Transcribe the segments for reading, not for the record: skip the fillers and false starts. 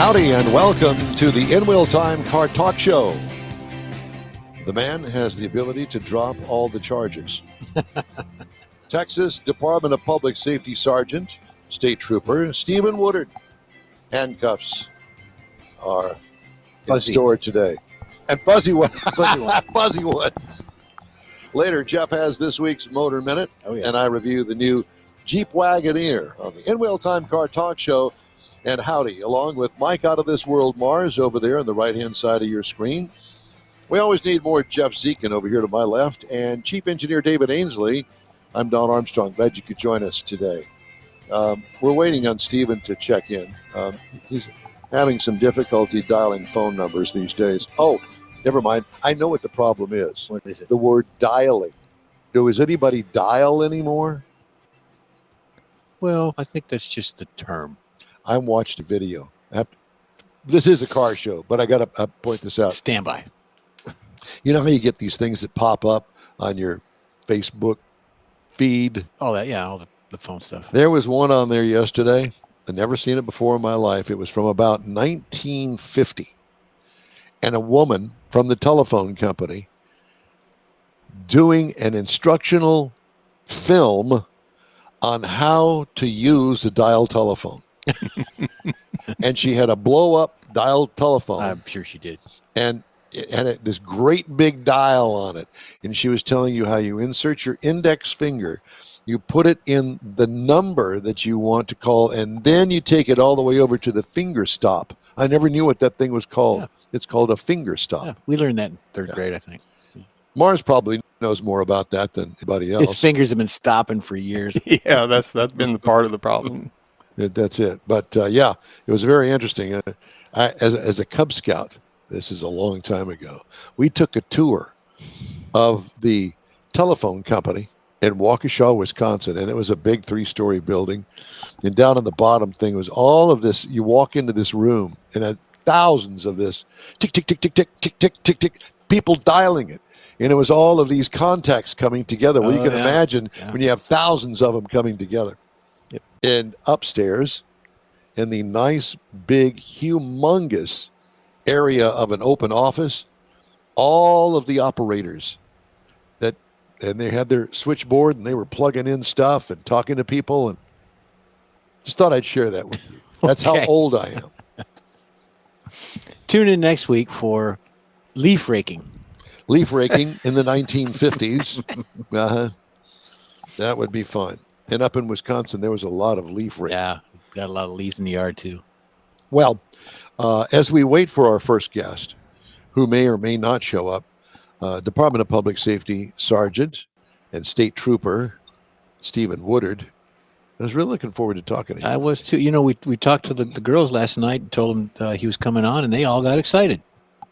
Howdy and welcome to the In Wheel Time Car Talk Show. The man has the ability to drop all the charges. Texas Department of Public Safety Sergeant, State Trooper Stephen Woodard. Handcuffs are in store today. And fuzzy ones. Fuzzy ones. Later, Jeff has this week's Motor Minute, and I review the new Jeep Wagoneer on the In Wheel Time Car Talk Show. And howdy, along with Mike Out of This World Mars over there on the right-hand side of your screen. We always need more Jeff Zekin over here to my left, and Chief Engineer David Ainsley. I'm Don Armstrong. Glad you could join us today. We're waiting on Stephen to check in. He's having some difficulty dialing phone numbers these days. Oh, never mind. I know what the problem is. What is it? The word dialing. Does anybody dial anymore? Well, I think that's just the term. I watched a video. This is a car show, but I got to point this out. Stand by. You know how you get these things that pop up on your Facebook feed? All that, yeah, all the phone stuff. There was one on there yesterday. I'd never seen it before in my life. It was from about 1950. And a woman from the telephone company doing an instructional film on how to use a dial telephone. And she had a blow-up dial telephone. I'm sure she did. And it had this great big dial on it. And she was telling you how you insert your index finger, you put it in the number that you want to call, and then you take it all the way over to the finger stop. I never knew what that thing was called. Yeah. It's called a finger stop. Yeah, we learned that in third grade, I think. Mars probably knows more about that than anybody else. His fingers have been stopping for years. Yeah, that's been the part of the problem. That's it. But yeah, it was very interesting. As a Cub Scout, this is a long time ago, we took a tour of the telephone company in Waukesha, Wisconsin, and it was a big 3-story building. And down on the bottom thing was all of this. You walk into this room and had thousands of this tick, tick, tick, tick, tick, tick, tick, tick, tick, people dialing it. And it was all of these contacts coming together. Well, you can imagine when you have thousands of them coming together. Yep. And upstairs, in the nice, big, humongous area of an open office, all of the operators and they had their switchboard and they were plugging in stuff and talking to people, and just thought I'd share that with you. That's how old I am. Tune in next week for leaf raking. Leaf raking in the 1950s. That would be fun. And up in Wisconsin, there was a lot of leaf raking. Yeah, got a lot of leaves in the yard too. Well, as we wait for our first guest, who may or may not show up, Department of Public Safety Sergeant and State Trooper Stephen Woodard. I was really looking forward to talking to him. I was too. You know, we talked to the girls last night and told them he was coming on, and they all got excited.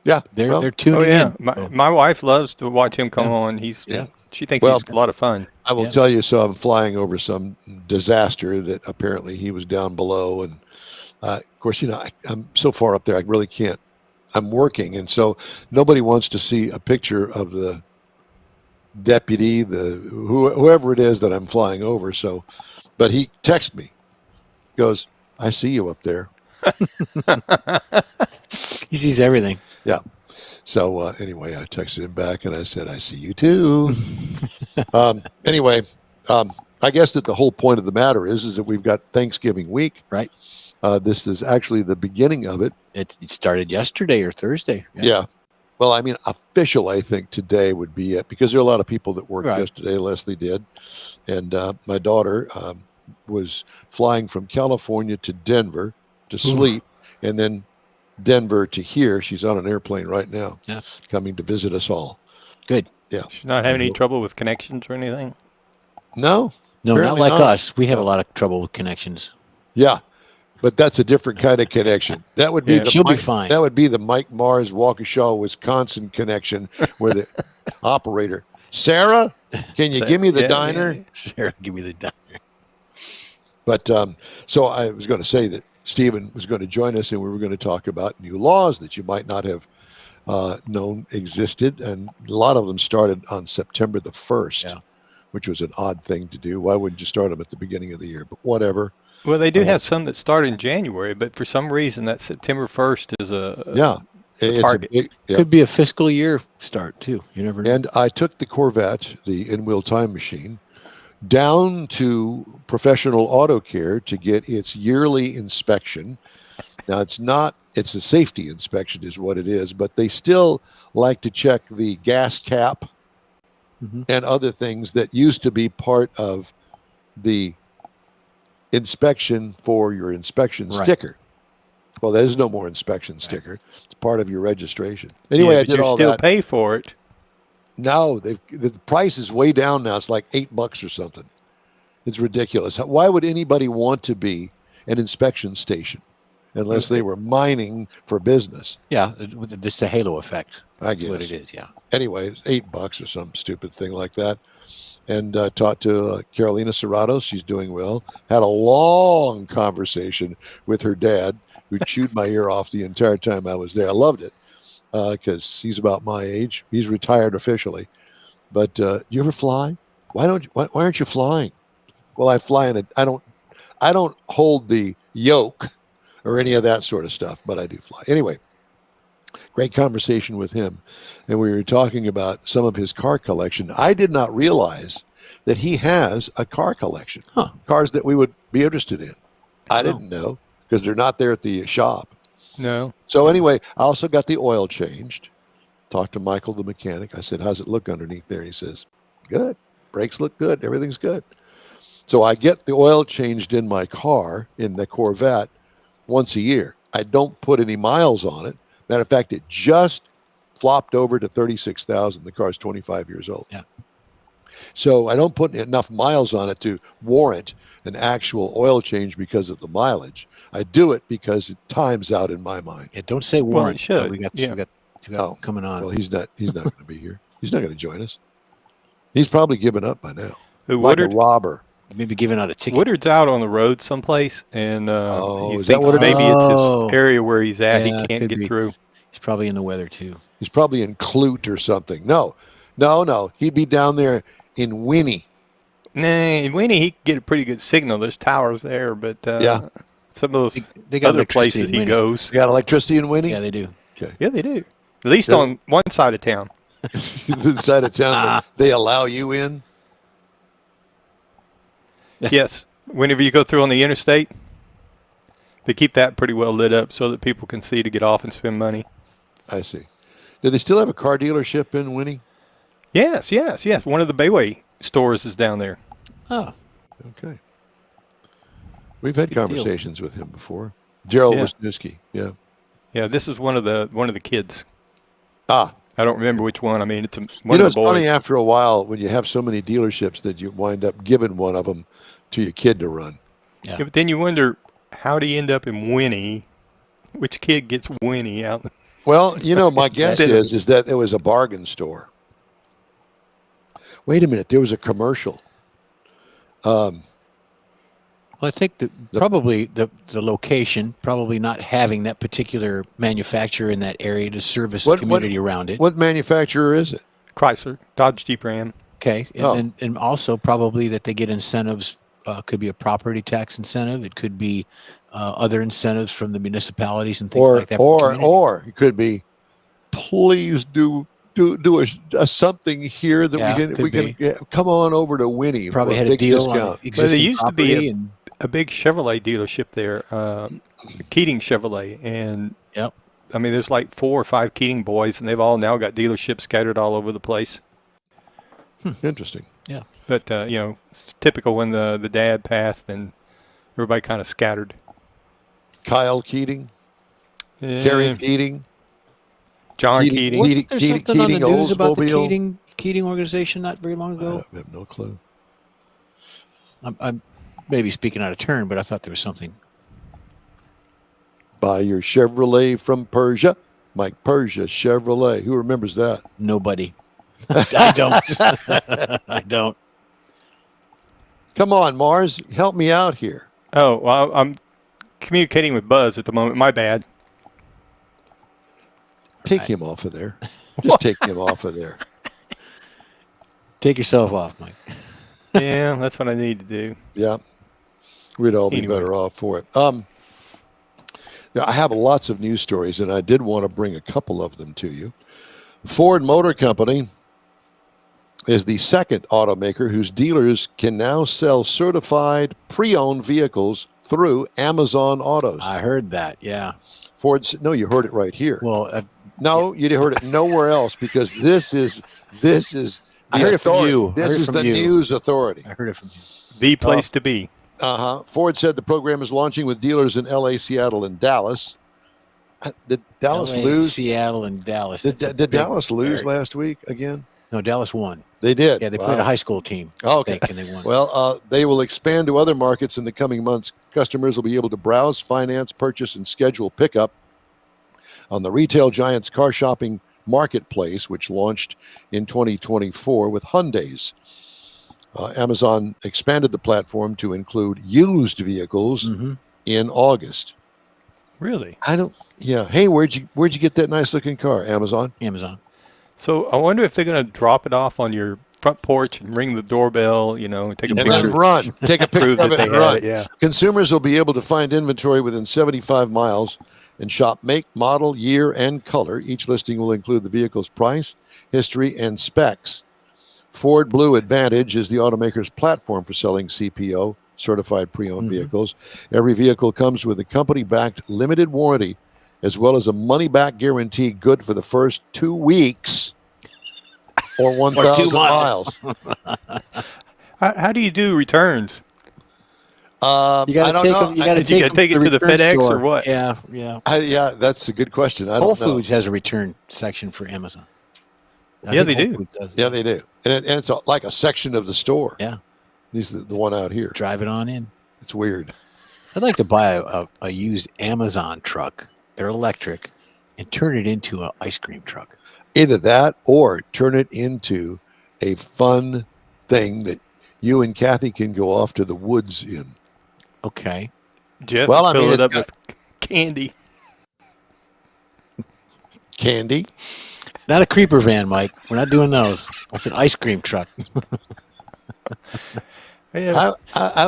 Yeah, they're tuning in. My wife loves to watch him come on. She thinks he's a lot of fun. I will tell you. So I'm flying over some disaster that apparently he was down below, and of course, I'm so far up there, I really can't. I'm working, and so nobody wants to see a picture of the deputy, whoever it is that I'm flying over. So, but he texted me, goes, "I see you up there." He sees everything. Yeah. So anyway, I texted him back and I said, "I see you too." Anyway, I guess that the whole point of the matter is that we've got Thanksgiving week. Right. This is actually the beginning of it. It started yesterday or Thursday. Yeah. Well, I mean, official, I think today would be it, because there are a lot of people that worked yesterday. Leslie did. And my daughter was flying from California to Denver to sleep, and then Denver to here. She's on an airplane right now, coming to visit us all. Good. Yeah. She's not having any trouble with connections or anything? No. No, not like us. We have a lot of trouble with connections. Yeah. But that's a different kind of connection. That would be she'll be fine. That would be the Mike Mars, Waukesha, Wisconsin connection, where the operator, Sarah, can you give me the diner? Yeah. Sarah, give me the diner. But so I was going to say that Stephen was going to join us, and we were going to talk about new laws that you might not have known existed, and a lot of them started on September the 1st, which was an odd thing to do. Why wouldn't you start them at the beginning of the year? But whatever. Well, they do have some that start in January, but for some reason that September 1st is a Yeah. It's target. yeah. Could be a fiscal year start too. You never know. And I took the Corvette, the in-wheel time machine, down to Professional Auto Care to get its yearly inspection. Now, it's a safety inspection is what it is, but they still like to check the gas cap and other things that used to be part of the inspection for your inspection sticker. Well, there's no more inspection sticker. It's part of your registration. Anyway, I but did you all still that. pay for it. No, the price is way down now. It's like $8 or something. It's ridiculous. Why would anybody want to be an inspection station unless they were mining for business? Yeah, this the halo effect. I That's guess. what it is. Yeah. Anyway, it's $8 or some stupid thing like that. And talked to Carolina Serrato. She's doing well. Had a long conversation with her dad, who chewed my ear off the entire time I was there. I loved it because he's about my age. He's retired officially. But you ever fly? Why aren't you flying? Well, I fly in I don't hold the yoke or any of that sort of stuff, but I do fly. Anyway, great conversation with him. And we were talking about some of his car collection. I did not realize that he has a car collection, cars that we would be interested in. I didn't know because they're not there at the shop. No. So anyway, I also got the oil changed. Talked to Michael, the mechanic. I said, how's it look underneath there? He says, good. Brakes look good. Everything's good. So I get the oil changed in my car, in the Corvette, once a year. I don't put any miles on it. Matter of fact, it just flopped over to 36,000. The car's 25 years old. Yeah. So I don't put enough miles on it to warrant an actual oil change because of the mileage. I do it because it times out in my mind. Yeah, don't say Well, Warren. it should. We got coming on. Well, he's not going to be here. He's not going to join us. He's probably given up by now. Who, Like a Woodard? robber. Maybe giving out a ticket. Woodard's out on the road someplace, and he is that thinks what it maybe is? it's his area where he's at. Yeah, He can't could get be. through. He's probably in the weather too. He's probably in Clute or something. No. He'd be down there in Winnie. Nah, in Winnie, he could get a pretty good signal. There's towers there, but Yeah. some of those They got other electricity places in he Winnie. goes. You got electricity in Winnie? Yeah, they do. Okay. Yeah, they do. At least Yeah. on one side of town. The side of town they allow you in? Yes. Whenever you go through on the interstate, they keep that pretty well lit up so that people can see to get off and spend money. I see. Do they still have a car dealership in Winnie? Yes. One of the Bayway stores is down there. Oh, Okay. We've had Big deal. conversations with him before. Gerald Yeah. Wisniewski. Yeah. Yeah, this is one of the kids. Ah. I don't remember which one. I mean, it's one You of know, the it's boys. funny after a while when you have so many dealerships that you wind up giving one of them to your kid to run. Yeah, but then you wonder, how do you end up in Winnie? Which kid gets Winnie out? Well, you know, my guess Instead of- is that it was a bargain store. Wait a minute, there was a commercial. well, I think probably the location, probably not having that particular manufacturer in that area to service the community around it. What manufacturer is it? Chrysler, Dodge, Jeep, Ram. Okay, and, Oh. and also probably that they get incentives. Could be a property tax incentive. It could be other incentives from the municipalities and things like that. for the community. Or it could be, please do a something here that Yeah, we could can be. come on over to Winnie. Probably for had a a big deal discount. on existing used to be property and A big Chevrolet dealership there, Keating Chevrolet, and yep. I mean, there's like 4 or 5 Keating boys, and they've all now got dealerships scattered all over the place. Interesting. Yeah. But it's typical when the dad passed, and everybody kind of scattered. Kyle Keating, Yeah, Kerry Keating. John Keating. Keating. Wasn't there Keating- something on the Keating news about the Oldsmobile? Keating organization not very long ago? I have no clue. I'm maybe speaking out of turn, but I thought there was something. Buy your Chevrolet from Persia. Mike Persia Chevrolet. Who remembers that? Nobody. I don't. I don't. Come on, Mars. Help me out here. Oh, well, I'm communicating with Buzz at the moment. My bad. Take him off of there. Just take him off of there. Take yourself off, Mike. Yeah, that's what I need to do. Yeah. We'd all be Anyway. better off for it. Yeah, I have lots of news stories, and I did want to bring a couple of them to you. Ford Motor Company is the second automaker whose dealers can now sell certified pre-owned vehicles through Amazon Autos. I heard that. Yeah. No, you heard it right here. Well, No, you heard it nowhere else, because this is the I heard it from authority. you. I This heard it is from the you. news authority. I heard it from you. The place to be. Ford said the program is launching with dealers in L.A., Seattle, and Dallas. Did Dallas LA, lose? Seattle, and Dallas. Did, That's a did big Dallas lose area. last week again? No, Dallas won. They did. Yeah, they Wow. played a high school team. Oh, I okay. think, and they won. Well, they will expand to other markets in the coming months. Customers will be able to browse, finance, purchase, and schedule pickup on the retail giant's car shopping marketplace, which launched in 2024 with Hyundai's. Amazon expanded the platform to include used vehicles Mhm. in August. Really? Yeah. Hey, where'd you get that nice looking car? Amazon. Amazon. So I wonder if they're going to drop it off on your front porch and ring the doorbell, and take a And picture. then run. Take a picture Prove of that it they and had run. it, yeah. Consumers will be able to find inventory within 75 miles and shop make, model, year, and color. Each listing will include the vehicle's price, history, and specs. Ford Blue Advantage is the automaker's platform for selling CPO, certified pre-owned vehicles. Every vehicle comes with a company-backed limited warranty, as well as a money-back guarantee good for the first 2 weeks or 1,000 miles. How do you do returns? You I got don't to take know. them. You got to You gotta take it to the return FedEx or store. what? Yeah. Yeah, that's a good question. I Whole don't know. Foods has a return section for Amazon. I Yeah, think they Whole do. Foods does. Yeah, they do, and it's like a section of the store. Yeah. This is the one out here. Drive it on in. It's weird. I'd like to buy a used Amazon truck. They're electric, and turn it into an ice cream truck. Either that or turn it into a fun thing that you and Kathy can go off to the woods in. Okay. Jeff, Well, I fill mean, it up it's with candy. Candy. Not a creeper van, Mike. We're not doing those. It's an ice cream truck. Yeah. I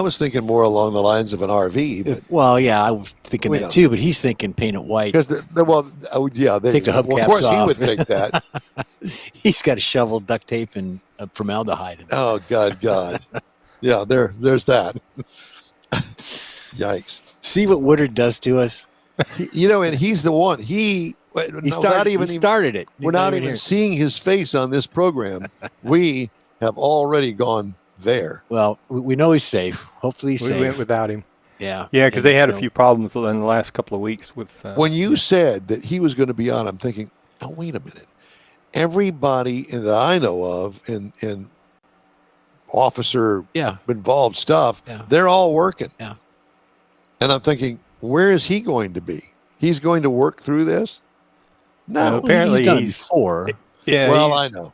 was thinking more along the lines of an RV, but Well, yeah, I was thinking We that don't. too, but he's thinking paint it white. because they Take the of hubcaps course he off. would think that. He's got a shovel, duct tape, and formaldehyde. Oh God. Yeah, there's that. Yikes. See what Woodard does to us? And he's the one. He started it. We're not even seeing his face on this program. We have already gone there. Well, we know he's safe. Hopefully he's We safe. went without him. Yeah. Yeah, because And, they had a you know, few problems in the last couple of weeks with. When you said that he was going to be on, I'm thinking, oh, wait a minute. Everybody that I know of in officer Yeah. involved stuff, Yeah. they're all working. Yeah. And I'm thinking, where is he going to be? He's going to work through this? No. No. Apparently he's done it he's- before. yeah, Well, he's- I know.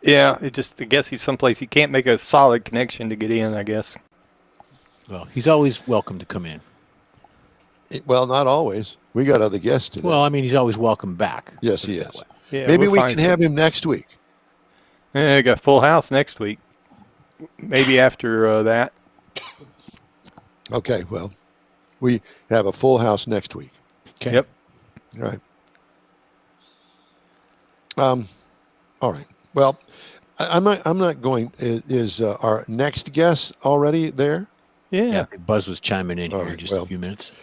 yeah. I guess he's someplace he can't make a solid connection to get in. I guess. Well, he's always welcome to come in. Well, not always. We got other guests today. Well, I mean, he's always welcome back. yes, Put he it that is. way. Yeah, Maybe we'll we find can some- have him next week. Yeah, I got full house next week. Maybe after that. Okay, well, we have a full house next week. Okay. Yep. All right. All right. Well, I'm not going. Is our next guest already there? Yeah. Yeah. Buzz was chiming in All here in right, just well, a few minutes.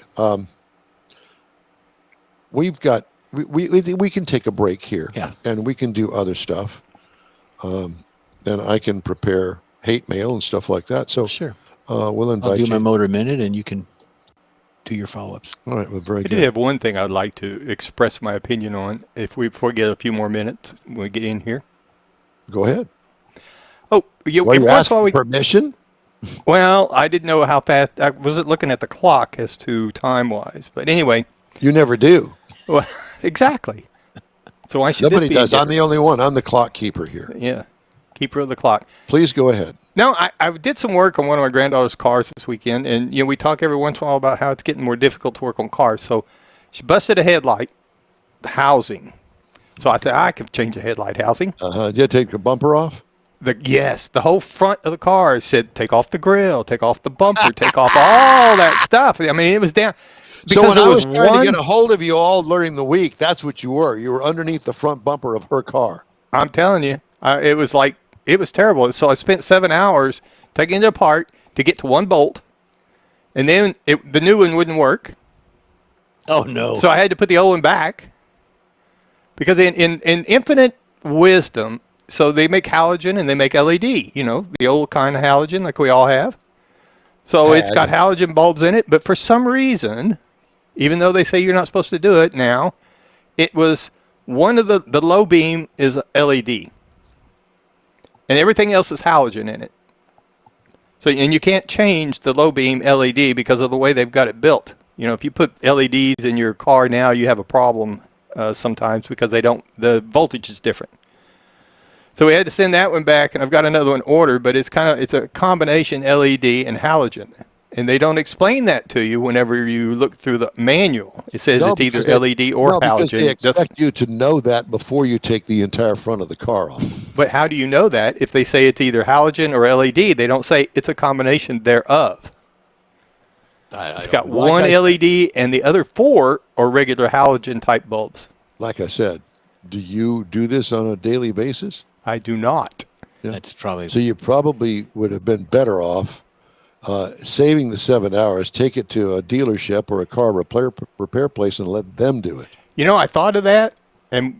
We've got. We can take a break here. Yeah. And we can do other stuff. And I can prepare hate mail and stuff like that. So Sure. we'll I'll invite do you. my motor minute, and you can do your follow-ups. All right. Well, very I good. did have one thing I'd like to express my opinion on. Before we get a few more minutes, when we get in here. Go ahead. Oh, yeah. Well, you once asked while we- permission. Well, I didn't know how fast. I wasn't looking at the clock as to time-wise, but anyway. You never do. Well, exactly. So why should Nobody this be does. I'm different? the only one. I'm the clock keeper here. Yeah, keeper of the clock. Please go ahead. No, I did some work on one of my granddaughter's cars this weekend, and we talk every once in a while about how it's getting more difficult to work on cars. So she busted a headlight housing. So I said I could change the headlight housing. Did you take the bumper off? The whole front of the car said, take off the grill, take off the bumper, take off all that stuff. I mean, it was down. So when there I was trying to get a hold of you all during the week, that's what you were. You were underneath the front bumper of her car. I'm telling you, it was terrible. So I spent 7 hours taking it apart to get to one bolt, and then the new one wouldn't work. Oh no! So I had to put the old one back because in infinite wisdom, so they make halogen and they make LED. You know, the old kind of halogen like we all have. So it's got halogen bulbs in it, but for some reason, even though they say you're not supposed to do it now, it was one of the low beam is LED, and everything else is halogen in it. So, and you can't change the low beam LED because of the way they've got it built. You know, if you put LEDs in your car now, you have a problem sometimes because the voltage is different. So we had to send that one back, and I've got another one ordered, but it's a combination LED and halogen. And they don't explain that to you whenever you look through the manual. It says it's either LED or halogen. Because they expect you to know that before you take the entire front of the car off. But how do you know that if they say it's either halogen or LED? They don't say it's a combination thereof. It's got one LED, and the other 4 are regular halogen type bulbs. Like I said, do you do this on a daily basis? I do not. Yeah. That's probably So you probably would have been better off saving the 7 hours, take it to a dealership or a car repair place and let them do it. You know, I thought of that,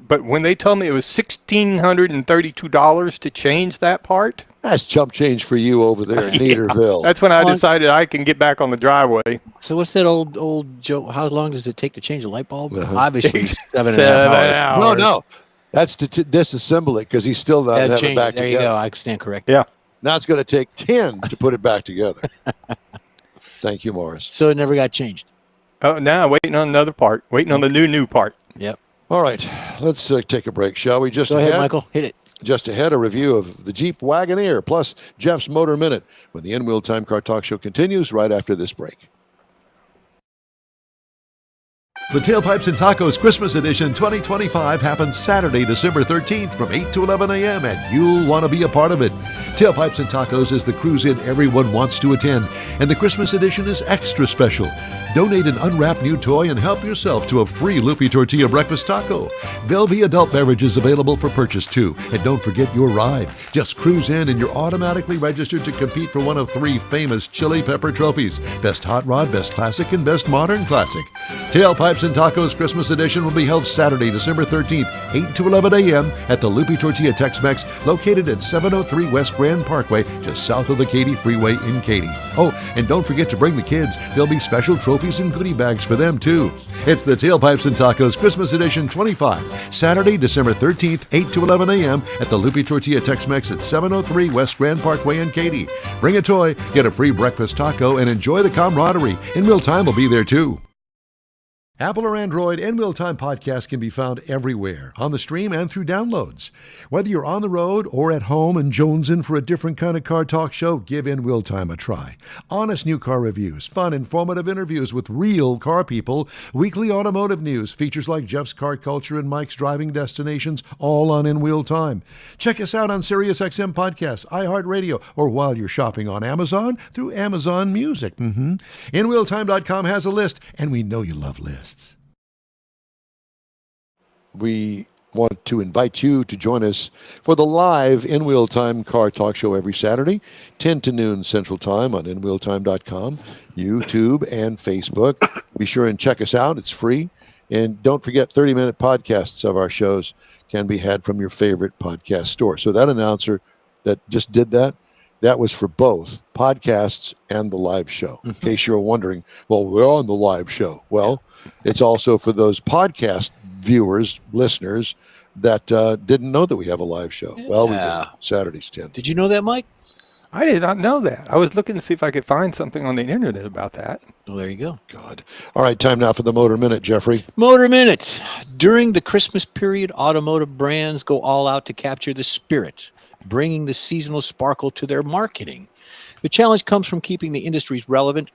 but when they told me it was $1,632 to change that part, that's chump change for you over there in Neaterville. that's when I decided I can get back on the driveway. So what's that old joke? How long does it take to change a light bulb? Uh-huh. Obviously, 7.5 hours. No. That's to disassemble it because he's still not having it back there together. you go. I stand corrected. Yeah. Now it's going to take 10 to put it back together. Thank you, Morris. So it never got changed. Oh, now waiting on another part. Waiting on the new part. Yep. All right, let's take a break, shall we? Go ahead, Michael. Hit it. Just ahead, a review of the Jeep Wagoneer, plus Jeff's Motor Minute, when the In-Wheel Time Car Talk Show continues right after this break. The Tailpipes and Tacos Christmas Edition 2025 happens Saturday, December 13th from 8 to 11 a.m. and you'll want to be a part of it. Tailpipes and Tacos is the cruise-in everyone wants to attend, and the Christmas edition is extra special. Donate an unwrapped new toy and help yourself to a free Loopy Tortilla breakfast taco. There'll be adult beverages available for purchase too, and don't forget your ride. Just cruise in and you're automatically registered to compete for one of 3 famous Chili Pepper trophies: Best Hot Rod, Best Classic, and Best Modern Classic. Tailpipes and Tacos Christmas Edition will be held Saturday, December 13th, 8 to 11 a.m. at the Loopy Tortilla Tex-Mex, located at 703 West Grand Parkway, just south of the Katy Freeway in Katy. Oh, and don't forget to bring the kids. There'll be special trophies and goodie bags for them, too. It's the Tailpipes and Tacos Christmas Edition 25, Saturday, December 13th, 8 to 11 a.m. at the Loopy Tortilla Tex-Mex at 703 West Grand Parkway in Katy. Bring a toy, get a free breakfast taco, and enjoy the camaraderie. In-Wheel Time will be there, too. Apple or Android, In-Wheel Time podcast can be found everywhere, on the stream and through downloads. Whether you're on the road or at home and jonesing for a different kind of car talk show, give In-Wheel Time a try. Honest new car reviews, fun, informative interviews with real car people, weekly automotive news, features like Jeff's Car Culture and Mike's Driving Destinations, all on In-Wheel Time. Check us out on SiriusXM Podcasts, iHeartRadio, or while you're shopping on Amazon, through Amazon Music. InWheelTime.com has a list, and we know you love lists. We want to invite you to join us for the live In-Wheel Time Car Talk Show every Saturday, 10 to noon Central Time on InWheelTime.com, YouTube, and Facebook. Be sure and check us out. It's free. And don't forget, 30-minute podcasts of our shows can be had from your favorite podcast store. So that announcer that just did that, that was for both podcasts and the live show. In case you're wondering, well, we're on the live show. Well, it's also for those podcast viewers, listeners that didn't know that we have a live show. Well, we do. Saturdays 10. Did you know that, Mike? I did not know that. I was looking to see if I could find something on the internet about that. Well, there you go. God. All right, time now for the Motor Minute, Jeffrey. Motor Minute. During the Christmas period, automotive brands go all out to capture the spirit, bringing the seasonal sparkle to their marketing. The challenge comes from keeping the industries relevant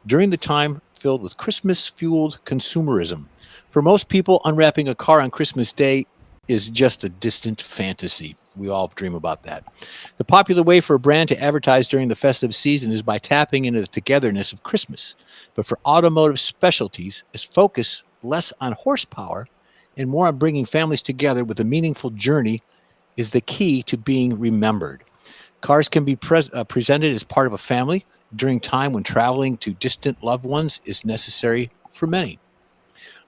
during the time filled with Christmas-fueled consumerism. For most people, unwrapping a car on Christmas Day is just a distant fantasy. We all dream about that. The popular way for a brand to advertise during the festive season is by tapping into the togetherness of Christmas. But for automotive specialties, it's focused less on horsepower and more on bringing families together with a meaningful journey is the key to being remembered. Cars can be presented as part of a family during time when traveling to distant loved ones is necessary for many.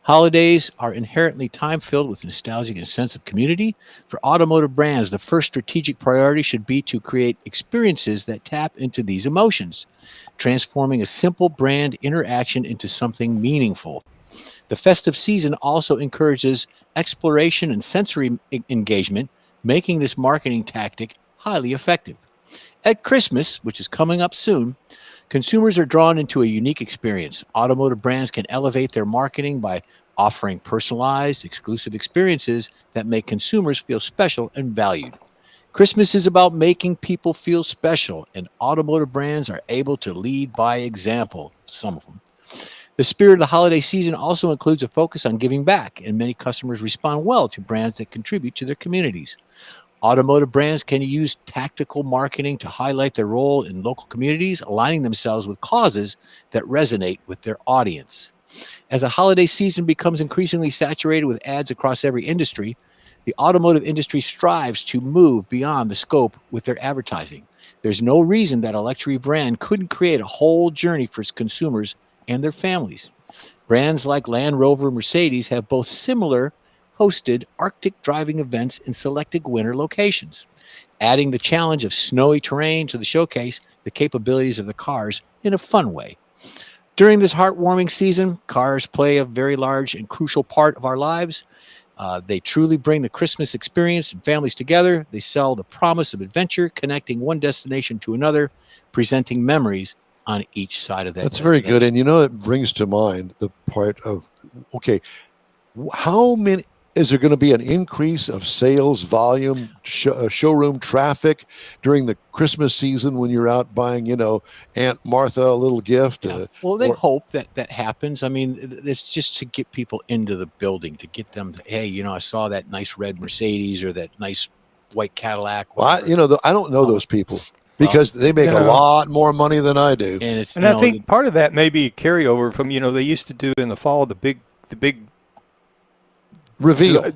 Holidays are inherently time-filled with nostalgia and a sense of community. For automotive brands, the first strategic priority should be to create experiences that tap into these emotions, transforming a simple brand interaction into something meaningful. The festive season also encourages exploration and sensory engagement, making this marketing tactic highly effective. At Christmas, which is coming up soon, consumers are drawn into a unique experience. Automotive brands can elevate their marketing by offering personalized, exclusive experiences that make consumers feel special and valued. Christmas is about making people feel special, and automotive brands are able to lead by example, some of them. The spirit of the holiday season also includes a focus on giving back, and many customers respond well to brands that contribute to their communities. Automotive brands can use tactical marketing to highlight their role in local communities, aligning themselves with causes that resonate with their audience. As the holiday season becomes increasingly saturated with ads across every industry, the automotive industry strives to move beyond the scope with their advertising. There's no reason that a luxury brand couldn't create a whole journey for its consumers and their families. Brands like Land Rover and Mercedes have both similar hosted Arctic driving events in selected winter locations, adding the challenge of snowy terrain to the showcase the capabilities of the cars in a fun way. During this heartwarming season, cars play a very large and crucial part of our lives. They truly bring the Christmas experience and families together. They sell the promise of adventure, connecting one destination to another, presenting memories on each side of that. That's very good. And it brings to mind the part of, okay, how many, is there going to be an increase of sales volume, showroom traffic during the Christmas season when you're out buying, Aunt Martha a little gift? Yeah. Well, they hope that happens. I mean, it's just to get people into the building, to get them to, hey, I saw that nice red Mercedes or that nice white Cadillac. Well, I don't know those people because they make a lot more money than I do. And I think part of that may be a carryover from, they used to do in the fall the big reveal.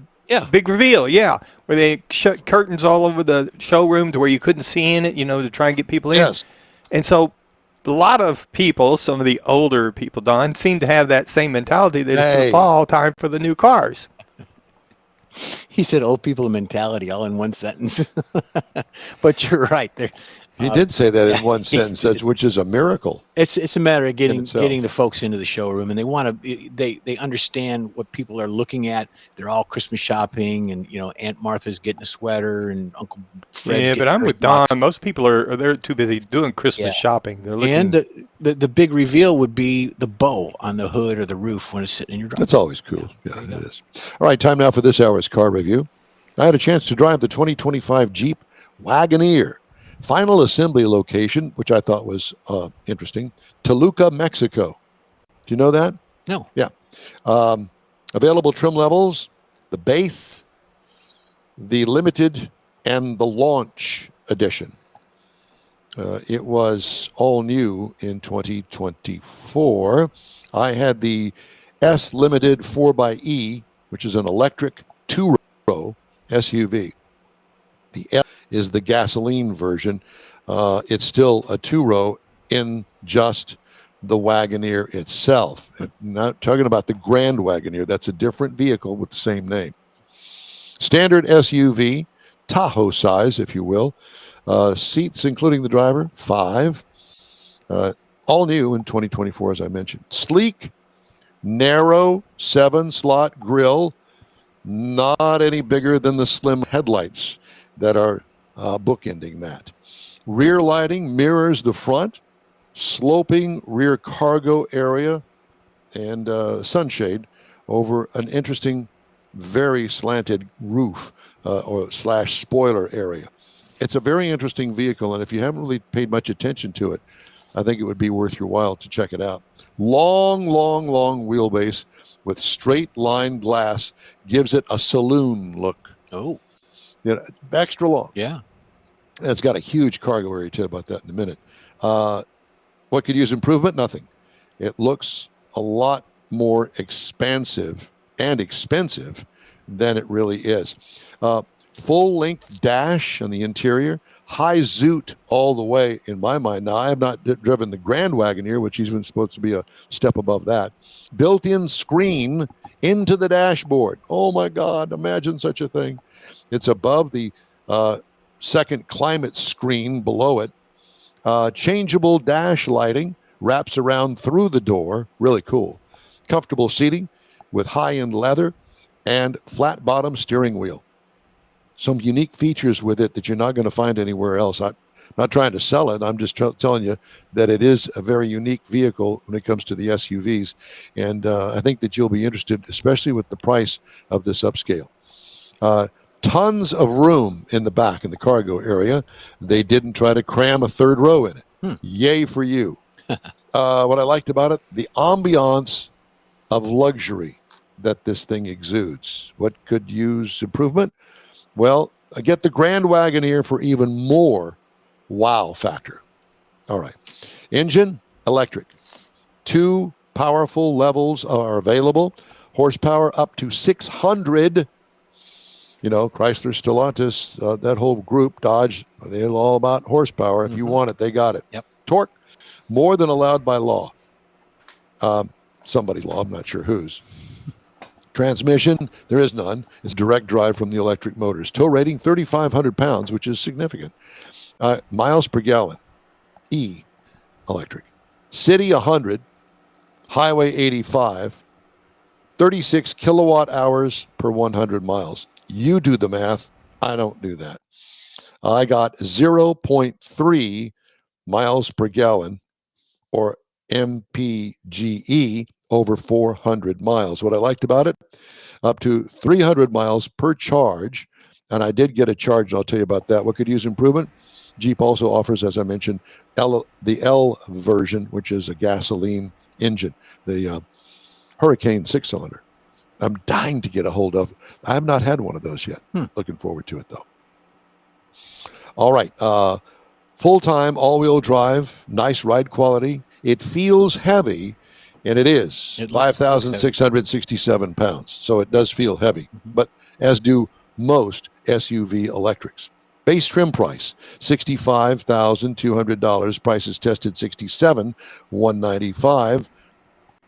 Big reveal, where they shut curtains all over the showroom to where you couldn't see in it, to try and get people in. Yes. And so a lot of people, some of the older people, Don, seem to have that same mentality that it's the fall time for the new cars. He said old people mentality all in one sentence. But you're right. He did say that in one sentence, which is a miracle. It's a matter of getting the folks into the showroom, and they want to. They understand what people are looking at. They're all Christmas shopping, and Aunt Martha's getting a sweater, and Uncle Fred's getting. But I'm with Don. Most people they're too busy doing Christmas shopping. They're looking. And the big reveal would be the bow on the hood or the roof when it's sitting in your driveway. That's always cool. Yeah, it is. All right, time now for this hour's car review. I had a chance to drive the 2025 Jeep Wagoneer. Final assembly location, which I thought was interesting, Toluca, Mexico. Do you know that? No. Yeah. Available trim levels, the base, the limited, and the launch edition. It was all new in 2024. I had the S Limited 4xE, which is an electric two-row SUV. The F is the gasoline version. It's still a two-row in just the Wagoneer itself. I'm not talking about the Grand Wagoneer. That's a different vehicle with the same name. Standard SUV, Tahoe size, if you will. Seats, including the driver, 5. All new in 2024, as I mentioned. Sleek, narrow, 7-slot grille. Not any bigger than the slim headlights that are bookending that. Rear lighting mirrors the front, sloping rear cargo area, and sunshade over an interesting, very slanted roof or / spoiler area. It's a very interesting vehicle, and if you haven't really paid much attention to it, I think it would be worth your while to check it out. Long wheelbase, with straight line glass gives it a saloon look. Oh, Extra long. yeah. And it's got a huge cargo area. Too, about that in a minute. What could use improvement? Nothing. It looks a lot more expansive and expensive than it really is. Full-length dash on the interior, high zoot all the way in my mind. Now, I have not driven the Grand Wagoneer, which is supposed to be a step above that. Built-in screen into the dashboard. Oh, my God, imagine such a thing. It's above the second climate screen below it. Changeable dash lighting wraps around through the door. Really cool. Comfortable seating with high-end leather and flat-bottom steering wheel. Some unique features with it that you're not going to find anywhere else. I'm not trying to sell it. I'm just telling you that it is a very unique vehicle when it comes to the SUVs. And I think that you'll be interested, especially with the price of this upscale. Tons of room in the back in the cargo area. They didn't try to cram a third row in it. Yay for you. What I liked about it, the ambiance of luxury that this thing exudes. What could use improvement? Well, I get the Grand Wagoneer for even more wow factor. All right. Engine, electric. 2 powerful levels are available. Horsepower up to 600. Chrysler, Stellantis, that whole group, Dodge, they're all about horsepower. If you want it, they got it. Yep. Torque, more than allowed by law. Somebody law, I'm not sure whose. Transmission, there is none. It's direct drive from the electric motors. Tow rating, 3,500 pounds, which is significant. Miles per gallon, E, electric. City, 100. Highway, 85. 36 kilowatt hours per 100 miles. You do the math. I don't do that. I got 0.3 miles per gallon, or MPGE, over 400 miles. What I liked about it, up to 300 miles per charge. And I did get a charge, and I'll tell you about that. What could use improvement? Jeep also offers, as I mentioned, the L version, which is a gasoline engine, the Hurricane 6-cylinder. I'm dying to get a hold of. I have not had one of those yet. Looking forward to it, though. All right. Full-time, all-wheel drive, nice ride quality. It feels heavy, and it is. 5,667 pounds. So it does feel heavy, but as do most SUV electrics. Base trim price, $65,200. Prices tested $67,195.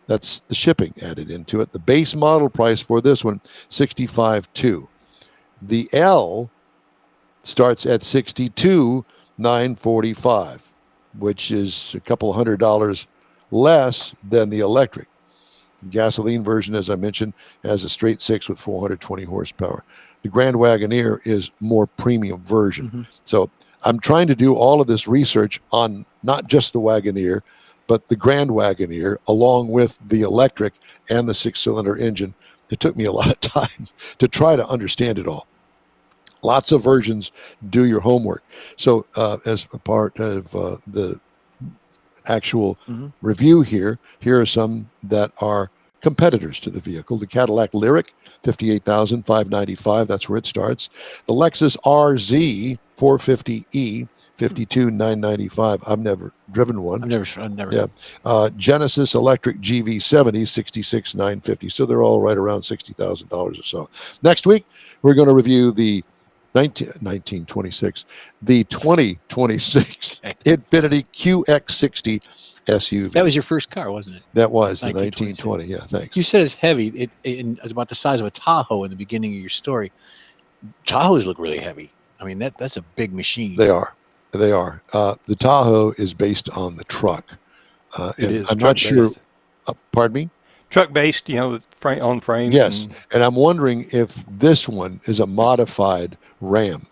That's the shipping added into it. The base model price for this one, $65,200. The L starts at $62,945, which is a couple $100 less than the electric. The gasoline version, as I mentioned, has a straight 6 with 420 horsepower. The Grand Wagoneer is more premium version. So I'm trying to do all of this research on not just the Wagoneer, but the Grand Wagoneer, along with the electric and the 6-cylinder engine. It took me a lot of time to try to understand it all. Lots of versions. Do your homework. So as a part of the actual review here are some that are competitors to the vehicle. The Cadillac Lyriq, $58,595. That's where it starts. The Lexus RZ 450e, $52,995. I've never driven one. I've never. Yeah. Genesis Electric GV70, $66,950. So they're all right around $60,000 or so. Next week, we're going to review the 2026 Infiniti QX60 SUV. That was your first car, wasn't it? That was the 1920. Yeah, thanks. You said it's heavy. About the size of a Tahoe in the beginning of your story. Tahoes look really heavy. I mean, that's a big machine. They are. The Tahoe is based on the truck. It is. I'm not sure. Pardon me? Truck based, on frames. Yes. And I'm wondering if this one is a modified Ram.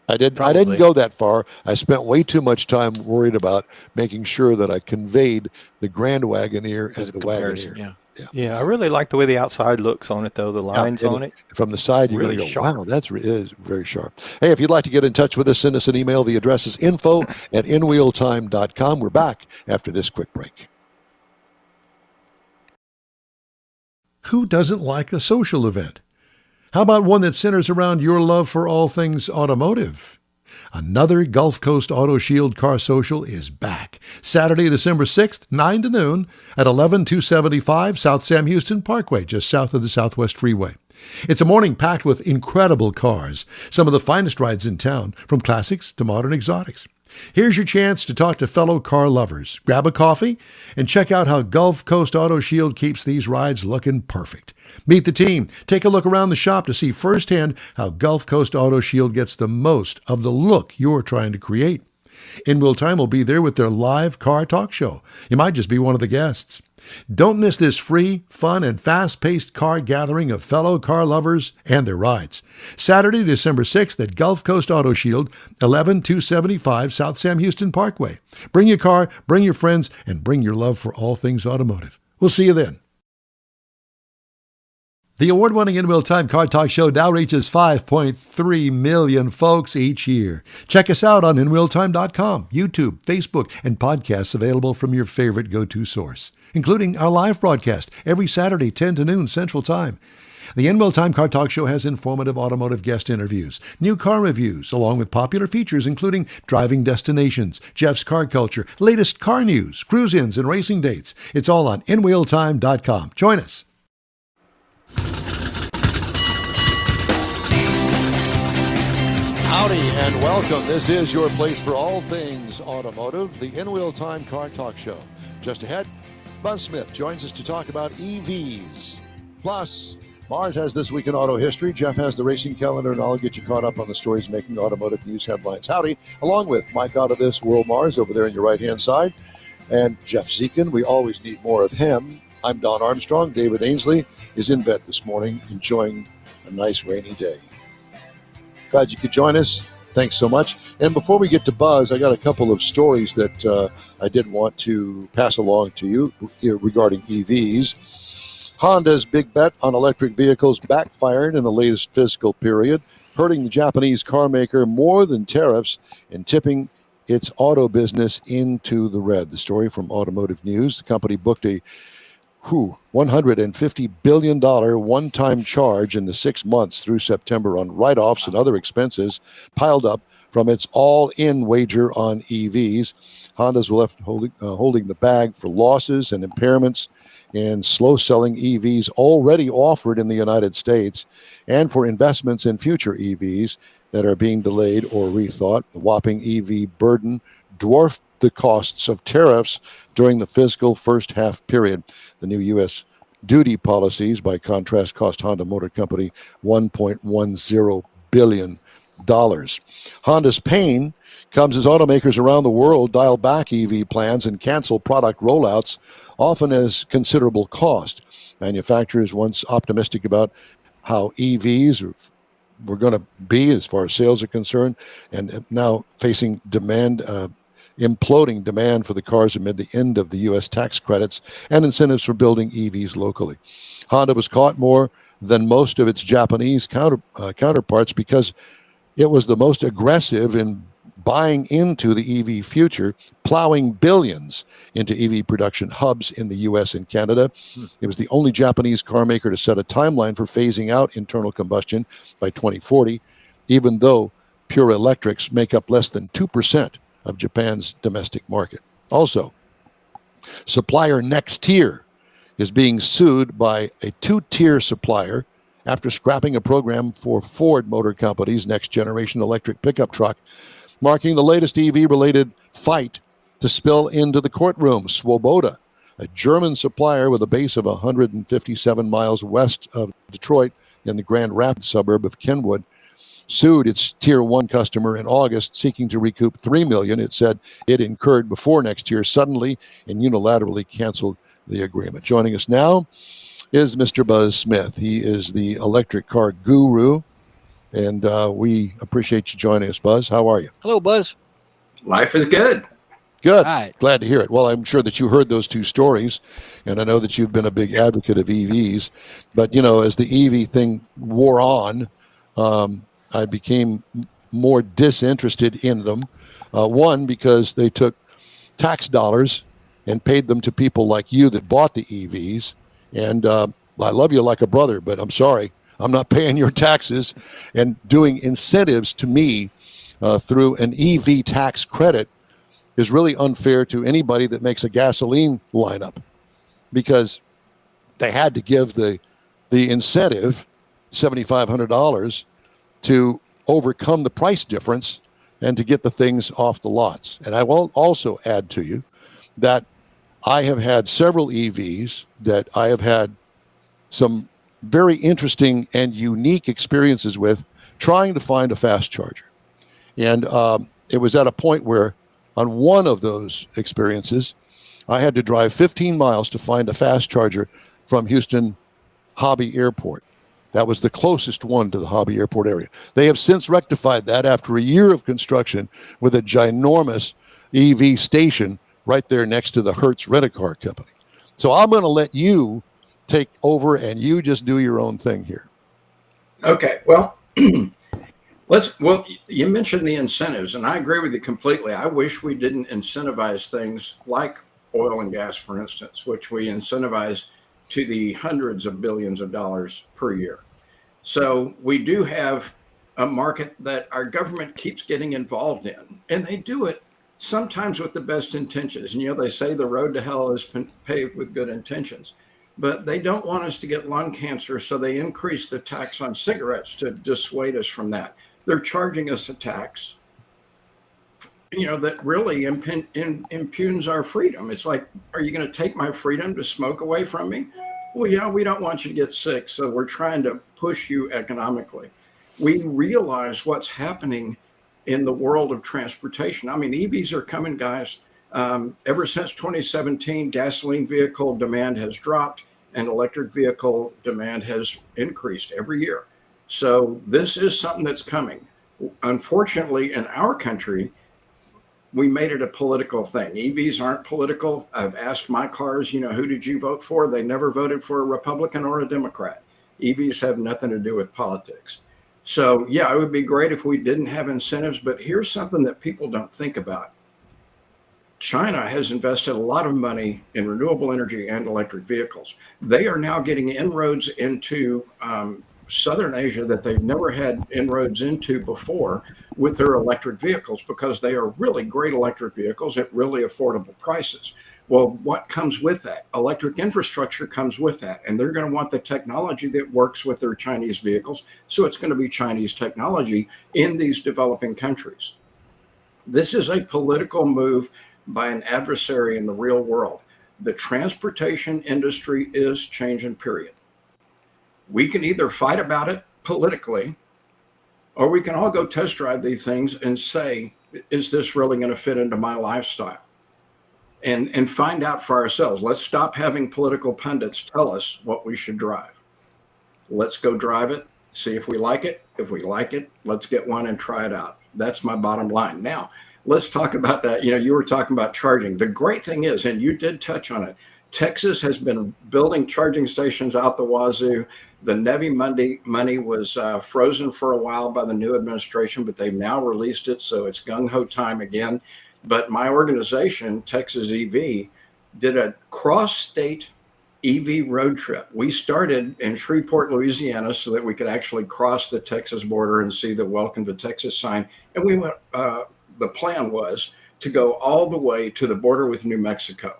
I didn't go that far. I spent way too much time worried about making sure that I conveyed the Grand Wagoneer and the Wagoneer. Yeah, I really like the way the outside looks on it, though. The lines on it. From the side, you really go, sharp. wow, that is very sharp. Hey, if you'd like to get in touch with us, send us an email. The address is info@inwheeltime.com. We're back after this quick break. Who doesn't like a social event? How about one that centers around your love for all things automotive? Another Gulf Coast Auto Shield Car Social is back. Saturday, December 6th, 9 to noon at 11275 South Sam Houston Parkway, just south of the Southwest Freeway. It's a morning packed with incredible cars, some of the finest rides in town, from classics to modern exotics. Here's your chance to talk to fellow car lovers. Grab a coffee and check out how Gulf Coast Auto Shield keeps these rides looking perfect. Meet the team. Take a look around the shop to see firsthand how Gulf Coast Auto Shield gets the most of the look you're trying to create. In Will Time will be there with their live car talk show. You might just be one of the guests. Don't miss this free, fun, and fast-paced car gathering of fellow car lovers and their rides. Saturday, December 6th at Gulf Coast Auto Shield, 11275 South Sam Houston Parkway. Bring your car, bring your friends, and bring your love for all things automotive. We'll see you then. The award-winning In Real Time Car Talk Show now reaches 5.3 million folks each year. Check us out on InRealTime.com, YouTube, Facebook, and podcasts available from your favorite go-to source, including our live broadcast every Saturday, 10 to noon Central Time. The In Real Time Car Talk Show has informative automotive guest interviews, new car reviews, along with popular features including driving destinations, Jeff's Car Culture, latest car news, cruise-ins, and racing dates. It's all on InRealTime.com. Join us. Howdy and welcome. This is your place for all things automotive, the In Real Time Car Talk Show. Just ahead, Buzz Smith joins us to talk about EVs. Plus, Mars has This Week in Auto History. Jeff has the racing calendar, and I'll get you caught up on the stories making automotive news headlines. Howdy, along with Mike Out of This World Mars over there on your right-hand side, and Jeff Zekin. We always need more of him. I'm Don Armstrong. David Ainsley is in bed this morning, enjoying a nice rainy day. Glad you could join us. Thanks so much. And before we get to Buzz, I got a couple of stories that I did want to pass along to you regarding EVs. Honda's big bet on electric vehicles backfired in the latest fiscal period, hurting the Japanese car maker more than tariffs and tipping its auto business into the red. The story from Automotive News. The company booked a $150 billion one-time charge in the 6 months through September on write-offs and other expenses piled up from its all-in wager on EVs. Honda's left holding the bag for losses and impairments in slow-selling EVs already offered in the United States and for investments in future EVs that are being delayed or rethought. The whopping EV burden dwarfed the costs of tariffs during the fiscal first half period. The new U.S. duty policies, by contrast, cost Honda Motor Company $1.10 billion. Honda's pain comes as automakers around the world dial back EV plans and cancel product rollouts, often as considerable cost. Manufacturers, once optimistic about how EVs were going to be as far as sales are concerned, and now facing imploding demand for the cars amid the end of the U.S. tax credits and incentives for building EVs locally. Honda was caught more than most of its Japanese counterparts because it was the most aggressive in buying into the EV future, plowing billions into EV production hubs in the U.S. and Canada. It was the only Japanese car maker to set a timeline for phasing out internal combustion by 2040, even though pure electrics make up less than 2% of Japan's domestic market. Also, supplier Nexteer is being sued by a two-tier supplier after scrapping a program for Ford Motor Company's next-generation electric pickup truck, marking the latest EV-related fight to spill into the courtroom. Swoboda, a German supplier with a base of 157 miles west of Detroit in the Grand Rapids suburb of Kenwood, sued its Tier 1 customer in August, seeking to recoup $3 million it said it incurred before next year, suddenly and unilaterally canceled the agreement. Joining us now is Mr. Buzz Smith. He is the electric car guru, and we appreciate you joining us, Buzz. How are you? Hello, Buzz. Life is good. Good. All right. Glad to hear it. Well, I'm sure that you heard those two stories, and I know that you've been a big advocate of EVs. But, as the EV thing wore on, I became more disinterested in them. One, because they took tax dollars and paid them to people like you that bought the EVs. And I love you like a brother, but I'm sorry, I'm not paying your taxes. And doing incentives to me through an EV tax credit is really unfair to anybody that makes a gasoline lineup, because they had to give the incentive $7,500 to overcome the price difference and to get the things off the lots. And I will also add to you that I have had several EVs that I have had some very interesting and unique experiences with trying to find a fast charger. And it was at a point where on one of those experiences, I had to drive 15 miles to find a fast charger from Houston Hobby Airport. That was the closest one to the Hobby Airport area. They have since rectified that after a year of construction with a ginormous EV station right there next to the Hertz Rent-A-Car Company. So I'm going to let you take over and you just do your own thing here. Okay, well, well, you mentioned the incentives, and I agree with you completely. I wish we didn't incentivize things like oil and gas, for instance, which we incentivize to the hundreds of billions of dollars per year. So we do have a market that our government keeps getting involved in, and they do it sometimes with the best intentions. And, they say the road to hell is paved with good intentions, but they don't want us to get lung cancer. So they increase the tax on cigarettes to dissuade us from that. They're charging us a tax, that really impugns our freedom. It's like, are you going to take my freedom to smoke away from me? Well, yeah, we don't want you to get sick, so we're trying to push you economically. We realize what's happening in the world of transportation. I mean, EVs are coming, guys. Ever since 2017, gasoline vehicle demand has dropped and electric vehicle demand has increased every year. So this is something that's coming. Unfortunately, in our country, we made it a political thing. EVs aren't political. I've asked my cars, who did you vote for? They never voted for a Republican or a Democrat. EVs have nothing to do with politics. So yeah, it would be great if we didn't have incentives, but here's something that people don't think about. China has invested a lot of money in renewable energy and electric vehicles. They are now getting inroads into Southern Asia that they've never had inroads into before with their electric vehicles, because they are really great electric vehicles at really affordable prices. Well, what comes with that? Electric infrastructure comes with that, and they're going to want the technology that works with their Chinese vehicles. So it's going to be Chinese technology in these developing countries. This is a political move by an adversary in the real world. The transportation industry is changing, period. We can either fight about it politically, or we can all go test drive these things and say, is this really going to fit into my lifestyle? And find out for ourselves. Let's stop having political pundits tell us what we should drive. Let's go drive it, see if we like it. If we like it, let's get one and try it out. That's my bottom line. Now, let's talk about that. You were talking about charging. The great thing is, and you did touch on it, Texas has been building charging stations out the wazoo. The NEVI money was frozen for a while by the new administration, but they've now released it, so it's gung-ho time again. But my organization, Texas EV, did a cross-state EV road trip. We started in Shreveport, Louisiana, so that we could actually cross the Texas border and see the Welcome to Texas sign. And we went. The plan was to go all the way to the border with New Mexico.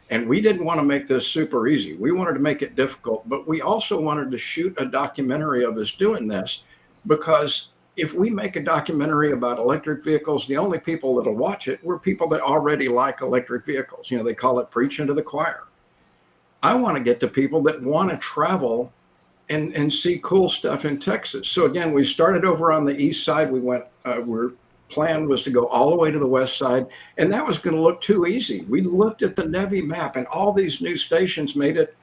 And we didn't want to make this super easy. We wanted to make it difficult, but we also wanted to shoot a documentary of us doing this, because if we make a documentary about electric vehicles, the only people that'll watch it were people that already like electric vehicles. They call it preaching to the choir. I want to get to people that want to travel and see cool stuff in Texas. So again, we started over on the east side. We went, plan was to go all the way to the west side, and that was going to look too easy. We looked at the NEVI map, and all these new stations made it,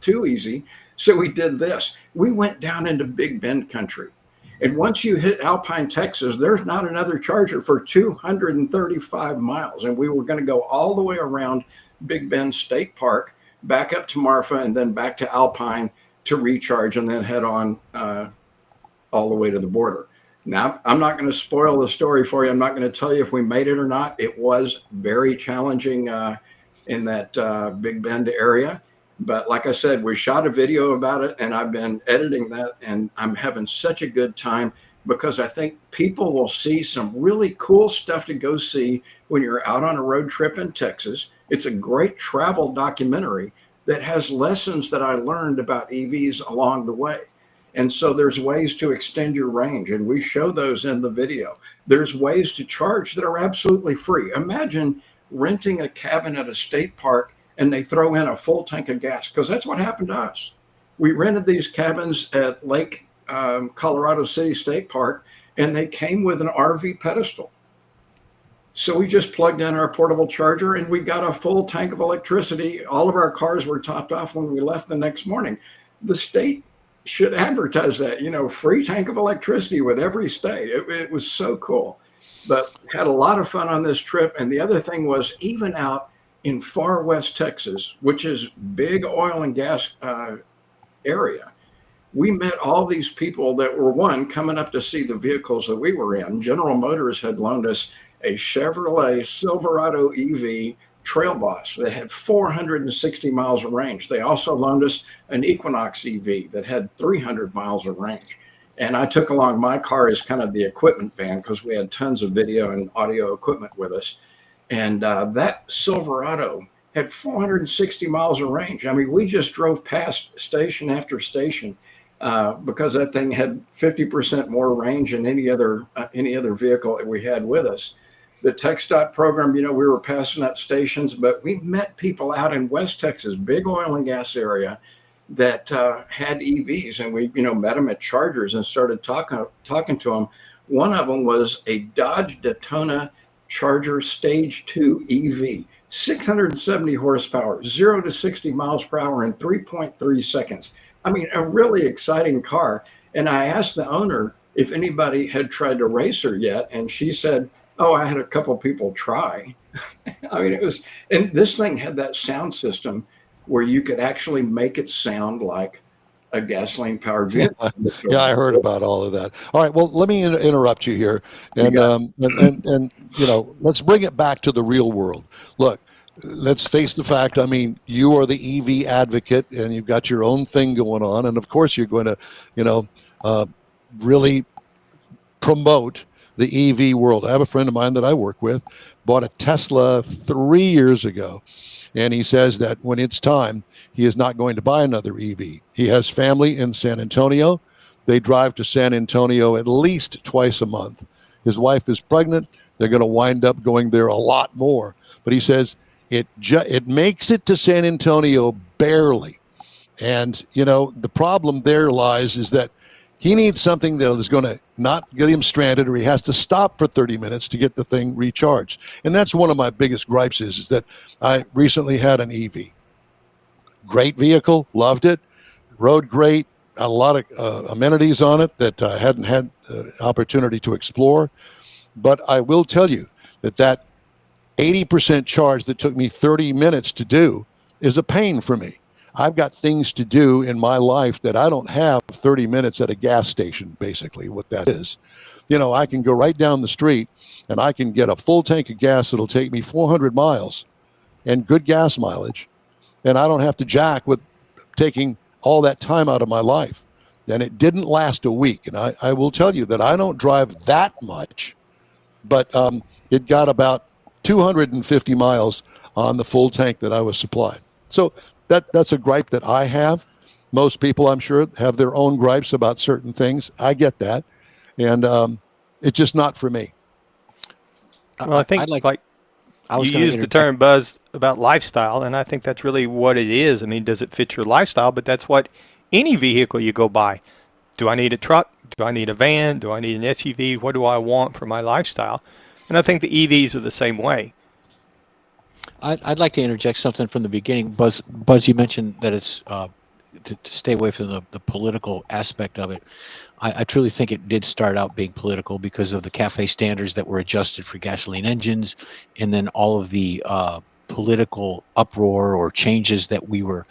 too easy. So we did this. We went down into Big Bend country. And once you hit Alpine, Texas, there's not another charger for 235 miles. And we were going to go all the way around Big Bend State Park, back up to Marfa, and then back to Alpine to recharge, and then head on all the way to the border. Now, I'm not going to spoil the story for you. I'm not going to tell you if we made it or not. It was very challenging in that Big Bend area. But like I said, we shot a video about it, and I've been editing that, and I'm having such a good time because I think people will see some really cool stuff to go see when you're out on a road trip in Texas. It's a great travel documentary that has lessons that I learned about EVs along the way. And so there's ways to extend your range, and we show those in the video. There's ways to charge that are absolutely free. Imagine renting a cabin at a state park and they throw in a full tank of gas, because that's what happened to us. We rented these cabins at Lake Colorado City State Park, and they came with an RV pedestal. So we just plugged in our portable charger and we got a full tank of electricity. All of our cars were topped off when we left the next morning. The state should advertise that, free tank of electricity with every stay. It was so cool, but had a lot of fun on this trip. And the other thing was, even out in far West Texas, which is big oil and gas area, we met all these people that were coming up to see the vehicles that we were in. General Motors had loaned us a Chevrolet Silverado EV Trail Boss that had 460 miles of range. They also loaned us an Equinox EV that had 300 miles of range. And I took along my car as kind of the equipment van because we had tons of video and audio equipment with us. And that Silverado had 460 miles of range. I mean, we just drove past station after station because that thing had 50% more range than any other vehicle that we had with us. The TxDOT program, we were passing up stations, but we met people out in West Texas, big oil and gas area, that had EVs, and we, met them at chargers and started talking to them. One of them was a Dodge Daytona Charger Stage 2 EV, 670 horsepower, 0 to 60 miles per hour in 3.3 seconds. I mean, a really exciting car. And I asked the owner if anybody had tried to race her yet, and she said, "Oh, I had a couple people try." I mean, and this thing had that sound system where you could actually make it sound like a gasoline powered vehicle. Yeah, I heard about all of that. All right, well, let me interrupt you here, and let's bring it back to the real world. Look, let's face the fact. I mean, you are the EV advocate, and you've got your own thing going on, and of course, you're going to, really promote the EV world. I have a friend of mine that I work with, bought a Tesla 3 years ago, and he says that when it's time, he is not going to buy another EV. He has family in San Antonio. They drive to San Antonio at least twice a month. His wife is pregnant. They're going to wind up going there a lot more. But he says it makes it to San Antonio barely. And, the problem there lies is that he needs something that is going to not get him stranded, or he has to stop for 30 minutes to get the thing recharged. And that's one of my biggest gripes is that I recently had an EV. Great vehicle, loved it, rode great, a lot of amenities on it that I hadn't had opportunity to explore. But I will tell you that 80% charge that took me 30 minutes to do is a pain for me. I've got things to do in my life that I don't have 30 minutes at a gas station, basically what that is. I can go right down the street and I can get a full tank of gas that'll take me 400 miles and good gas mileage. And I don't have to jack with taking all that time out of my life. And it didn't last a week. And I will tell you that I don't drive that much, but it got about 250 miles on the full tank that I was supplied. So that's a gripe that I have. Most people, I'm sure, have their own gripes about certain things. I get that. And it's just not for me. Well, I think you used the term, Buzz, about lifestyle, and I think that's really what it is. I mean, does it fit your lifestyle? But that's what any vehicle you go buy. Do I need a truck? Do I need a van? Do I need an SUV? What do I want for my lifestyle? And I think the EVs are the same way. I'd like to interject something from the beginning. Buzz, you mentioned that it's to stay away from the political aspect of it. I truly think it did start out being political because of the CAFE standards that were adjusted for gasoline engines, and then all of the political uproar or changes that we were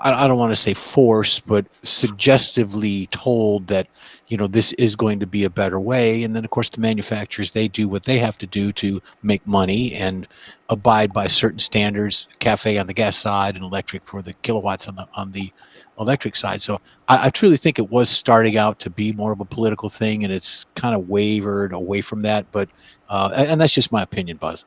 I don't want to say forced, but suggestively told that, this is going to be a better way. And then, of course, the manufacturers, they do what they have to do to make money and abide by certain standards, CAFE on the gas side and electric for the kilowatts on the electric side. So I truly think it was starting out to be more of a political thing, and it's kind of wavered away from that. But and that's just my opinion, Buzz.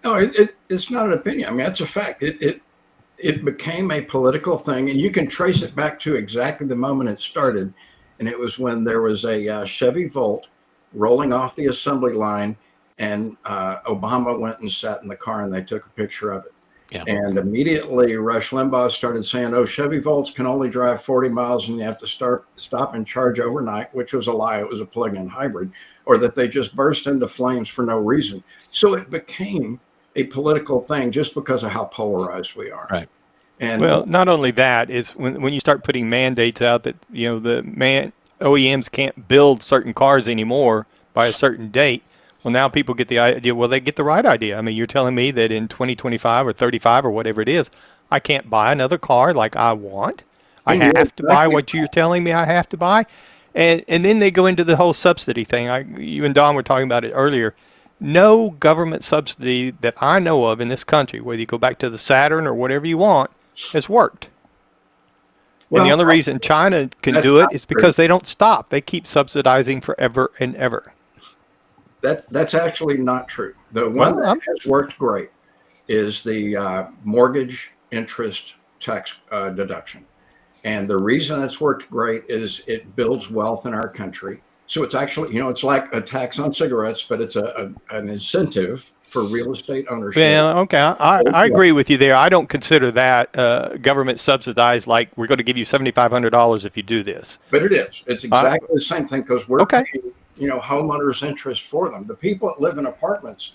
No, it's not an opinion. I mean, that's a fact. It became a political thing, and you can trace it back to exactly the moment it started. And it was when there was a Chevy Volt rolling off the assembly line, and Obama went and sat in the car, and they took a picture of it. Yeah. And immediately Rush Limbaugh started saying, oh, Chevy Volts can only drive 40 miles and you have to stop and charge overnight, which was a lie. It was a plug-in hybrid, or that they just burst into flames for no reason. So it became a political thing just because of how polarized we are. Right. And Well, not only that, is when you start putting mandates out that, the OEMs can't build certain cars anymore by a certain date. Well, now people get the idea. Well, they get the right idea. I mean, you're telling me that in 2025 or 35 or whatever it is, I can't buy another car like I want. I Yeah, have to buy exactly. what you're telling me I have to buy. And then they go into the whole subsidy thing. You and Don were talking about it earlier. No government subsidy that I know of in this country, whether you go back to the Saturn or whatever you want, has worked. And the Well, only reason China can that's do it not is true. because they don't stop. They keep subsidizing forever and ever. That's actually not true. The Well, one that has worked great is the mortgage interest tax deduction. And the reason it's worked great is it builds wealth in our country. So it's actually, it's like a tax on cigarettes, but it's an incentive for real estate ownership. Yeah, okay. I agree with you there. I don't consider that government subsidized, like we're going to give you $7,500 if you do this. But it is. It's exactly the same thing because we're Okay. paying, homeowners interest for them. The people that live in apartments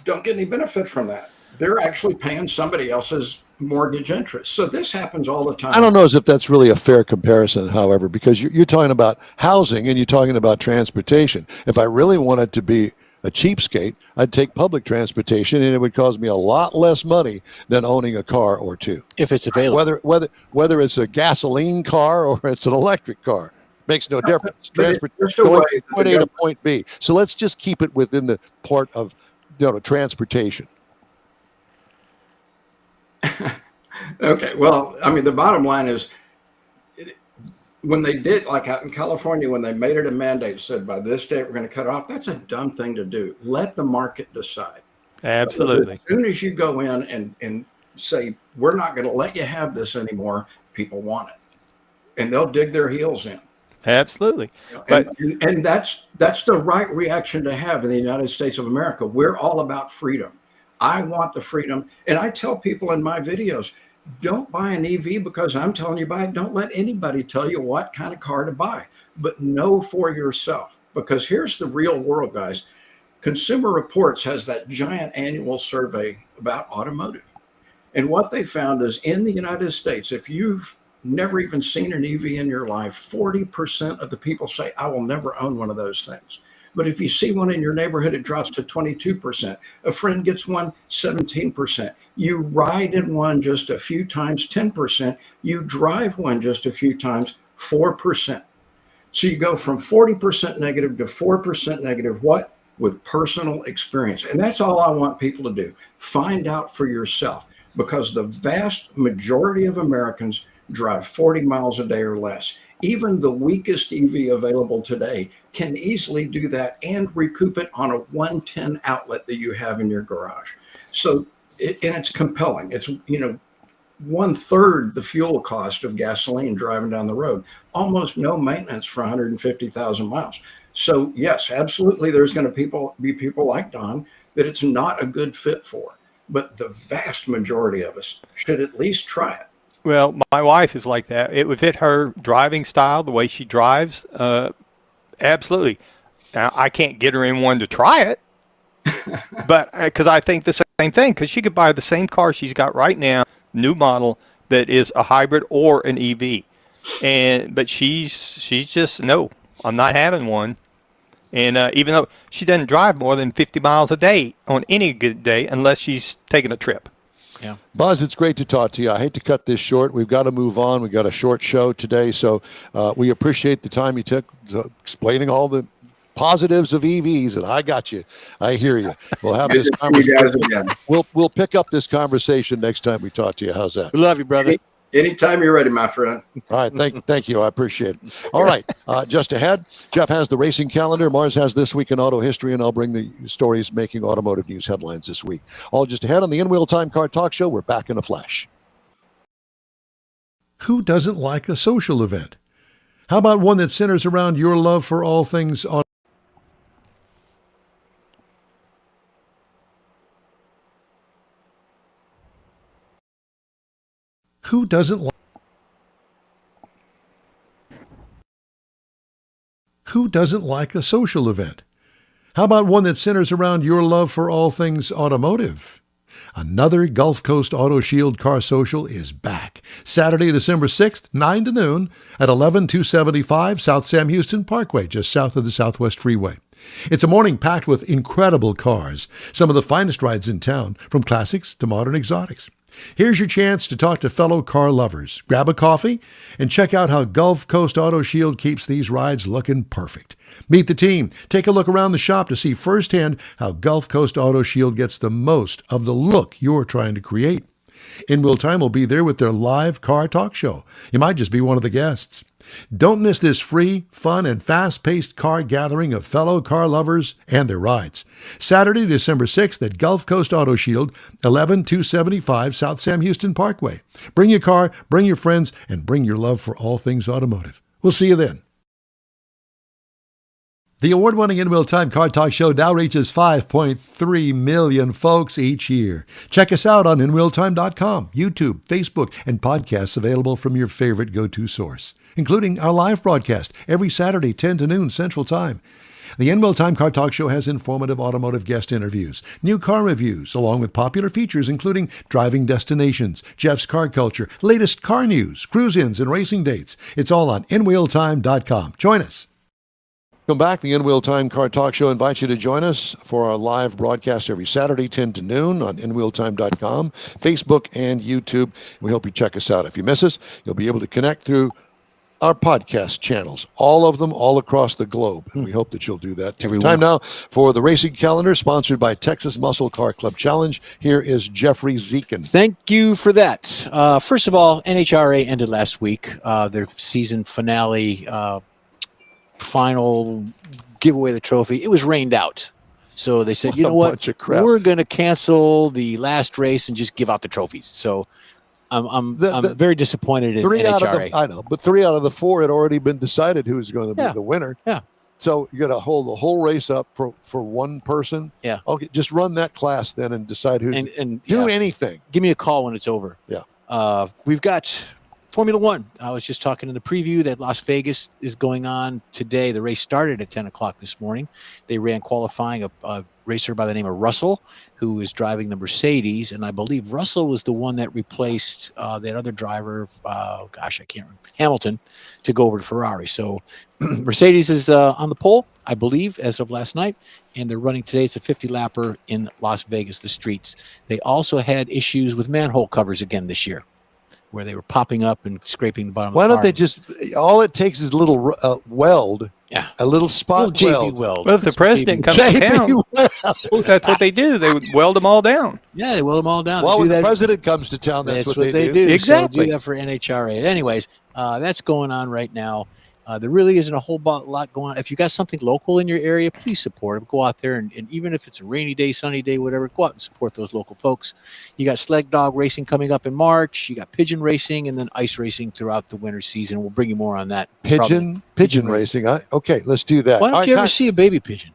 don't get any benefit from that. They're actually paying somebody else's mortgage interest. So this happens all the time. I don't know as if that's really a fair comparison, however, because you're talking about housing and you're talking about transportation. If I really wanted to be a cheapskate, I'd take public transportation, and it would cost me a lot less money than owning a car or two. If it's available. Whether it's a gasoline car or it's an electric car, makes no difference. but it's just a Going way from that point the A to government- point B. So let's just keep it within the part of transportation. Okay. Well, I mean, the bottom line is when they did, like out in California, when they made it a mandate, said by this date we're going to cut off, that's a dumb thing to do. Let the market decide. Absolutely. As soon as you go in and say, we're not going to let you have this anymore, people want it. And they'll dig their heels in. Absolutely. And, But and that's the right reaction to have in the United States of America. We're all about freedom. I want the freedom. And I tell people in my videos, don't buy an EV because I'm telling you buy it. Don't let anybody tell you what kind of car to buy, but know for yourself. Because here's the real world, guys. Consumer Reports has that giant annual survey about automotive. And what they found is in the United States, if you've never even seen an EV in your life, 40% of the people say, I will never own one of those things. But if you see one in your neighborhood, it drops to 22%. A friend gets one, 17%. You ride in one just a few times, 10%. You drive one just a few times, 4%. So you go from 40% negative to 4% negative. What? With personal experience. And that's all I want people to do. Find out for yourself, because the vast majority of Americans drive 40 miles a day or less. Even the weakest EV available today can easily do that and recoup it on a 110 outlet that you have in your garage. So, and it's compelling. It's, 1/3 the fuel cost of gasoline driving down the road, almost no maintenance for 150,000 miles. So yes, absolutely, there's going to be people like Don that it's not a good fit for, but the vast majority of us should at least try it. Well, my wife is like that. It would fit her driving style, the way she drives. Absolutely. Now, I can't get her in one to try it, but because I think the same thing, because she could buy the same car she's got right now, new model, that is a hybrid or an EV. But she's just, no, I'm not having one. And even though she doesn't drive more than 50 miles a day on any good day, unless she's taking a trip. Yeah. Buzz, it's great to talk to you. I hate to cut this short. We've got to move on. We've got a short show today, so we appreciate the time you took explaining all the positives of EVs, and I got you. I hear you. We'll have Good this to see you guys conversation. again. We'll pick up this conversation next time we talk to you. How's that? We love you, brother. Anytime you're ready, my friend. All right, thank you. I appreciate it. All right, just ahead, Jeff has the racing calendar. Mars has This Week in Auto History, and I'll bring the stories making automotive news headlines this week. All just ahead on the In-Wheel Time Car Talk Show. We're back in a flash. Who doesn't like a social event? How about one that centers around your love for all things auto? Who doesn't like a social event? How about one that centers around your love for all things automotive? Another Gulf Coast Auto Shield Car Social is back. Saturday, December 6th, 9 to noon at 11275 South Sam Houston Parkway, just south of the Southwest Freeway. It's a morning packed with incredible cars, some of the finest rides in town, from classics to modern exotics. Here's your chance to talk to fellow car lovers. Grab a coffee and check out how Gulf Coast Auto Shield keeps these rides looking perfect. Meet the team. Take a look around the shop to see firsthand how Gulf Coast Auto Shield gets the most of the look you're trying to create. In-Wheel Time will be there with their live car talk show. You might just be one of the guests. Don't miss this free, fun, and fast-paced car gathering of fellow car lovers and their rides. Saturday, December 6th at Gulf Coast Auto Shield, 11275 South Sam Houston Parkway. Bring your car, bring your friends, and bring your love for all things automotive. We'll see you then. The award-winning In-Wheel Time Car Talk Show now reaches 5.3 million folks each year. Check us out on InWheelTime.com, YouTube, Facebook, and podcasts available from your favorite go-to source, including our live broadcast every Saturday, 10 to noon Central Time. The In-Wheel Time Car Talk Show has informative automotive guest interviews, new car reviews, along with popular features including driving destinations, Jeff's car culture, latest car news, cruise-ins, and racing dates. It's all on InWheelTime.com. Join us. Welcome back. The In-Wheel Time Car Talk Show invites you to join us for our live broadcast every Saturday, 10 to noon on InWheelTime.com, Facebook, and YouTube. We hope you check us out. If you miss us, you'll be able to connect through our podcast channels, all of them, all across the globe. And we hope that you'll do that too. Time now for the racing calendar, sponsored by Texas Muscle Car Club Challenge. Here is Jeffrey Zekin. Thank you for that. First of all, NHRA ended last week. Their season finale, final give away the trophy. It was rained out. So they said, you know what? Bunch of crap. We're going to cancel the last race and just give out the trophies. So I'm very disappointed in NHRA. I know, but 3 out of the 4 had already been decided who was going to be Yeah. the winner. Yeah. So you got to hold the whole race up for one person. Yeah. Okay, just run that class then and decide who. And do yeah, anything. give me a call when it's over. Yeah. We've got Formula One. I was just talking in the preview that Las Vegas is going on today. The race started at 10 o'clock this morning. They ran qualifying a racer by the name of Russell, who is driving the Mercedes. And I believe Russell was the one that replaced that other driver, I can't remember, Hamilton, to go over to Ferrari. So Mercedes is on the pole, I believe, as of last night. And they're running today. It's a 50-lapper in Las Vegas, the streets. They also had issues with manhole covers again this year, where they were popping up and scraping the bottom Why of the don't they just? All it takes is a little weld. Yeah. A little spot JB weld. weld. Well, if the president comes to JB town, Weld. that's what they do. They would weld them all down. Yeah, they weld them all down. Well, They when do the that- president comes to town, that's what they do. do. Exactly. So do that for NHRA. Anyways, that's going on right now. There really isn't a whole lot going on. If you got something local in your area, please support them. Go out there and even if it's a rainy day, sunny day, whatever, go out and support those local folks. You got sled dog racing coming up in March. You got pigeon racing and then ice racing throughout the winter season. We'll bring you more on that. Pigeon racing. Okay, let's do that. Why don't you ever see a baby pigeon?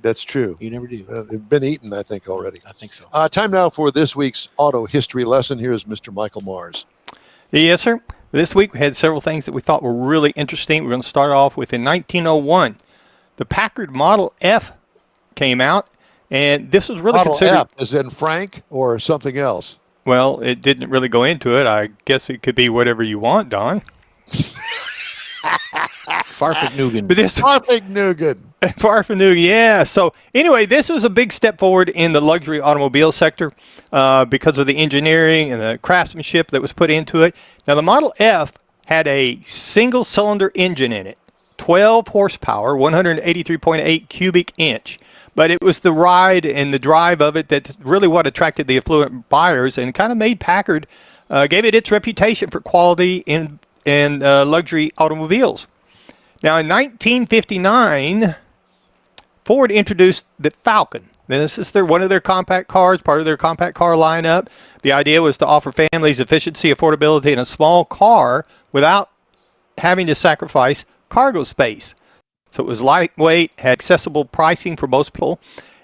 That's true. You never do. They've been eaten, I think, already. I think so. Time now for this week's auto history lesson. Here's Mr. Michael Mars. Yes, sir. This week we had several things that we thought were really interesting. We're going to start off with in 1901, the Packard Model F came out, and this was really Model considered. F, as in Frank or something else? Well, it didn't really go into it. I guess it could be whatever you want, Don. Farfignugan. But this Farfignugan. Farfignugan, yeah. So anyway, this was a big step forward in the luxury automobile sector because of the engineering and the craftsmanship that was put into it. Now, the Model F had a single-cylinder engine in it, 12 horsepower, 183.8 cubic inch. But it was the ride and the drive of it that's really what attracted the affluent buyers and kind of made Packard, gave it its reputation for quality in luxury automobiles. Now, in 1959, Ford introduced the Falcon. Now, this is one of their compact cars, part of their compact car lineup. The idea was to offer families efficiency, affordability in a small car without having to sacrifice cargo space. So it was lightweight, had accessible pricing for most people,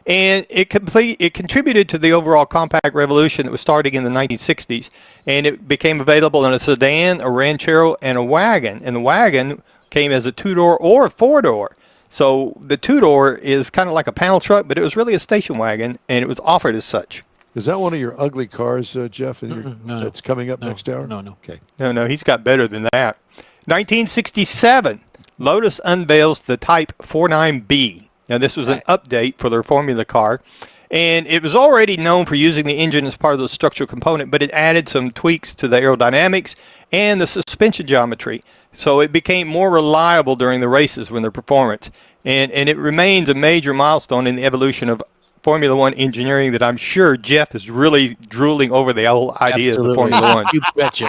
and it contributed to the overall compact revolution that was starting in the 1960s. And it became available in a sedan, a Ranchero, and a wagon. And the wagon came as a two-door or a four-door. So the two-door is kind of like a panel truck, but it was really a station wagon, and it was offered as such. Is that one of your ugly cars, Jeff? No. That's coming up next hour? No. Okay. No, he's got better than that. 1967, Lotus unveils the Type 49B. Now, this was an update for their Formula car, and it was already known for using the engine as part of the structural component, but it added some tweaks to the aerodynamics and the suspension geometry, so it became more reliable during the races when their performance. And it remains a major milestone in the evolution of Formula One engineering that I'm sure Jeff is really drooling over the whole idea of the Formula One. You betcha.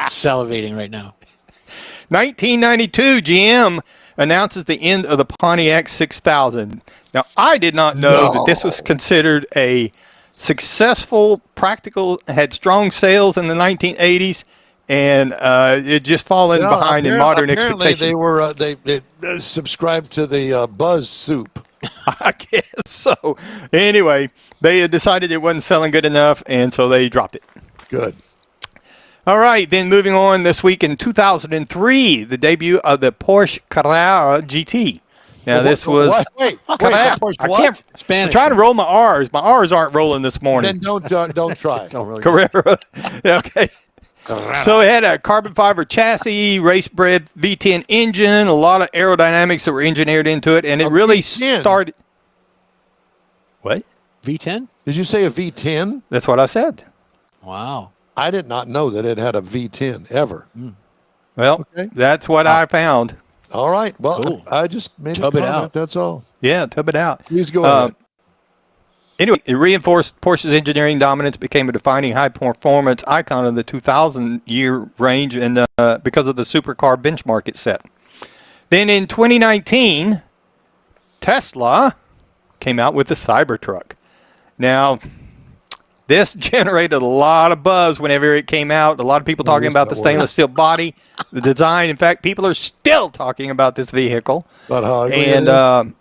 Salivating right now. 1992, GM announces the end of the Pontiac 6000. Now, I did not know that this was considered a successful, practical, had strong sales in the 1980s, and it just fallen behind in modern expectations. They subscribed to the Buzz soup. I guess so. Anyway, they had decided it wasn't selling good enough, and so they dropped it. Good. All right, then moving on this week in 2003, the debut of the Porsche Carrera GT. Now, this was... Wait, Carrera. Porsche I what? can't... Spanish. I'm trying to roll my R's. My R's aren't rolling this morning. Then don't try. Don't really. Carrera. Okay. So it had a carbon fiber chassis, race-bred V10 engine, a lot of aerodynamics that were engineered into it, and it really V10? started... What? V10? Did you say a V10? That's what I said. Wow. I did not know that it had a V10 ever. Well, Okay. that's what I found. All right. Well, Cool. I just made Tub a it comment. out. That's all. Yeah, tub it out. Please go ahead. Anyway, it reinforced Porsche's engineering dominance, became a defining high-performance icon of the 2000-year range, and because of the supercar benchmark it set. Then in 2019, Tesla came out with the Cybertruck. Now, this generated a lot of buzz whenever it came out. A lot of people talking this about the not work. stainless steel body, the design. In fact, people are still talking about this vehicle. About how ugly it And is?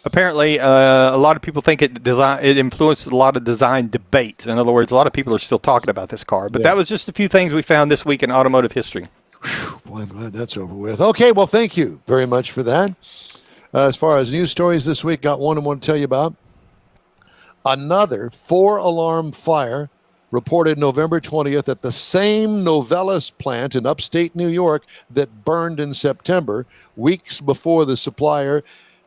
apparently, a lot of people think it influenced a lot of design debates. In other words, a lot of people are still talking about this car. But Yeah. that was just a few things we found this week in automotive history. Boy, I'm glad that's over with. Okay, well, thank you very much for that. As far as news stories this week, got one I want to tell you about. Another 4-alarm fire reported November 20th at the same Novelis plant in upstate New York that burned in September, weeks before the supplier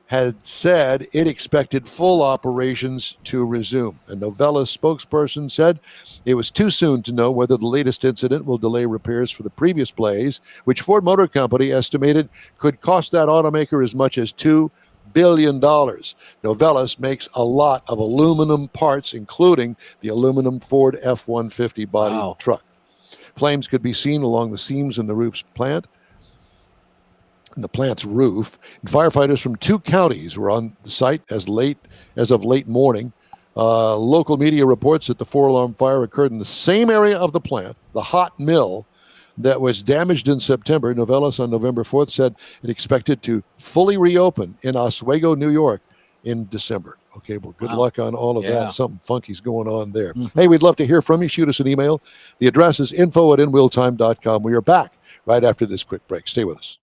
had said it expected full operations to resume. A Novelis spokesperson said it was too soon to know whether the latest incident will delay repairs for the previous blaze, which Ford Motor Company estimated could cost that automaker as much as $2 billion. Novelis makes a lot of aluminum parts, including the aluminum Ford F-150 body truck. Flames could be seen along the seams in the plant's roof. And firefighters from 2 counties were on the site as of late morning. Local media reports that the 4-alarm fire occurred in the same area of the plant, the hot mill, that was damaged in September. Novelis on November 4th said it expected to fully reopen in Oswego, New York in December. Okay, well, good luck on all of that. Something funky's going on there. Hey, we'd love to hear from you. Shoot us an email. The address is info@inwheeltime.com. We are back right after this quick break. Stay with us.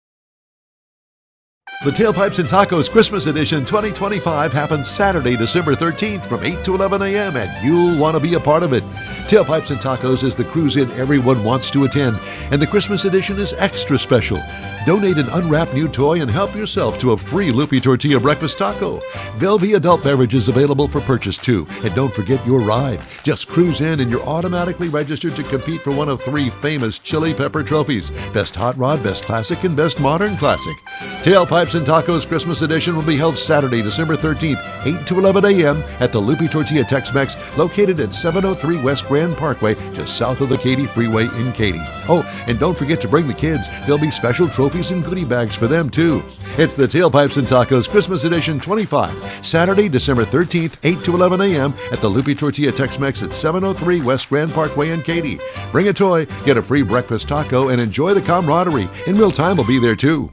The Tailpipes and Tacos Christmas Edition 2025 happens Saturday, December 13th from 8 to 11 a.m. and you'll want to be a part of it. Tailpipes and Tacos is the cruise-in everyone wants to attend, and the Christmas edition is extra special. Donate an unwrapped new toy and help yourself to a free Loopy Tortilla breakfast taco. There'll be adult beverages available for purchase too. And don't forget your ride. Just cruise in and you're automatically registered to compete for one of 3 famous Chili Pepper trophies: Best Hot Rod, Best Classic, and Best Modern Classic. Tailpipes and Tacos Christmas Edition will be held Saturday, December 13th, 8 to 11 a.m. at the Loopy Tortilla Tex-Mex, located at 703 West Grand Parkway, just south of the Katy Freeway in Katy. Oh, and don't forget to bring the kids. There'll be special trophies and goodie bags for them, too. It's the Tailpipes and Tacos Christmas Edition 25, Saturday, December 13th, 8 to 11 a.m. at the Loopy Tortilla Tex-Mex at 703 West Grand Parkway in Katy. Bring a toy, get a free breakfast taco, and enjoy the camaraderie. In Real Time will be there, too.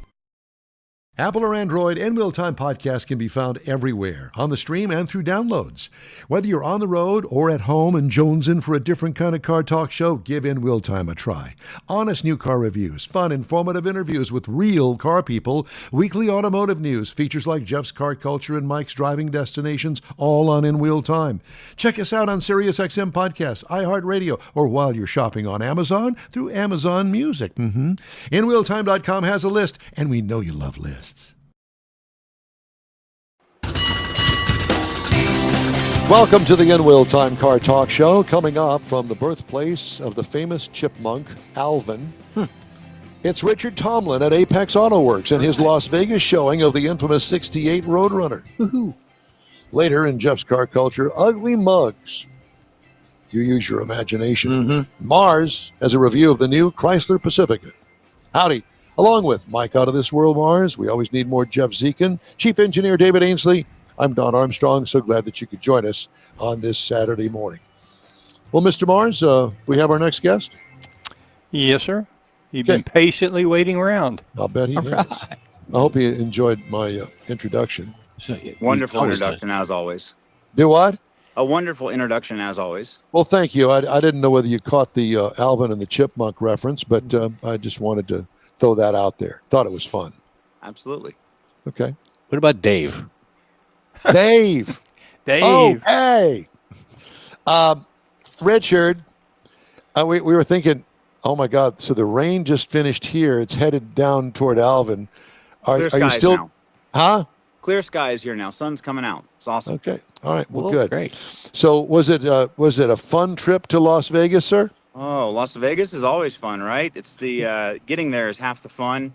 Apple or Android, In Real Time podcast can be found everywhere, on the stream and through downloads. Whether you're on the road or at home and jonesing for a different kind of car talk show, give In Real Time a try. Honest new car reviews, fun, informative interviews with real car people, weekly automotive news, features like Jeff's Car Culture and Mike's Driving Destinations, all on In Real Time. Check us out on SiriusXM Podcasts, iHeartRadio, or while you're shopping on Amazon through Amazon Music. InRealTime.com has a list, and we know you love lists. Welcome to the In Real Time Car Talk Show. Coming up from the birthplace of the famous chipmunk, Alvin. It's Richard Tomlin at Apex Auto Works and his Las Vegas showing of the infamous 68 Roadrunner. Woohoo. Later in Jeff's Car Culture, ugly mugs. You use your imagination. Mars has a review of the new Chrysler Pacifica. Howdy. Along with Mike Out of This World Mars, we always need more Jeff Zekin, Chief Engineer David Ainsley. I'm Don Armstrong. So glad that you could join us on this Saturday morning. Well, Mr. Mars, we have our next guest. Yes, sir. You've been patiently waiting around. I'll bet he has. I hope he enjoyed my introduction. Wonderful introduction, as always. Do what? A wonderful introduction, as always. Well, thank you. I didn't know whether you caught the Alvin and the Chipmunk reference, but I just wanted to throw that out there. Thought it was fun. Absolutely. Okay. What about Dave? Dave. Dave. Oh, hey. Richard, we were thinking, oh, my God, so the rain just finished here. It's headed down toward Alvin. Are you still? Now. Huh? Clear skies here now. Sun's coming out. It's awesome. Okay. All right. Well, Well, good. great. So was it a fun trip to Las Vegas, sir? Oh, Las Vegas is always fun, right? It's the getting there is half the fun.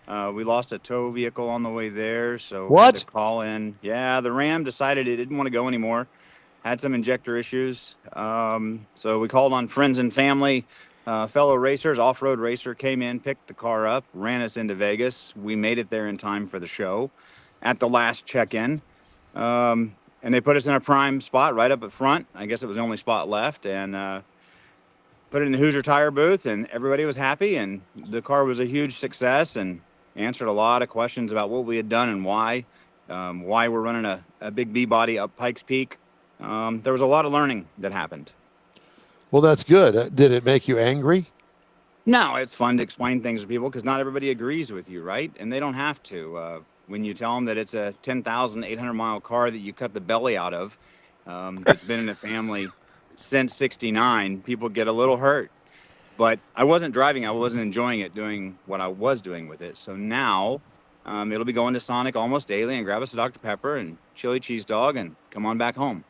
We lost a tow vehicle on the way there, so we had to call in. Yeah, the Ram decided it didn't want to go anymore. Had some injector issues, so we called on friends and family. Fellow racers, off-road racer came in, picked the car up, ran us into Vegas. We made it there in time for the show at the last check-in. And they put us in a prime spot right up at front. I guess it was the only spot left. And put it in the Hoosier Tire booth, and everybody was happy. And the car was a huge success and answered a lot of questions about what we had done and why we're running a big B-body up Pikes Peak. There was a lot of learning that happened. Well, that's good. Did it make you angry? No, it's fun to explain things to people because not everybody agrees with you, right? And they don't have to. When you tell them that it's a 10,800-mile car that you cut the belly out of, that's been in the family since '69, people get a little hurt. But I wasn't driving. I wasn't enjoying it, doing what I was doing with it. So now it'll be going to Sonic almost daily and grab us a Dr. Pepper and chili cheese dog and come on back home.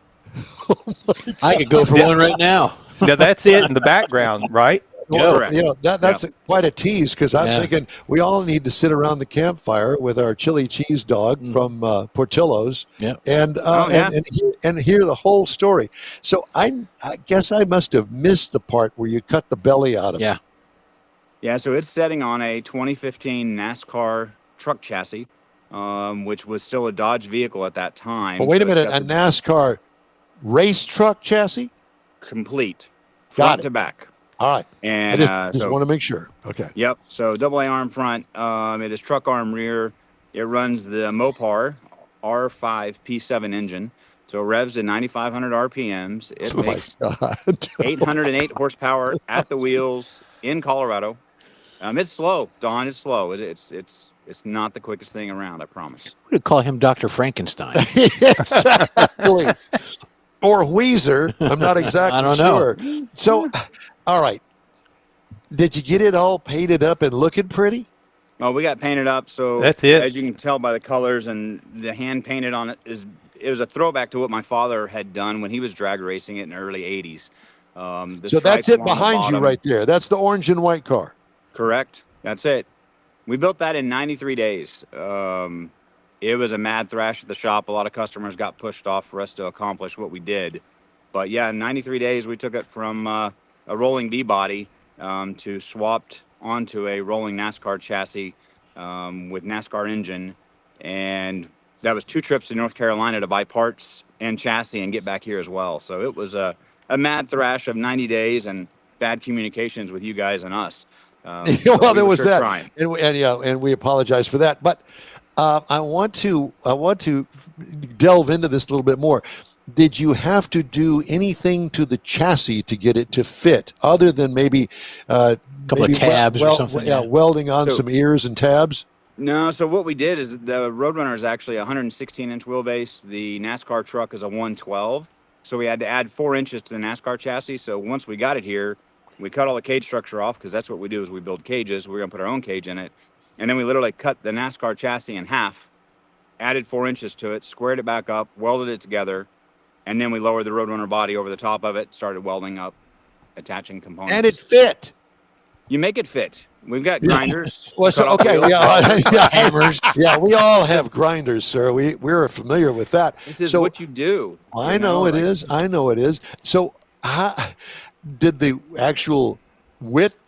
I could go for one right now. Now, that's it in the background, right? Well, Correct. That's quite a tease because I'm thinking we all need to sit around the campfire with our chili cheese dog from Portillo's and hear the whole story. So I guess I must have missed the part where you cut the belly out of it. Yeah, so it's setting on a 2015 NASCAR truck chassis, which was still a Dodge vehicle at that time. Well, wait a So it's minute, got a NASCAR race truck chassis? complete, Got front it. to back. All right. And I just want to make sure. Okay. Yep. So AA arm front. It is truck arm rear. It runs the Mopar R5 P7 engine. So it revs to 9,500 RPMs. It makes 808 horsepower at the wheels in Colorado. It's slow, Don. It's slow. It's not the quickest thing around, I promise. We would call him Dr. Frankenstein. Exactly. Or Weezer. I'm not exactly I don't know. sure. So, all right. Did you get it all painted up and looking pretty? Well, we got painted up, so That's it. as you can tell by the colors and the hand painted on it it was a throwback to what my father had done when he was drag racing it in the early '80s. The So that's stripes it along the behind you bottom. right there. That's the orange and white car. Correct. That's it. We built that in 93 days. It was a mad thrash at the shop. A lot of customers got pushed off for us to accomplish what we did. But yeah, in 93 days, we took it from a rolling V body to swapped onto a rolling NASCAR chassis with NASCAR engine. And that was 2 trips to North Carolina to buy parts and chassis and get back here as well. So it was a mad thrash of 90 days and bad communications with you guys and us. Well, there was sure that, trying. and we apologize for that. But I want to delve into this a little bit more. Did you have to do anything to the chassis to get it to fit, other than maybe a couple of tabs or something? Yeah, welding on some ears and tabs. No, so what we did is the Roadrunner is actually a 116-inch wheelbase. The NASCAR truck is a 112. So we had to add 4 inches to the NASCAR chassis. So once we got it here, we cut all the cage structure off, because that's what we do is we build cages. We're going to put our own cage in it. And then we literally cut the NASCAR chassis in half, added 4 inches to it, squared it back up, welded it together, and then we lowered the Roadrunner body over the top of it, started welding up, attaching components. And it fit. You make it fit. We've got grinders. Well, so, okay, hammers. Yeah, we all have grinders, sir. We're familiar with that. This is so, what you do. I know it is. I know it is. So, how did the actual width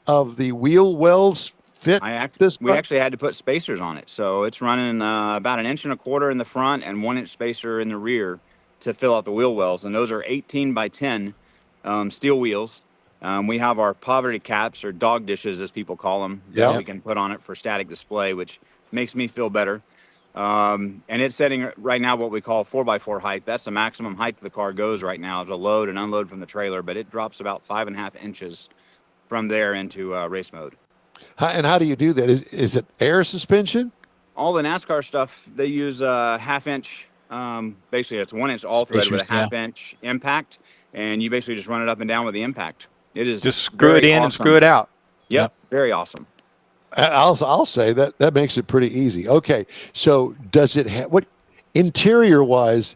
of the wheel wells fit this? We actually had to put spacers on it. So it's running about 1.25 inches in the front and 1 inch spacer in the rear to fill out the wheel wells. And those are 18 by 10 steel wheels. We have our poverty caps, or dog dishes, as people call them, that we can put on it for static display, which makes me feel better. And it's setting right now what we call 4x4 height. That's the maximum height the car goes right now to load and unload from the trailer, but it drops about 5.5 inches from there into race mode. And how do you do that? Is it air suspension? All the NASCAR stuff, they use a 1/2 inch. Basically, it's 1 inch all thread with a 1/2 inch impact, and you basically just run it up and down with the impact. It is just screw it in and screw it out. Yep. Very awesome. I'll say that makes it pretty easy. Okay, so does it have what interior wise?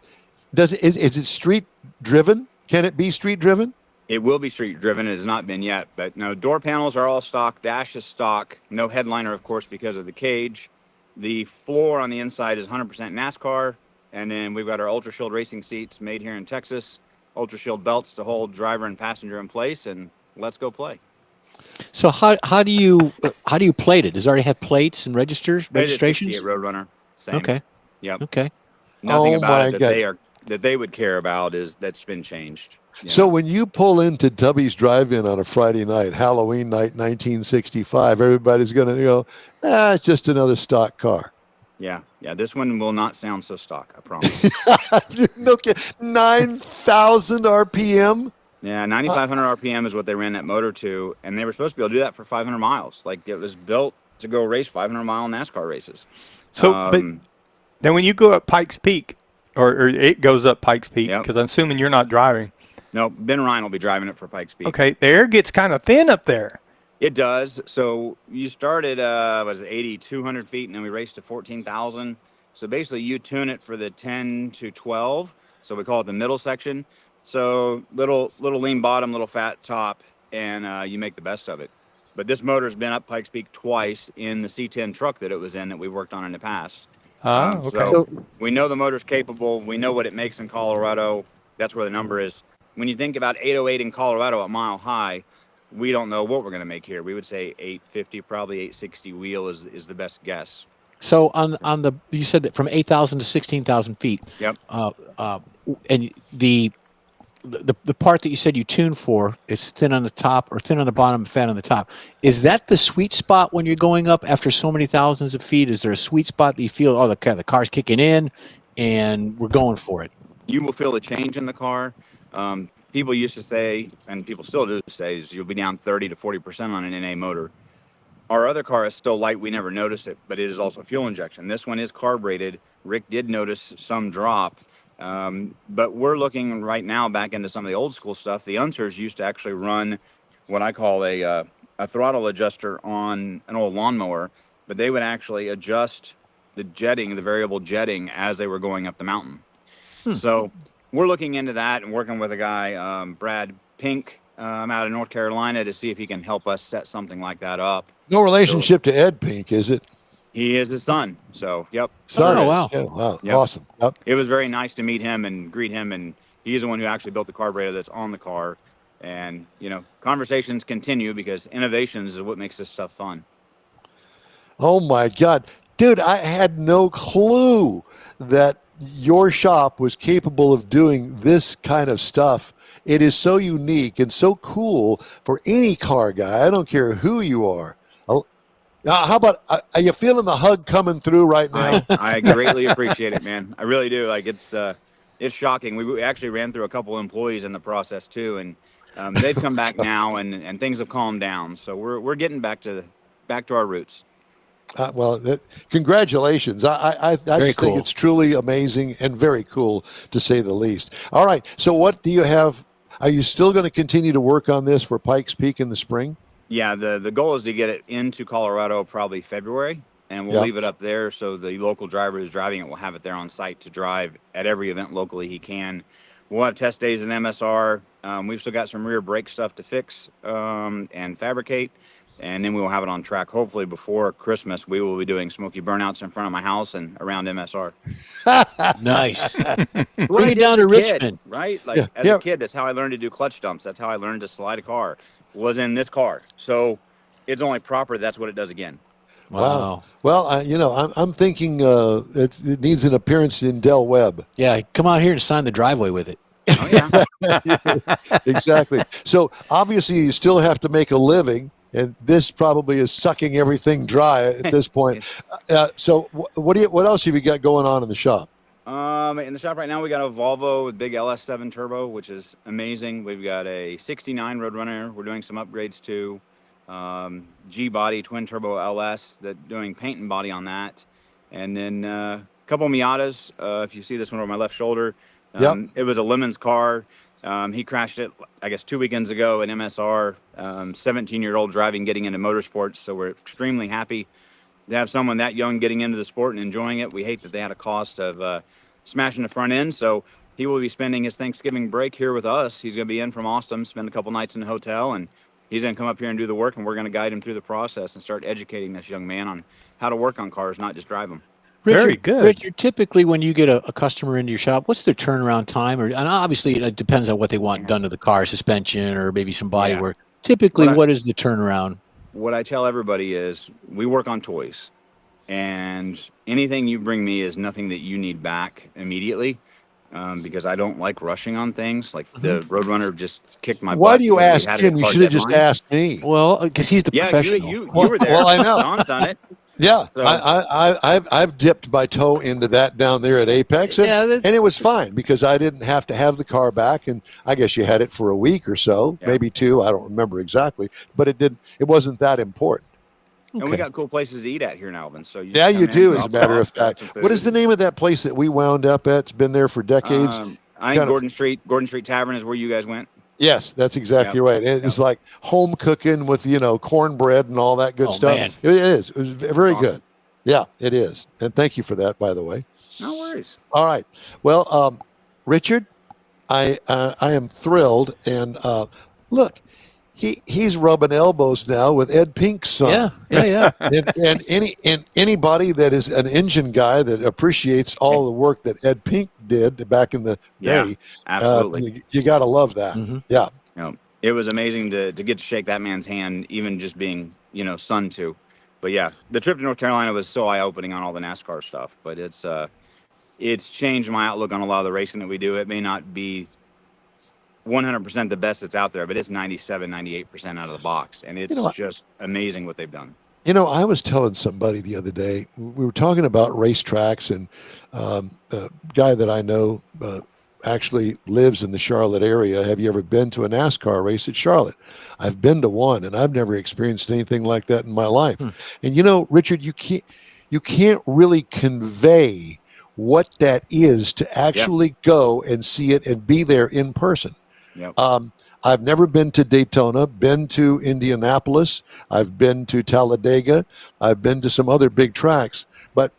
Is it street driven? Can it be street driven? It will be street driven. It has not been yet, but no, door panels are all stock. Dash is stock. No headliner, of course, because of the cage. The floor on the inside is 100% NASCAR, and then we've got our Ultra Shield racing seats made here in Texas. Ultra Shield belts to hold driver and passenger in place, and let's go play. So how do you plate it? Does it already have plates and registrations? Roadrunner. Same. Okay. Yep. Okay. Nothing about it that they would care about that's been changed. So when you pull into Tubby's Drive-In on a Friday night, Halloween night, 1965, everybody's going to go, it's just another stock car. Yeah. This one will not sound so stock, I promise. Okay, 9,000 RPM. Yeah, 9,500 RPM is what they ran that motor to, and they were supposed to be able to do that for 500 miles. Like, it was built to go race 500-mile NASCAR races. So, but then when you go up Pikes Peak, or it goes up Pikes Peak, because I'm assuming you're not driving. No, Ben Ryan will be driving it for Pikes Peak. Okay, the air gets kind of thin up there. It does. So you started, 8,200 feet, and then we raced to 14,000. So basically, you tune it for the 10 to 12. So we call it the middle section. So little lean bottom, little fat top, and you make the best of it. But this motor's been up Pikes Peak twice in the C10 truck that it was in that we've worked on in the past. Okay. So we know the motor's capable. We know what it makes in Colorado. That's where the number is. When you think about 808 in Colorado at Mile High, we don't know what we're going to make here. We would say 850, probably 860 wheel is the best guess. So on the, you said that from 8,000 to 16,000 feet. Yep. And the part that you said you tuned for, it's thin on the top or thin on the bottom, fat on the top. Is that the sweet spot when you're going up after so many thousands of feet? Is there a sweet spot that you feel, the car's kicking in and we're going for it? You will feel a change in the car. People used to say, and people still do say, is you'll be down 30 to 40% on an NA motor. Our other car is still light. We never noticed it, but it is also fuel injection. This one is carbureted. Rick did notice some drop. But we're looking right now back into some of the old school stuff. The Unsers used to actually run what I call a throttle adjuster on an old lawnmower but they would actually adjust the jetting, the variable jetting, as they were going up the mountain. So we're looking into that and working with a guy, Brad Pink, out of North Carolina, to see if he can help us set something like that up. No relationship to Ed Pink, is it? He is his son. So, yep. Son. Oh, wow. Yeah, wow. Yep. Awesome. Yep. It was very nice to meet him and greet him. And he's the one who actually built the carburetor that's on the car. And, conversations continue because innovations is what makes this stuff fun. Oh my God. Dude, I had no clue that your shop was capable of doing this kind of stuff. It is so unique and so cool for any car guy. I don't care who you are. How about, are you feeling the hug coming through right now? I greatly appreciate it, man. I really do. Like, it's shocking. We actually ran through a couple employees in the process too, and they've come back now, and things have calmed down. So we're getting back to our roots. Congratulations. I just cool. think it's truly amazing and very cool, to say the least. All right. So what do you have? Are you still going to continue to work on this for Pikes Peak in the spring? Yeah, the goal is to get it into Colorado probably February, and we'll leave it up there so the local driver who's driving it will have it there on site to drive at every event locally he can. We'll have test days in MSR. We've still got some rear brake stuff to fix and fabricate, and then we will have it on track. Hopefully before Christmas, we will be doing smoky burnouts in front of my house and around MSR. Nice. What Bring I it did down as to a kid, Richmond. right? Like as a kid, that's how I learned to do clutch dumps. That's how I learned to slide a car. Was in this car. So it's only proper that's what it does again. Wow. Well, I'm thinking it needs an appearance in Del Webb. Yeah, come out here and sign the driveway with it. Oh yeah. Exactly. So obviously you still have to make a living, and this probably is sucking everything dry at this point. So what else have you got going on in the shop? In the shop right now, we got a Volvo with big LS7 turbo, which is amazing. We've got a 69 Roadrunner. We're doing some upgrades to G-body twin turbo LS, that doing paint and body on that. And then a couple Miatas. If you see this one over my left shoulder, it was a Lemon's car. He crashed it, I guess, 2 weekends ago in MSR. 17-year-old driving, getting into motorsports. So we're extremely happy to have someone that young getting into the sport and enjoying it. We hate that they had a cost of smashing the front end. So he will be spending his Thanksgiving break here with us. He's going to be in from Austin, spend a couple nights in the hotel, and he's going to come up here and do the work, and we're going to guide him through the process and start educating this young man on how to work on cars, not just drive them. Very good. Richard, typically when you get a customer into your shop, what's their turnaround time? And obviously it depends on what they want done to the car, suspension or maybe some body work. Typically, what is the turnaround? What I tell everybody is we work on toys, and anything you bring me is nothing that you need back immediately, because I don't like rushing on things. Like the Roadrunner just kicked my butt. Why do you ask We had him? a You car should have just deadline. asked me. Well, because he's the professional. you were there. Well, I know. Don's done it. Yeah, So- I've dipped my toe into that down there at Apex, and it was fine because I didn't have to have the car back, and I guess you had it for a week or so, maybe two. I don't remember exactly, but it wasn't that important. And we got cool places to eat at here in Alvin. So Yeah, you do, as a matter of fact. What What is the name of that place that we wound up at? It's been there for decades. I think Gordon Street Tavern is where you guys went. Yes, that's exactly right. It's like home cooking with, cornbread and all that good stuff. Man. It is. It was very good. Yeah, it is. And thank you for that, by the way. No worries. All right. Well, Richard, I am thrilled. And look, he's rubbing elbows now with Ed Pink's son. Yeah. and anybody that is an engine guy that appreciates all the work that Ed Pink did back in the day, absolutely. You got to love that. Yeah. It was amazing to get to shake that man's hand, even just being, son to. But yeah, the trip to North Carolina was so eye-opening on all the NASCAR stuff. But it's changed my outlook on a lot of the racing that we do. It may not be 100% the best that's out there, but it's 97, 98% out of the box. And it's just amazing what they've done. I was telling somebody the other day, we were talking about racetracks, and a guy that I know actually lives in the Charlotte area. Have you ever been to a NASCAR race at Charlotte? I've been to one, and I've never experienced anything like that in my life. And Richard, you can't really convey what that is to actually go and see it and be there in person. Yep. I've never been to Daytona, been to Indianapolis. I've been to Talladega. I've been to some other big tracks. But,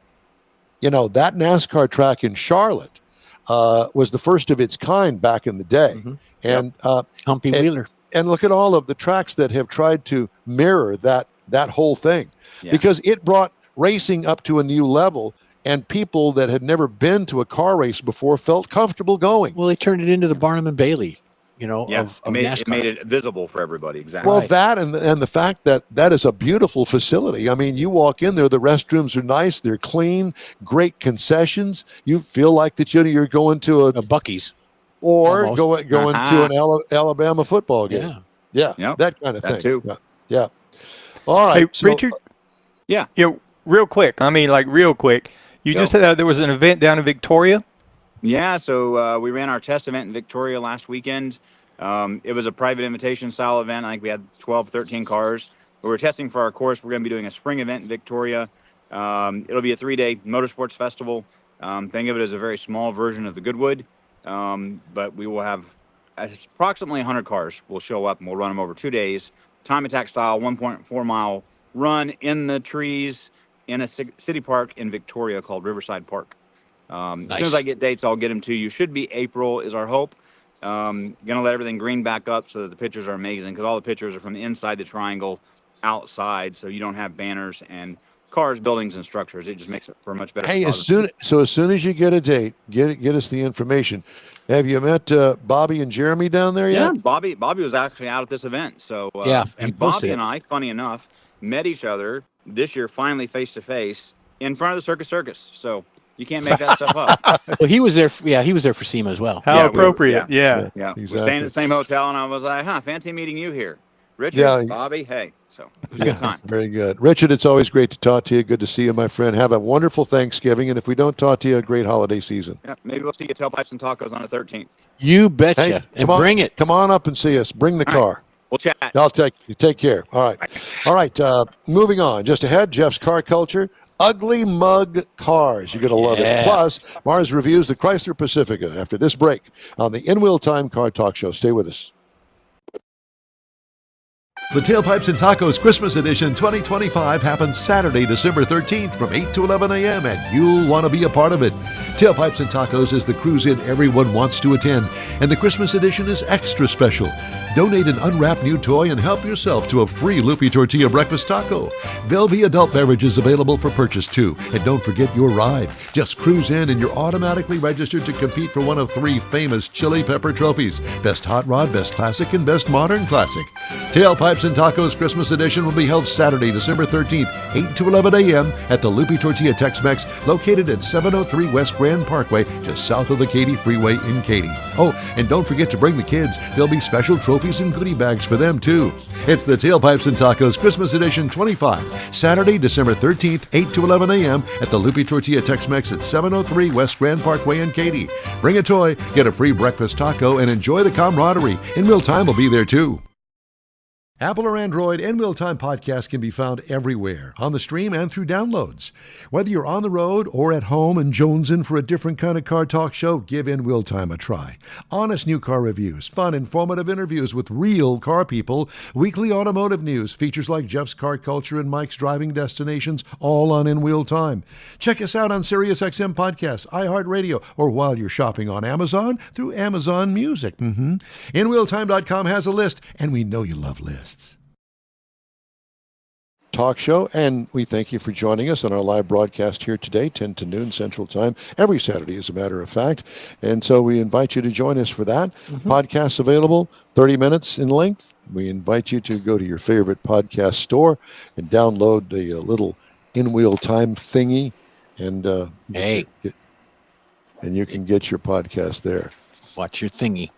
that NASCAR track in Charlotte was the first of its kind back in the day. Mm-hmm. And Humpy Wheeler. And look at all of the tracks that have tried to mirror that whole thing, because it brought racing up to a new level, and people that had never been to a car race before felt comfortable going. Well, they turned it into the Barnum and Bailey, of NASCAR. It made it visible for everybody. Exactly. Well, that and the fact that is a beautiful facility. I mean, you walk in there, the restrooms are nice, they're clean, great concessions. You feel like that you're going to a Buc-ee's. Or Almost. going to an Alabama football game. Yeah, Yep. that kind of That thing. too. Yeah. All right. Hey, Richard. Yeah. Real quick. I mean, like real quick. You just said that there was an event down in Victoria. Yeah, so we ran our test event in Victoria last weekend. It was a private invitation style event. I think we had 12, 13 cars. We were testing for our course. We're going to be doing a spring event in Victoria. It'll be a 3-day motorsports festival. Think of it as a very small version of the Goodwood. But we will have approximately 100 cars will show up, and we'll run them over 2 days. Time attack style, 1.4 mile run in the trees in a city park in Victoria called Riverside Park. As soon as I get dates, I'll get them to you. Should be April is our hope. Gonna let everything green back up so that the pictures are amazing, because all the pictures are from the inside the triangle outside, so you don't have banners and cars, buildings, and structures. It just makes it for a much better. Hey, as soon as you get a date, get us the information. Have you met Bobby and Jeremy down there yet? Yeah, Bobby was actually out at this event. So and Bobby and I, funny enough, met each other this year finally face to face in front of the Circus. So you can't make that stuff up. Well, he was there. He was there for SEMA as well. How appropriate. Yeah. Exactly. Exactly. We're staying at the same hotel, and I was like, fancy meeting you here. Richard, Bobby, hey. So it was a good time. Very good. Richard, it's always great to talk to you. Good to see you, my friend. Have a wonderful Thanksgiving, and if we don't talk to you, a great holiday season. Yeah, maybe we'll see you at Tailpipes and Tacos on the 13th. You betcha. Hey, and bring it. Come on up and see us. Bring the car. We'll chat. I'll take you. Take care. All right. All right. Moving on. Just ahead, Jeff's Car Culture. Ugly mug cars. You're going to love it. Plus, Mars reviews the Chrysler Pacifica after this break on the In Wheel Time Car Talk Show. Stay with us. The Tailpipes and Tacos Christmas Edition 2025 happens Saturday, December 13th from 8 to 11 a.m. and you'll want to be a part of it. Tailpipes and Tacos is the cruise-in everyone wants to attend, and the Christmas edition is extra special. Donate an unwrapped new toy and help yourself to a free Lupi Tortilla breakfast taco. There'll be adult beverages available for purchase too. And don't forget your ride. Just cruise in and you're automatically registered to compete for one of 3 famous Chili Pepper trophies: Best Hot Rod, Best Classic, and Best Modern Classic. Tailpipes and Tacos Christmas Edition will be held Saturday, December 13th, 8 to 11 a.m. at the Lupi Tortilla Tex-Mex, located at 703 West Grand Parkway, just south of the Katy Freeway in Katy. Oh, and don't forget to bring the kids. There'll be special trophies and goodie bags for them too. It's the Tailpipes and Tacos Christmas Edition 25, Saturday, December 13th, 8 to 11 a.m. at the Lupi Tortilla Tex-Mex at 703 West Grand Parkway in Katy. Bring a toy, get a free breakfast taco, and enjoy the camaraderie. In Real Time will be there too. Apple or Android, In Wheel Time podcast can be found everywhere, on the stream and through downloads. Whether you're on the road or at home and jonesing for a different kind of car talk show, give In Wheel Time a try. Honest new car reviews, fun, informative interviews with real car people, weekly automotive news, features like Jeff's Car Culture and Mike's Driving Destinations, all on In Wheel Time. Check us out on SiriusXM Podcasts, iHeartRadio, or while you're shopping on Amazon, through Amazon Music. InWheelTime.com has a list, and we know you love lists. Talk show, and we thank you for joining us on our live broadcast here today, 10 to noon Central Time, every Saturday, as a matter of fact. And so we invite you to join us for that. Podcasts available, 30 minutes in length. We invite you to go to your favorite podcast store and download the little In Wheel Time thingy, and and you can get your podcast there. Watch your thingy.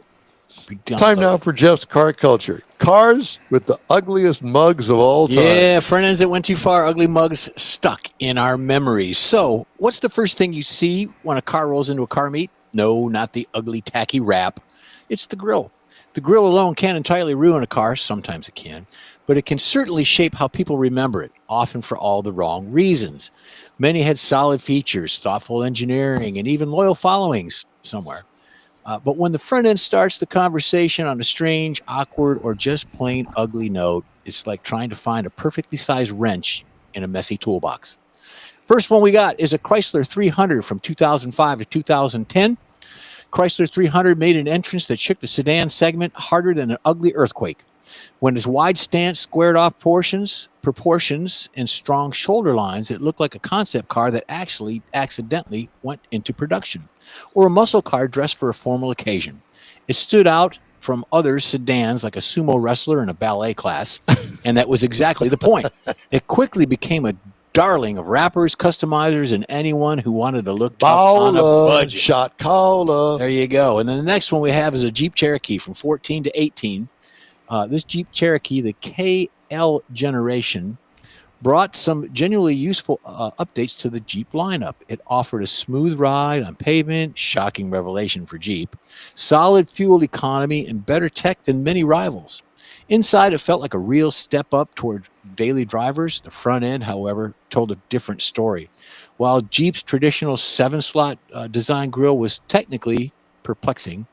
Time now for Jeff's Car Culture. Cars with the ugliest mugs of all time. Yeah, front ends that went too far, ugly mugs stuck in our memories. So, what's the first thing you see when a car rolls into a car meet? No, not the ugly, tacky wrap. It's the grill. The grill alone can't entirely ruin a car. Sometimes it can. But it can certainly shape how people remember it, often for all the wrong reasons. Many had solid features, thoughtful engineering, and even loyal followings somewhere. But when the front end starts the conversation on a strange, awkward, or just plain ugly note, it's like trying to find a perfectly sized wrench in a messy toolbox. First one we got is a Chrysler 300 from 2005 to 2010. Chrysler 300 made an entrance that shook the sedan segment harder than an ugly earthquake. When its wide stance squared off proportions, and strong shoulder lines, it looked like a concept car that actually accidentally went into production, or a muscle car dressed for a formal occasion. It stood out from other sedans like a sumo wrestler in a ballet class, and that was exactly the point. It quickly became a darling of rappers, customizers, and anyone who wanted to look tough on a budget. Shot caller. There you go. And then the next one we have is a Jeep Cherokee from 14 to 18. This Jeep Cherokee, the KL generation, brought some genuinely useful updates to the Jeep lineup. It offered a smooth ride on pavement, shocking revelation for Jeep, solid fuel economy, and better tech than many rivals. Inside, it felt like a real step up toward daily drivers. The front end, however, told a different story. While Jeep's traditional 7-slot design grille was technically perplexing,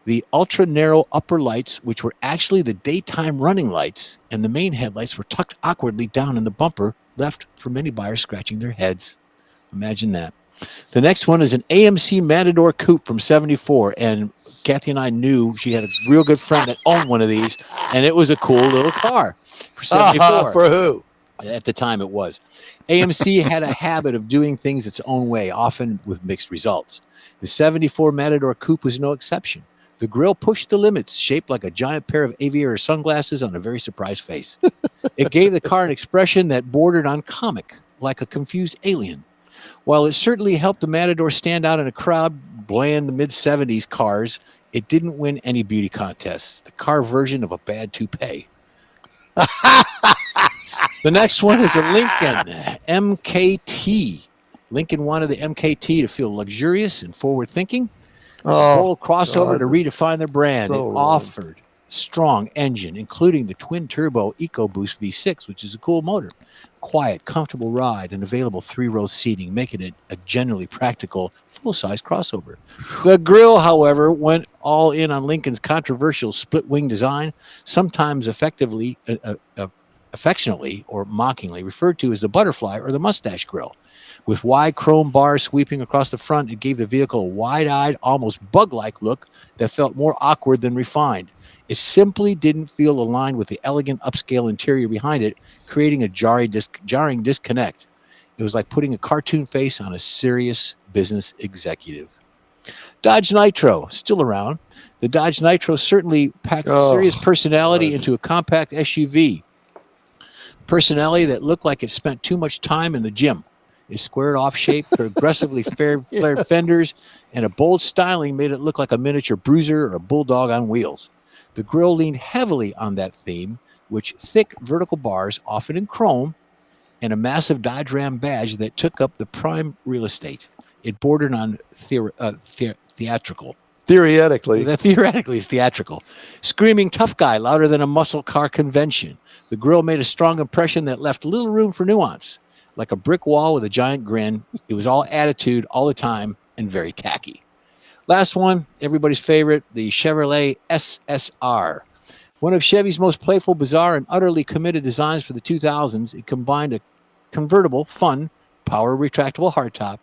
the ultra-narrow upper lights, which were actually the daytime running lights, and the main headlights were tucked awkwardly down in the bumper, left for many buyers scratching their heads. Imagine that. The next one is an AMC Matador Coupe from 74, and Kathy and I knew she had a real good friend that owned one of these, and it was a cool little car for 74. For who? At the time it was. AMC had a habit of doing things its own way, often with mixed results. The 74 Matador Coupe was no exception. The grille pushed the limits, shaped like a giant pair of aviator sunglasses on a very surprised face. It gave the car an expression that bordered on comic, like a confused alien. While it certainly helped the Matador stand out in a crowd, bland mid-70s cars, it didn't win any beauty contests. The car version of a bad toupee. The next one is a Lincoln MKT. Lincoln wanted the MKT to feel luxurious and forward-thinking. A bold crossover to redefine their brand. It offered strong engine, including the twin-turbo EcoBoost V6, which is a cool motor. Quiet, comfortable ride, and available 3-row seating, making it a genuinely practical, full-size crossover. The grille, however, went all in on Lincoln's controversial split-wing design, sometimes affectionately or mockingly referred to as the butterfly or the mustache grille. With wide chrome bars sweeping across the front, it gave the vehicle a wide-eyed, almost bug-like look that felt more awkward than refined. It simply didn't feel aligned with the elegant upscale interior behind it, creating a jarring disconnect. It was like putting a cartoon face on a serious business executive. Dodge Nitro, still around. The Dodge Nitro certainly packed serious personality into a compact SUV. Personality that looked like it spent too much time in the gym. A squared-off shape, aggressively flared fenders, and a bold styling made it look like a miniature bruiser or a bulldog on wheels. The grille leaned heavily on that theme, which thick vertical bars, often in chrome, and a massive Dodge Ram badge that took up the prime real estate. It bordered on theatrical. Theoretically. Theoretically, it's theatrical. Screaming tough guy louder than a muscle car convention. The grille made a strong impression that left little room for nuance. Like a brick wall with a giant grin. It was all attitude all the time and very tacky. Last one, everybody's favorite, the Chevrolet SSR. One of Chevy's most playful, bizarre, and utterly committed designs for the 2000s, it combined a convertible, fun, power retractable hardtop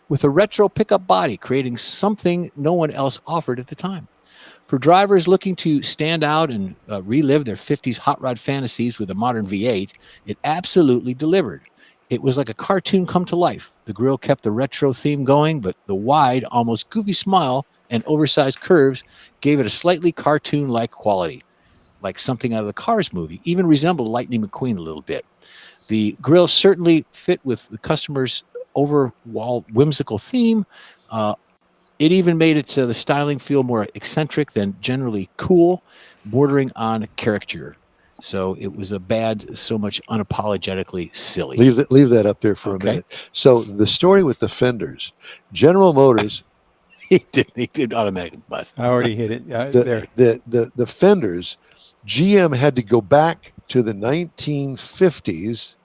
with a retro pickup body, creating something no one else offered at the time. For drivers looking to stand out and relive their 50s hot rod fantasies with a modern V8, it absolutely delivered. It was like a cartoon come to life. The grille kept the retro theme going, but the wide, almost goofy smile and oversized curves gave it a slightly cartoon-like quality, like something out of the Cars movie, even resembled Lightning McQueen a little bit. The grille certainly fit with the customer's overall whimsical theme. It even made it to the styling feel more eccentric than generally cool, bordering on caricature. So it was a bad, so much unapologetically silly. Leave that up there for a minute. So the story with the fenders, General Motors. he did automatic bust. I already hit it. There. The fenders, GM had to go back to the 1950s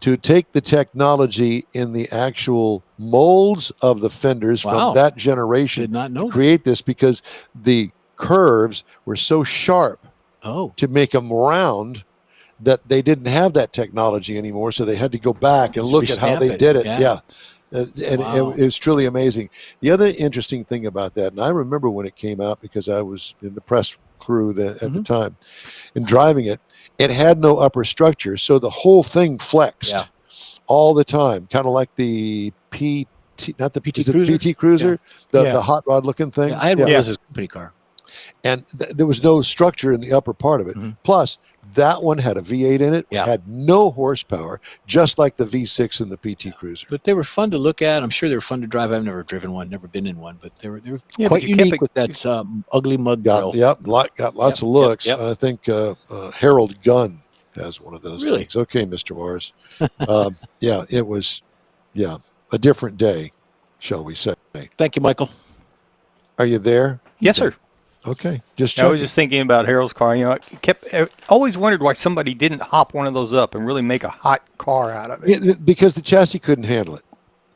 to take the technology in the actual molds of the fenders Wow. from that generation. Did not know to that. create this because the curves were so sharp Oh, to make them round that they didn't have that technology anymore. So they had to go back and Just look at how restamp they it. did it. Yeah. Yeah. And Wow. it was truly amazing. The other interesting thing about that, and I remember when it came out because I was in the press crew at the Mm-hmm. time and driving it, it had no upper structure. So the whole thing flexed Yeah. all the time, kind of like the PT, not the PT is it Cruiser? PT Cruiser, Yeah. the hot rod looking thing. yeah, I had one Yeah. of those as a company car. And there was no structure in the upper part of it. Mhm. Plus, that one had a V8 in it, Yeah. had no horsepower, just like the V6 in the PT Cruiser. But they were fun to look at. I'm sure they were fun to drive. I've never driven one, never been in one, but they were Yeah, quite but you kept unique it- with that ugly mud Got grill. got lots Yep, of looks. yep. I think Harold Gunn has one of those Really? things. Okay, Mr. Mars. Yeah, it was a different day, shall we say. Thank you, Michael. Are you there? Yes, sir. Okay, just I was checking. just thinking about Harold's car. You know, I always wondered why somebody didn't hop one of those up and really make a hot car out of it. Yeah, because the chassis couldn't handle it.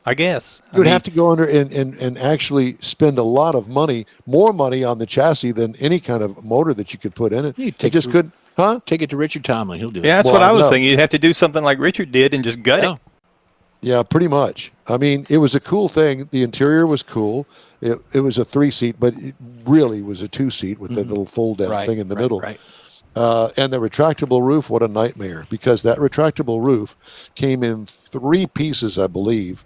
I guess. You would have to go under and actually spend a lot of money, more money on the chassis than any kind of motor that you could put in it. You It take just the- couldn't, huh? Take it to Richard Tomlin. He'll do Yeah, it. that's what Well, I was no. thinking. You'd have to do something like Richard did and just gut Yeah. it. Yeah, pretty much. I mean, it was a cool thing. The interior was cool. It was a 3-seat, but it really was a 2-seat with that little fold-down Right, thing in the right, middle. Right. And the retractable roof, what a nightmare, because that retractable roof came in 3 pieces, I believe,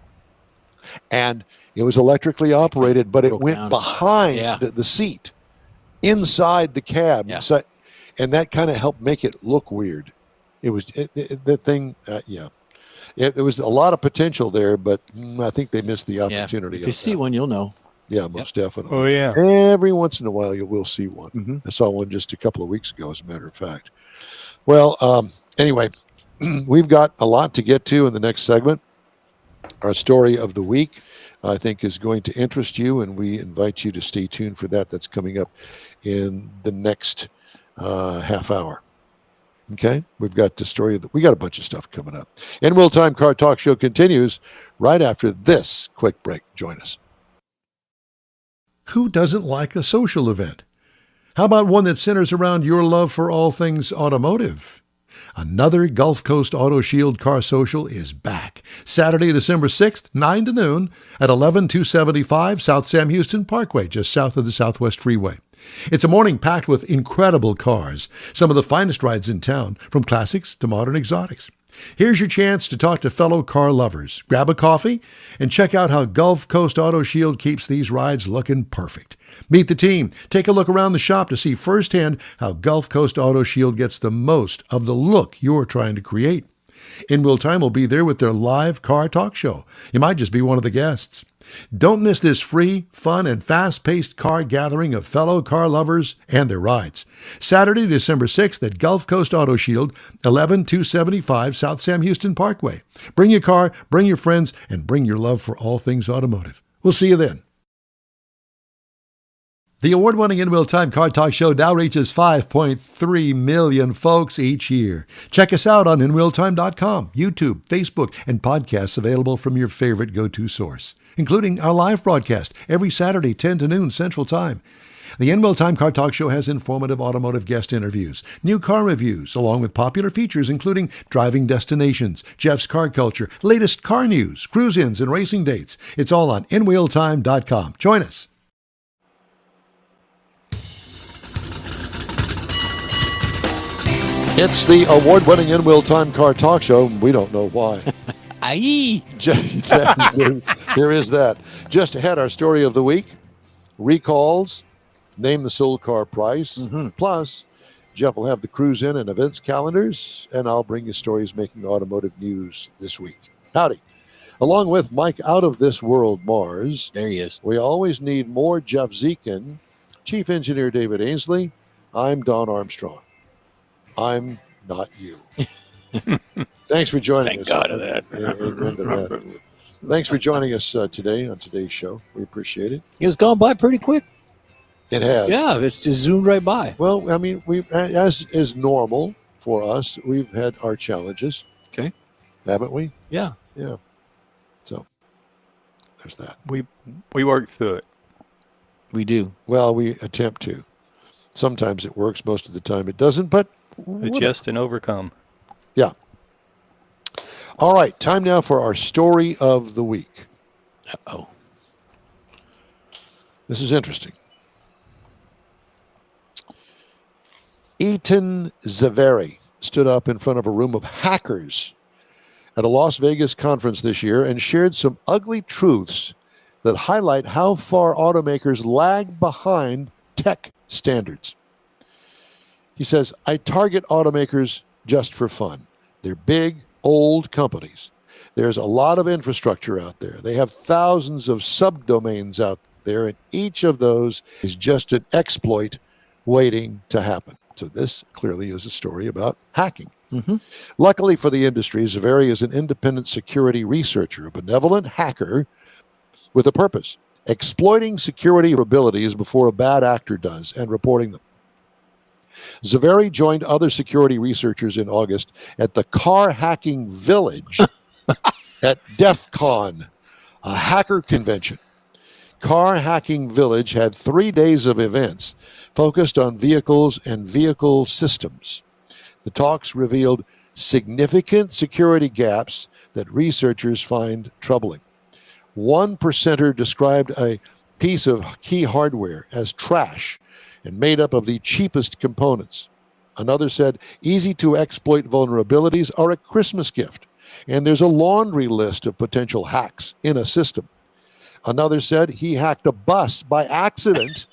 and it was electrically operated, but it Broke went down. behind Yeah. the seat, inside the cab. Yeah. So, and that kind of helped make it look weird. It was that thing, yeah. There was a lot of potential there, but I think they missed the Yeah. opportunity. If you of see that. one, you'll know. Yeah, most definitely. Oh, yeah. Every once in a while, you will see one. Mhm. I saw one just a couple of weeks ago, as a matter of fact. Well, anyway, we've got a lot to get to in the next segment. Our story of the week, I think, is going to interest you, and we invite you to stay tuned for that. That's coming up in the next half hour. Okay, we've got the story of we got a bunch of stuff coming up. In Real Time Car Talk Show continues right after this quick break. Join us. Who doesn't like a social event? How about one that centers around your love for all things automotive? Another Gulf Coast Auto Shield Car Social is back. Saturday, December 6th, 9 to noon at 11275 South Sam Houston Parkway, just south of the Southwest Freeway. It's a morning packed with incredible cars, some of the finest rides in town, from classics to modern exotics. Here's your chance to talk to fellow car lovers. Grab a coffee and check out how Gulf Coast Auto Shield keeps these rides looking perfect. Meet the team. Take a look around the shop to see firsthand how Gulf Coast Auto Shield gets the most of the look you're trying to create. In Real Time will be there with their live car talk show. You might just be one of the guests. Don't miss this free, fun, and fast-paced car gathering of fellow car lovers and their rides. Saturday, December 6th at Gulf Coast Auto Shield, 11275 South Sam Houston Parkway. Bring your car, bring your friends, and bring your love for all things automotive. We'll see you then. The award-winning In Real Time Car Talk Show now reaches 5.3 million folks each year. Check us out on InRealTime.com, YouTube, Facebook, and podcasts available from your favorite go-to source, including our live broadcast every Saturday, 10 to noon Central Time. The In Real Time Car Talk Show has informative automotive guest interviews, new car reviews, along with popular features including driving destinations, Jeff's car culture, latest car news, cruise-ins, and racing dates. It's all on InRealTime.com. Join us. It's the award-winning In Real Time Car Talk Show. We don't know why. Aye. There is that. Just ahead, our story of the week, recalls, name the sold car price. Plus, Jeff will have the cruise in and events calendars, and I'll bring you stories making automotive news this week. Howdy. Along with Mike Out of This World Mars, There he is. we always need more Jeff Zekin, Chief Engineer David Ainsley. I'm Don Armstrong. I'm not you. Thanks for joining Thank us. God of that. Amen to that. Thanks for joining us today on today's show. We appreciate it. It's gone by pretty quick. It has. Yeah, it's just zoomed right by. Well, I mean, we as is normal for us, we've had our challenges. Okay. haven't we? Yeah. Yeah. So there's that. We worked through it. We do. Well, we attempt to. Sometimes it works. Most of the time it doesn't, but Adjust and overcome. yeah. All right. Time now for our story of the week. Uh-oh. This is interesting. Eaton Zaveri stood up in front of a room of hackers at a Las Vegas conference this year and shared some ugly truths that highlight how far automakers lag behind tech standards. He says, I target automakers just for fun. They're big, old companies. There's a lot of infrastructure out there. They have thousands of subdomains out there, and each of those is just an exploit waiting to happen. So this clearly is a story about hacking. Mm-hmm. Luckily for the industry, Zaveri is an independent security researcher, a benevolent hacker with a purpose, exploiting security vulnerabilities before a bad actor does and reporting them. Zaveri joined other security researchers in August at the Car Hacking Village at DEF CON, a hacker convention. Car Hacking Village had 3 days of events focused on vehicles and vehicle systems. The talks revealed significant security gaps that researchers find troubling. One presenter described a piece of key hardware as trash and made up of the cheapest components. Another said easy to exploit vulnerabilities are a Christmas gift, and there's a laundry list of potential hacks in a system. Another said he hacked a bus by accident,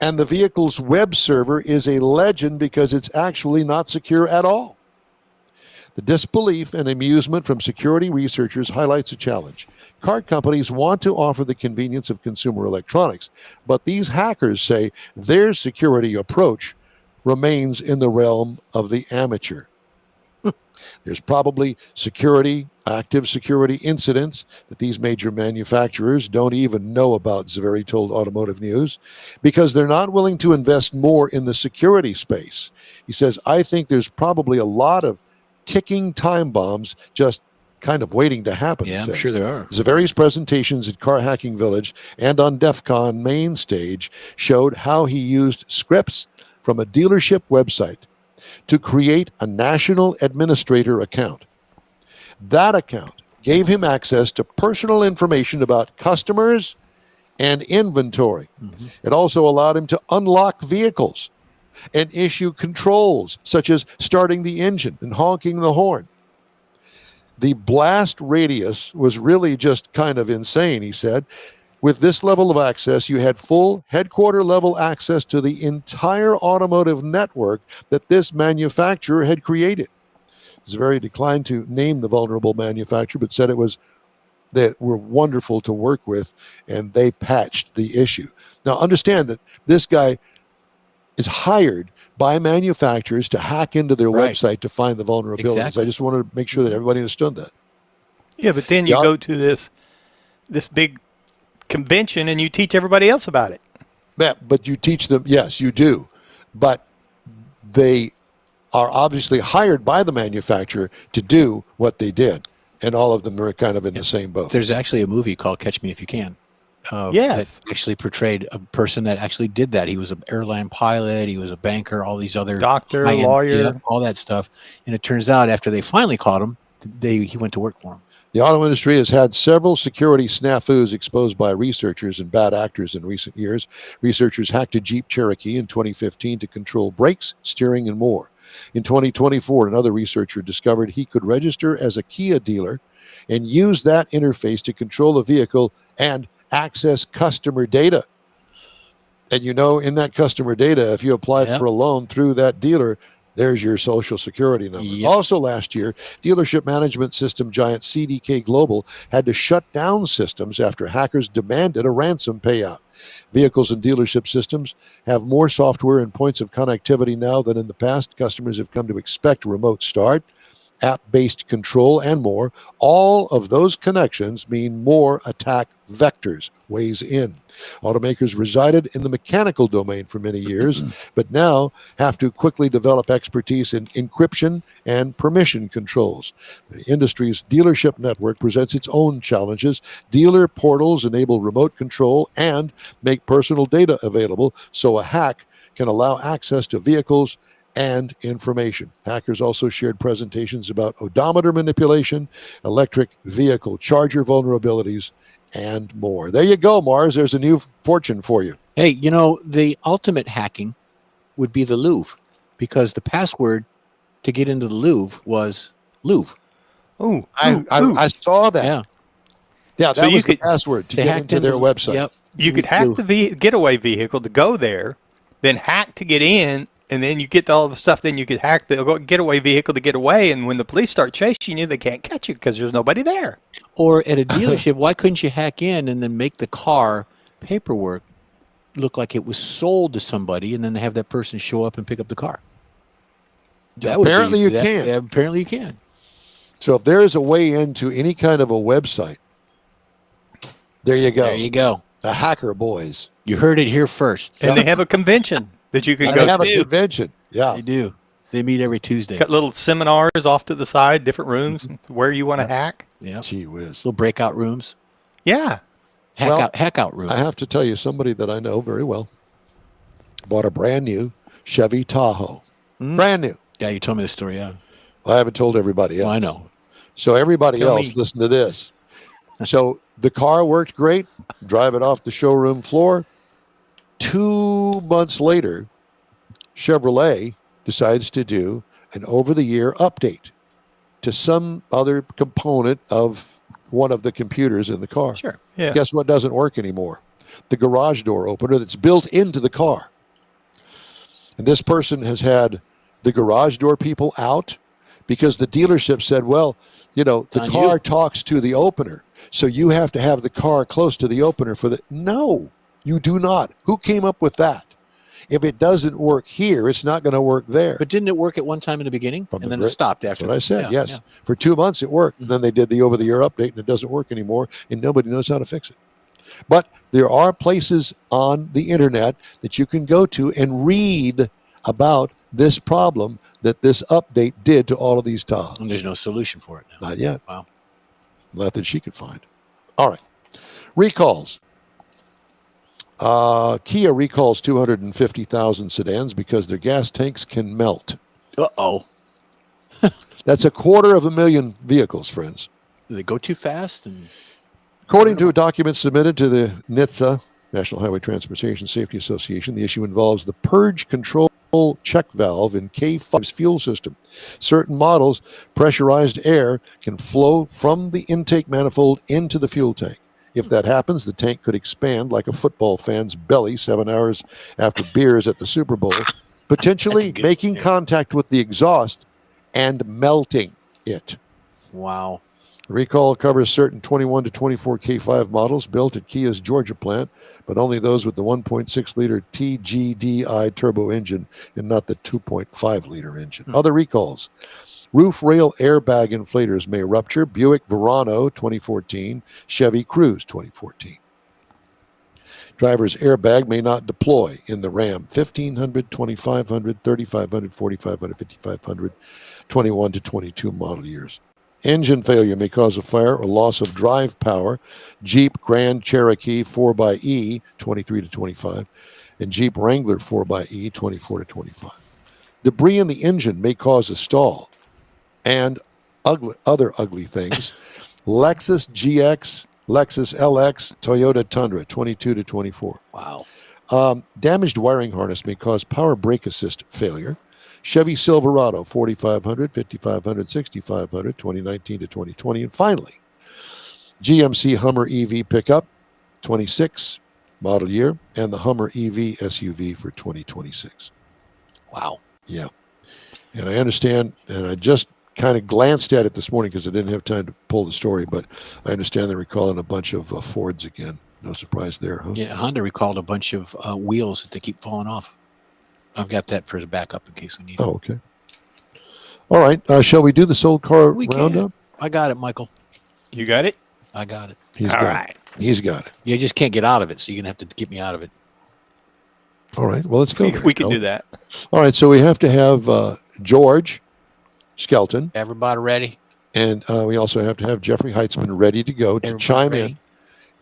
and the vehicle's web server is a legend because it's actually not secure at all. The disbelief and amusement from security researchers highlights a challenge. Car companies want to offer the convenience of consumer electronics, but these hackers say their security approach remains in the realm of the amateur. There's probably active security incidents that these major manufacturers don't even know about, Zaveri told Automotive News, because they're not willing to invest more in the security space. He says, I think there's probably a lot of ticking time bombs just kind of waiting to happen. Yeah, I'm sure there are. Zaveri's presentations at Car Hacking Village and on DEF CON main stage showed how he used scripts from a dealership website to create a national administrator account. That account gave him access to personal information about customers and inventory. Mm-hmm. It also allowed him to unlock vehicles and issue controls, such as starting the engine and honking the horn. The blast radius was really just kind of insane, he said. With this level of access, you had full headquarter level access to the entire automotive network that this manufacturer had created. Zaveri declined to name the vulnerable manufacturer, but said they were wonderful to work with, and they patched the issue. Now, understand that this guy is hired by manufacturers to hack into their website to find the vulnerabilities. Exactly. I just wanted to make sure that everybody understood that. Yeah, but then you go to this big convention and you teach everybody else about it. Yeah, but you teach them, yes, you do. But they are obviously hired by the manufacturer to do what they did. And all of them are kind of in the same boat. There's actually a movie called Catch Me If You Can. Yes. That actually portrayed a person that actually did that. He was an airline pilot. He was a banker, all these other doctor, lawyer, all that stuff. And it turns out after they finally caught him, he went to work for him. The auto industry has had several security snafus exposed by researchers and bad actors in recent years. Researchers hacked a Jeep Cherokee in 2015 to control brakes, steering, and more. In 2024, another researcher discovered he could register as a Kia dealer and use that interface to control a vehicle and access customer data. And in that customer data, if you apply for a loan through that dealer, there's your social security number. Yep. Also last year, dealership management system giant CDK Global had to shut down systems after hackers demanded a ransom payout. Vehicles and dealership systems have more software and points of connectivity now than in the past. Customers have come to expect remote start app-based control, and more. All of those connections mean more attack vectors, ways in. Automakers resided in the mechanical domain for many years, but now have to quickly develop expertise in encryption and permission controls. The industry's dealership network presents its own challenges. Dealer portals enable remote control and make personal data available, so a hack can allow access to vehicles and information. Hackers also shared presentations about odometer manipulation, electric vehicle charger vulnerabilities, and more. There you go, Mars. There's a new fortune for you. Hey, the ultimate hacking would be the Louvre, because the password to get into the Louvre was Louvre. Ooh, I saw that. Yeah. Yeah, So that you was the could- password to They get hacked into their website. Yep. You could hack Louvre. the getaway vehicle to go there, then hack to get in, and then you get all the stuff. Then you could hack the getaway vehicle to get away. And when the police start chasing you, they can't catch you because there's nobody there. Or at a dealership, why couldn't you hack in and then make the car paperwork look like it was sold to somebody, and then they have that person show up and pick up the car? Apparently you can. Yeah, apparently you can. So if there's a way into any kind of a website, there you go. There you go. The hacker boys. You heard it here first. And they have a convention that you can And go they have to. a convention. Yeah. They do. They meet every Tuesday. Got little seminars off to the side, different rooms where you want to hack. Yeah. Gee whiz. Little breakout rooms. Yeah. Hack out rooms. I have to tell you, somebody that I know very well bought a brand new Chevy Tahoe. Brand new. Yeah, you told me the story. Yeah. I haven't told everybody else. Well, I know. So everybody Tell else, me. listen to this. So the car worked great. Drive it off the showroom floor. 2 months later, Chevrolet decides to do an over-the-year update to some other component of one of the computers in the car. Sure. Yeah. Guess what doesn't work anymore? The garage door opener that's built into the car. And this person has had the garage door people out because the dealership said, well, the on car you. talks to the opener. So you have to have the car close to the opener for the. No, you do not. Who came up with that? If it doesn't work here, it's not going to work there. But didn't it work at one time in the beginning? From And the then it stopped That's after. what I said. Yeah, Yes. yeah. For 2 months it worked. And then they did the over-the-air update and it doesn't work anymore. And nobody knows how to fix it. But there are places on the internet that you can go to and read about this problem that this update did to all of these Tahoes. And there's no solution for it now. Not yet. Wow. Not that she could find. All right. Recalls. Kia recalls 250,000 sedans because their gas tanks can melt. Uh-oh. That's 250,000 vehicles, friends. Do they go too fast? And According to a document submitted to the NHTSA, National Highway Transportation Safety Association, the issue involves the purge control check valve in K5's fuel system. Certain models, pressurized air can flow from the intake manifold into the fuel tank. If that happens, the tank could expand like a football fan's belly 7 hours after beers at the Super Bowl, potentially making contact with the exhaust and melting it. wow. Recall covers certain 21 to 24 K5 models built at Kia's Georgia plant, but only those with the 1.6-liter TGDI turbo engine and not the 2.5-liter engine. Other recalls. Roof rail airbag inflators may rupture. Buick Verano 2014, Chevy Cruze 2014. Driver's airbag may not deploy in the Ram 1500, 2500, 3500, 4500, 5500, 21 to 22 model years. Engine failure may cause a fire or loss of drive power. Jeep Grand Cherokee 4xE 23 to 25 and Jeep Wrangler 4xE 24 to 25. Debris in the engine may cause a stall and other ugly things. Lexus GX, Lexus LX, Toyota Tundra 22 to 24. Wow. Damaged wiring harness may cause power brake assist failure. Chevy Silverado 4500, 5500, 6500, 2019 to 2020. And finally, GMC Hummer EV pickup 26 model year and the Hummer EV SUV for 2026. Wow. Yeah. And I understand, and I just kind of glanced at it this morning because I didn't have time to pull the story, but I understand they're recalling a bunch of Fords again. No surprise there, huh? Yeah, Honda recalled a bunch of wheels that they keep falling off. I've got that for the backup in case we need it. Oh, okay. All right. Shall we do the sold car We roundup? I got it, Michael. You got it? I got it. He's All got right. it. He's got it. You just can't get out of it, so you're going to have to get me out of it. All right. Well, let's go. We can do that. All right. So we have to have George Skelton, Everybody ready? and we also have to have Jeffrey Heitzman ready to go to Everybody chime ready? in.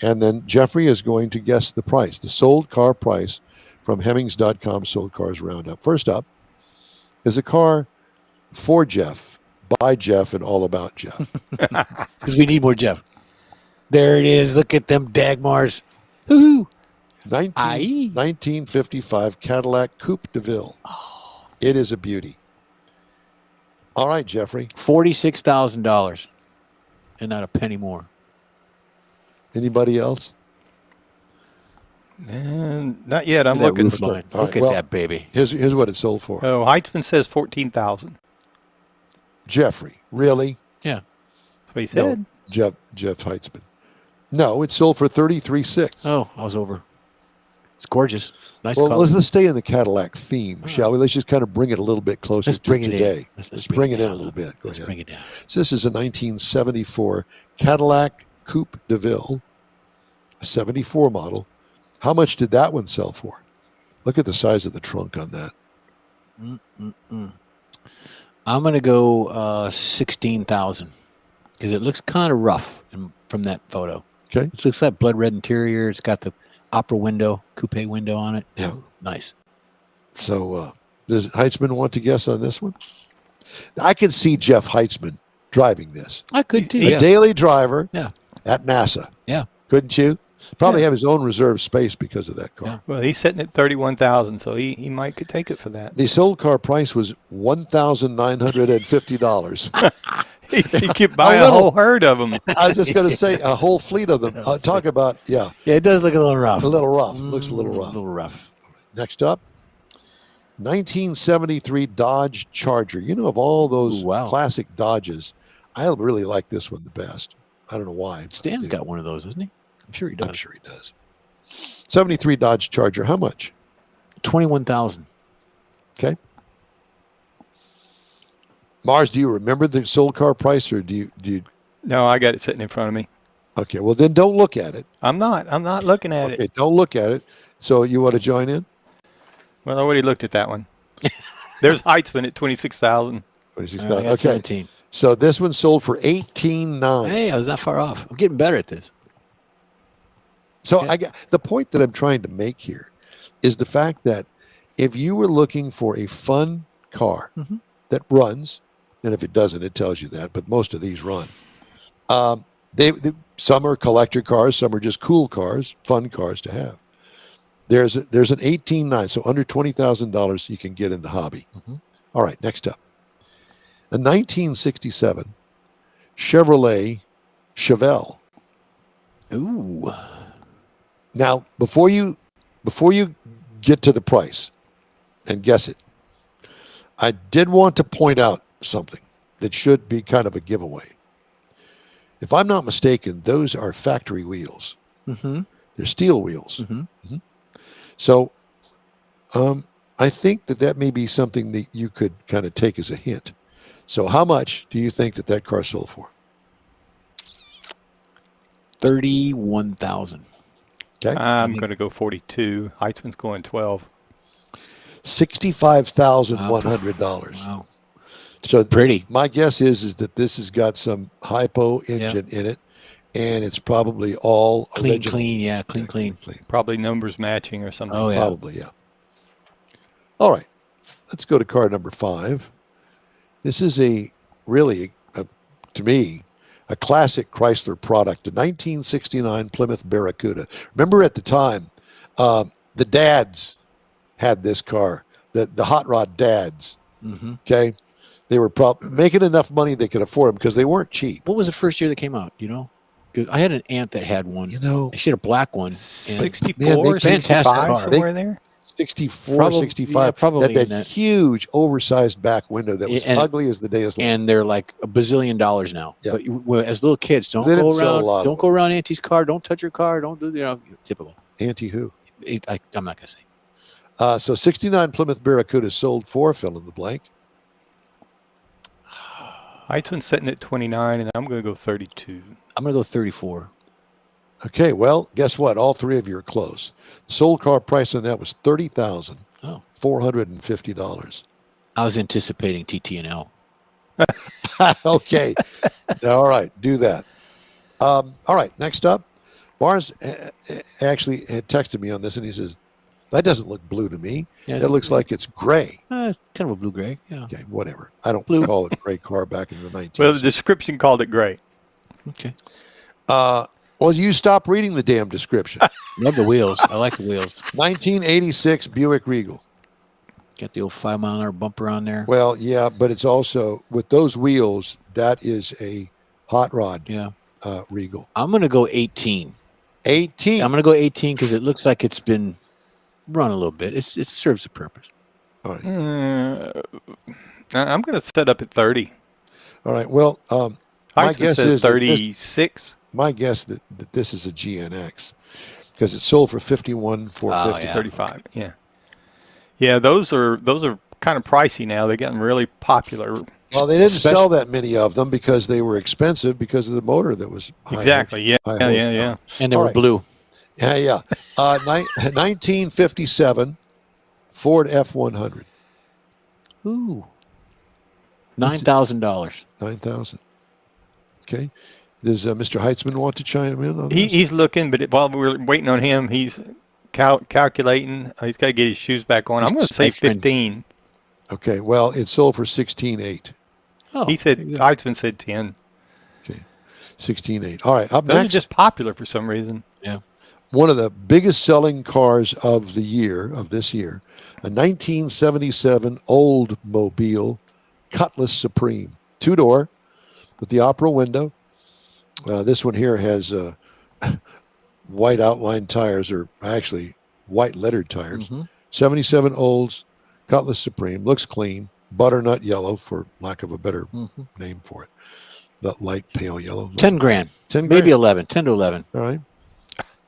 And then Jeffrey is going to guess the price, the sold car price from Hemmings.com Sold Cars Roundup. First up is a car for Jeff, by Jeff, and all about Jeff. Because we need more Jeff. There it is. Look at them Dagmars. Hoo-hoo. 1955 Cadillac Coupe de Ville. It is a beauty. All right, Jeffrey. $46,000. And not a penny more. Anybody else? And not yet. I'm Look at that looking. roof line. All Look right, at well- that baby. Here's what it sold for. Oh, Heitzman says 14,000. Jeffrey, really? Yeah. That's what he said. No, Jeff Heitzman. No, it sold for 33.6. Oh, I was over. It's gorgeous. Nice Well, color. let's stay in the Cadillac theme, shall we? Let's just kind of bring it a little bit closer Let's to bring it today. in. Let's bring it in a little bit. Go Let's ahead. bring it down. So this is a 1974 Cadillac Coupe de Ville, a 74 model. How much did that one sell for? Look at the size of the trunk on that. I'm going to go 16,000 because it looks kind of rough from that photo. Okay. It looks like blood red interior. It's got the opera window, coupe window on it. Yeah. Nice. So does Heitzman want to guess on this one? I can see Jeff Heitzman driving this. I could too. A Yeah. daily driver Yeah. at NASA. Yeah. Couldn't you? Probably Yeah. have his own reserve space because of that car. Yeah. Well, he's sitting at 31,000, so he might could take it for that. The sold car price was $1,950. He could buy a little. whole herd of them. I was just going to say a whole fleet of them. Talk about, Yeah, it does look a little rough. a little rough. Looks a little A rough. little rough. Next up, 1973 Dodge Charger. You know, of all those Ooh, wow. classic Dodges, I really like this one the best. I don't know why. but Stan's I do. got one of those, doesn't he? I'm sure he does. I'm sure he does. 73 Dodge Charger. How much? 21,000. Okay. Mars, do you remember the sold car price, or do you? No, I got it sitting in front of me. Okay, well then don't look at it. I'm not looking at Okay, it. don't look at it. So you want to join in? Well, I already looked at that one. There's Heitzman at 26,000. 26,000. I got Okay, 17. so this one sold for 18.9. Hey, I was not far off. I'm getting better at this. So I got the point that I'm trying to make here is the fact that if you were looking for a fun car Mhm. that runs, and if it doesn't, it tells you that, but most of these run. They some are collector cars, some are just cool cars, fun cars to have. There's an 18.9, so under $20,000 you can get in the hobby. Mhm. All right, next up, a 1967 Chevrolet Chevelle. Ooh. Now, before you get to the price and guess it, I did want to point out something that should be kind of a giveaway. If I'm not mistaken, those are factory wheels. Mm-hmm. They're steel wheels. Mm-hmm. So I think that may be something that you could kind of take as a hint. So how much do you think that car sold for? 31,000. Okay. I'm going to go 42. Heitzman's going 12. $65,100. Wow. So Pretty. my guess is that this has got some hypo engine in it, and it's probably all Clean, original. clean. Yeah, clean. Probably numbers matching or something. Oh, yeah. Probably, yeah. All right, let's go to car number 5. This is to me, a classic Chrysler product, a 1969 Plymouth Barracuda. Remember at the time, the dads had this car, the hot rod dads. Mm-hmm. Okay, they were making enough money they could afford them because they weren't cheap. What was the first year that came out? You know? 'Cause I had an aunt that had one. You know, She had a black one. And 64, Man, they- 65, fantastic. somewhere there. 64, Probably- 65. yeah, probably that in that. huge, oversized back window that was And- ugly as the day is long. and they're like $1 bazillion now. Yeah. But as little kids, don't They didn't go sell a around. lot of Don't them. go around Auntie's car. Don't touch her car. Don't do typical. Auntie who? I'm not gonna say. So 69 Plymouth Barracuda sold for fill in the blank. Heitzman's sitting at 29, and I'm going to go 32. I'm going to go 34. Okay, well, guess what? All three of you are close. The sold car price on that was $30,450. I was anticipating TT&L. Okay. All right, do that. All right, next up, Barnes actually had texted me on this, and he says, that doesn't look blue to me. Yeah, It looks like it's gray. kind of a blue-gray, yeah. Okay, whatever. I don't Blue. call it a gray car back in the 1960s. Well, the description called it gray. Okay. Well, you stop reading the damn description. Love the wheels. I like the wheels. 1986 Buick Regal. Got the old 5-mile-an-hour bumper on there. Well, yeah, but it's also, with those wheels, that is a hot rod Yeah. Regal. I'm going to go 18. 18. I'm going to go 18 because it looks like it's been run a little bit. It serves a purpose. All right. I'm going to set up at 30. All right. Well, my Heitzman guess says is that 36. my guess that this is a GNX because it sold for $51,450. yeah. 35. Yeah. Yeah, those are kind of pricey now. They're getting really popular. Well, they didn't sell that many of them because they were expensive because of the motor that was high. Exactly. Yeah. high Yeah. horsepower. Yeah. And they All were right. blue. Yeah. 1957 Ford F100. Ooh. $9,000. 9,000. Okay. Does Mr. Heitzman want to chime in on this? He's looking, but while we're waiting on him, he's calculating. He's got to get his shoes back on. I'm going to say 15. Okay. Well, it sold for 16,800. Oh, He said, Heitzman said 10. Okay. 16,800. All right. Up Those next, are just popular for some reason. yeah. one of the biggest selling cars of this year, a 1977 Oldsmobile Cutlass Supreme, 2-door with the opera window. This one here has white outline tires, or actually white lettered tires. Mm-hmm. 77 Olds Cutlass Supreme, looks clean, butternut yellow for lack of a better name for it. That light pale yellow. 10 grand. 10 Maybe grand. 11. 10 to 11. All right.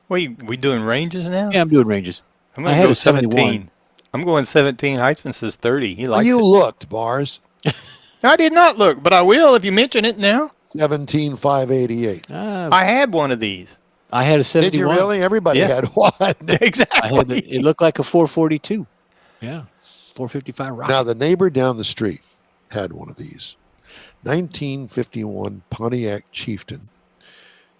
We doing ranges now? Yeah, I'm doing ranges. I'm I going to had go a 71. 17. I'm going 17. Heitzman says 30. He likes You it. looked, Bars. I did not look, but I will if you mention it now. 17,588. I had one of these. I had a 71. Did you really? Everybody Yeah. had one. Exactly. It looked like a 442. Yeah. 455 rocket. Now, the neighbor down the street had one of these. 1951 Pontiac Chieftain,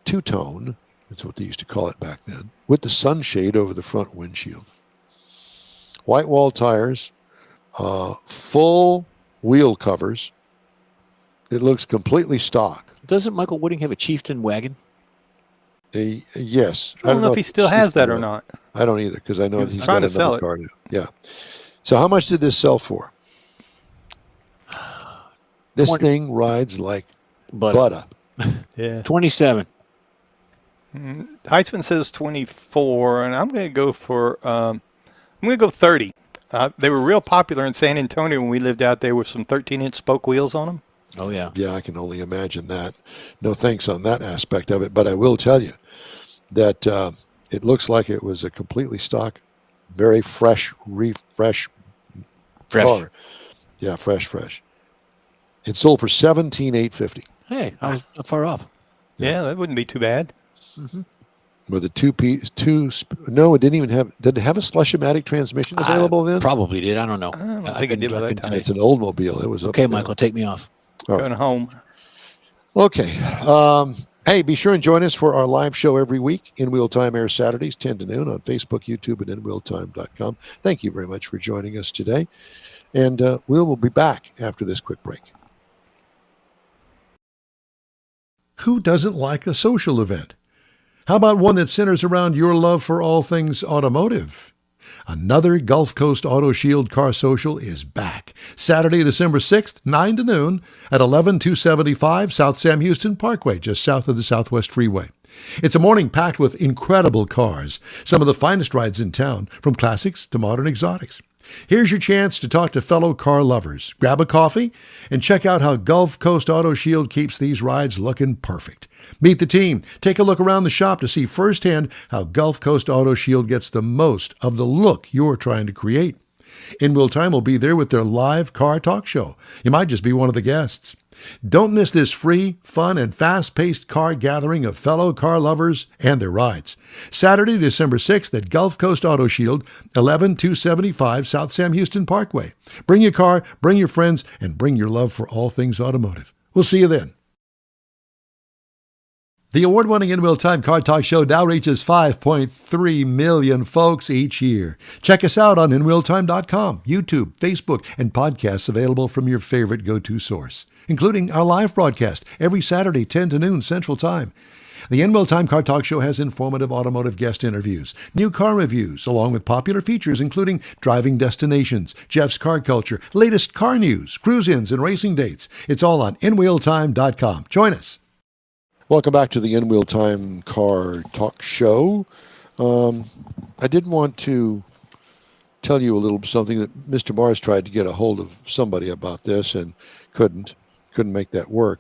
two-tone, that's what they used to call it back then, with the sunshade over the front windshield. White wall tires, full wheel covers. It looks completely stock. Doesn't Michael Wooding have a Chieftain wagon? Yes. I don't know if he still has that or Chieftain not. I don't either because I know He was he's trying got to sell another it. car now. Yeah. So how much did this sell for? This 20. thing rides like But butter. Yeah. 27. Heitzman says 24, and I'm going to go for 30. They were real popular in San Antonio when we lived out there with some 13-inch spoke wheels on them. Oh, yeah. Yeah, I can only imagine that. No thanks on that aspect of it. But I will tell you that it looks like it was a completely stock, very fresh Fresh. car. Yeah, fresh. It sold for $17,850 Hey, I was not far off. Yeah, that wouldn't be too bad. with a no, it didn't even have. Did it have a Slush-O-Matic transmission available then? Probably did. I don't know. I don't think it did by that time. It's an Oldsmobile. It was Okay, up there. Michael, take me off. All right. Going home. Okay. Hey, be sure and join us for our live show every week. In Wheel Time airs Saturdays, 10 to noon on Facebook, YouTube, and InWheelTime.com. Thank you very much for joining us today. And we'll be back after this quick break. Who doesn't like a social event? How about one that centers around your love for all things automotive? Another Gulf Coast Auto Shield Car Social is back. Saturday, December 6th, 9 to noon at 11275 South Sam Houston Parkway, just south of the Southwest Freeway. It's a morning packed with incredible cars, some of the finest rides in town, from classics to modern exotics. Here's your chance to talk to fellow car lovers. Grab a coffee and check out how Gulf Coast Auto Shield keeps these rides looking perfect. Meet the team. Take a look around the shop to see firsthand how Gulf Coast Auto Shield gets the most of the look you're trying to create. In Wheel Time will be there with their live car talk show. You might just be one of the guests. Don't miss this free, fun, and fast-paced car gathering of fellow car lovers and their rides. Saturday, December 6th at Gulf Coast Auto Shield, 11275 South Sam Houston Parkway. Bring your car, bring your friends, and bring your love for all things automotive. We'll see you then. The award-winning In Real Time Car Talk Show now reaches 5.3 million folks each year. Check us out on InRealTime.com, YouTube, Facebook, and podcasts available from your favorite go-to source, including our live broadcast every Saturday, 10 to noon Central Time. The In Real Time Car Talk Show has informative automotive guest interviews, new car reviews, along with popular features including driving destinations, Jeff's car culture, latest car news, cruise-ins, and racing dates. It's all on InRealTime.com. Join us. Welcome back to the In Real Time Car Talk Show. I did want to tell you a little something that Mr. Mars tried to get a hold of somebody about this and couldn't make that work.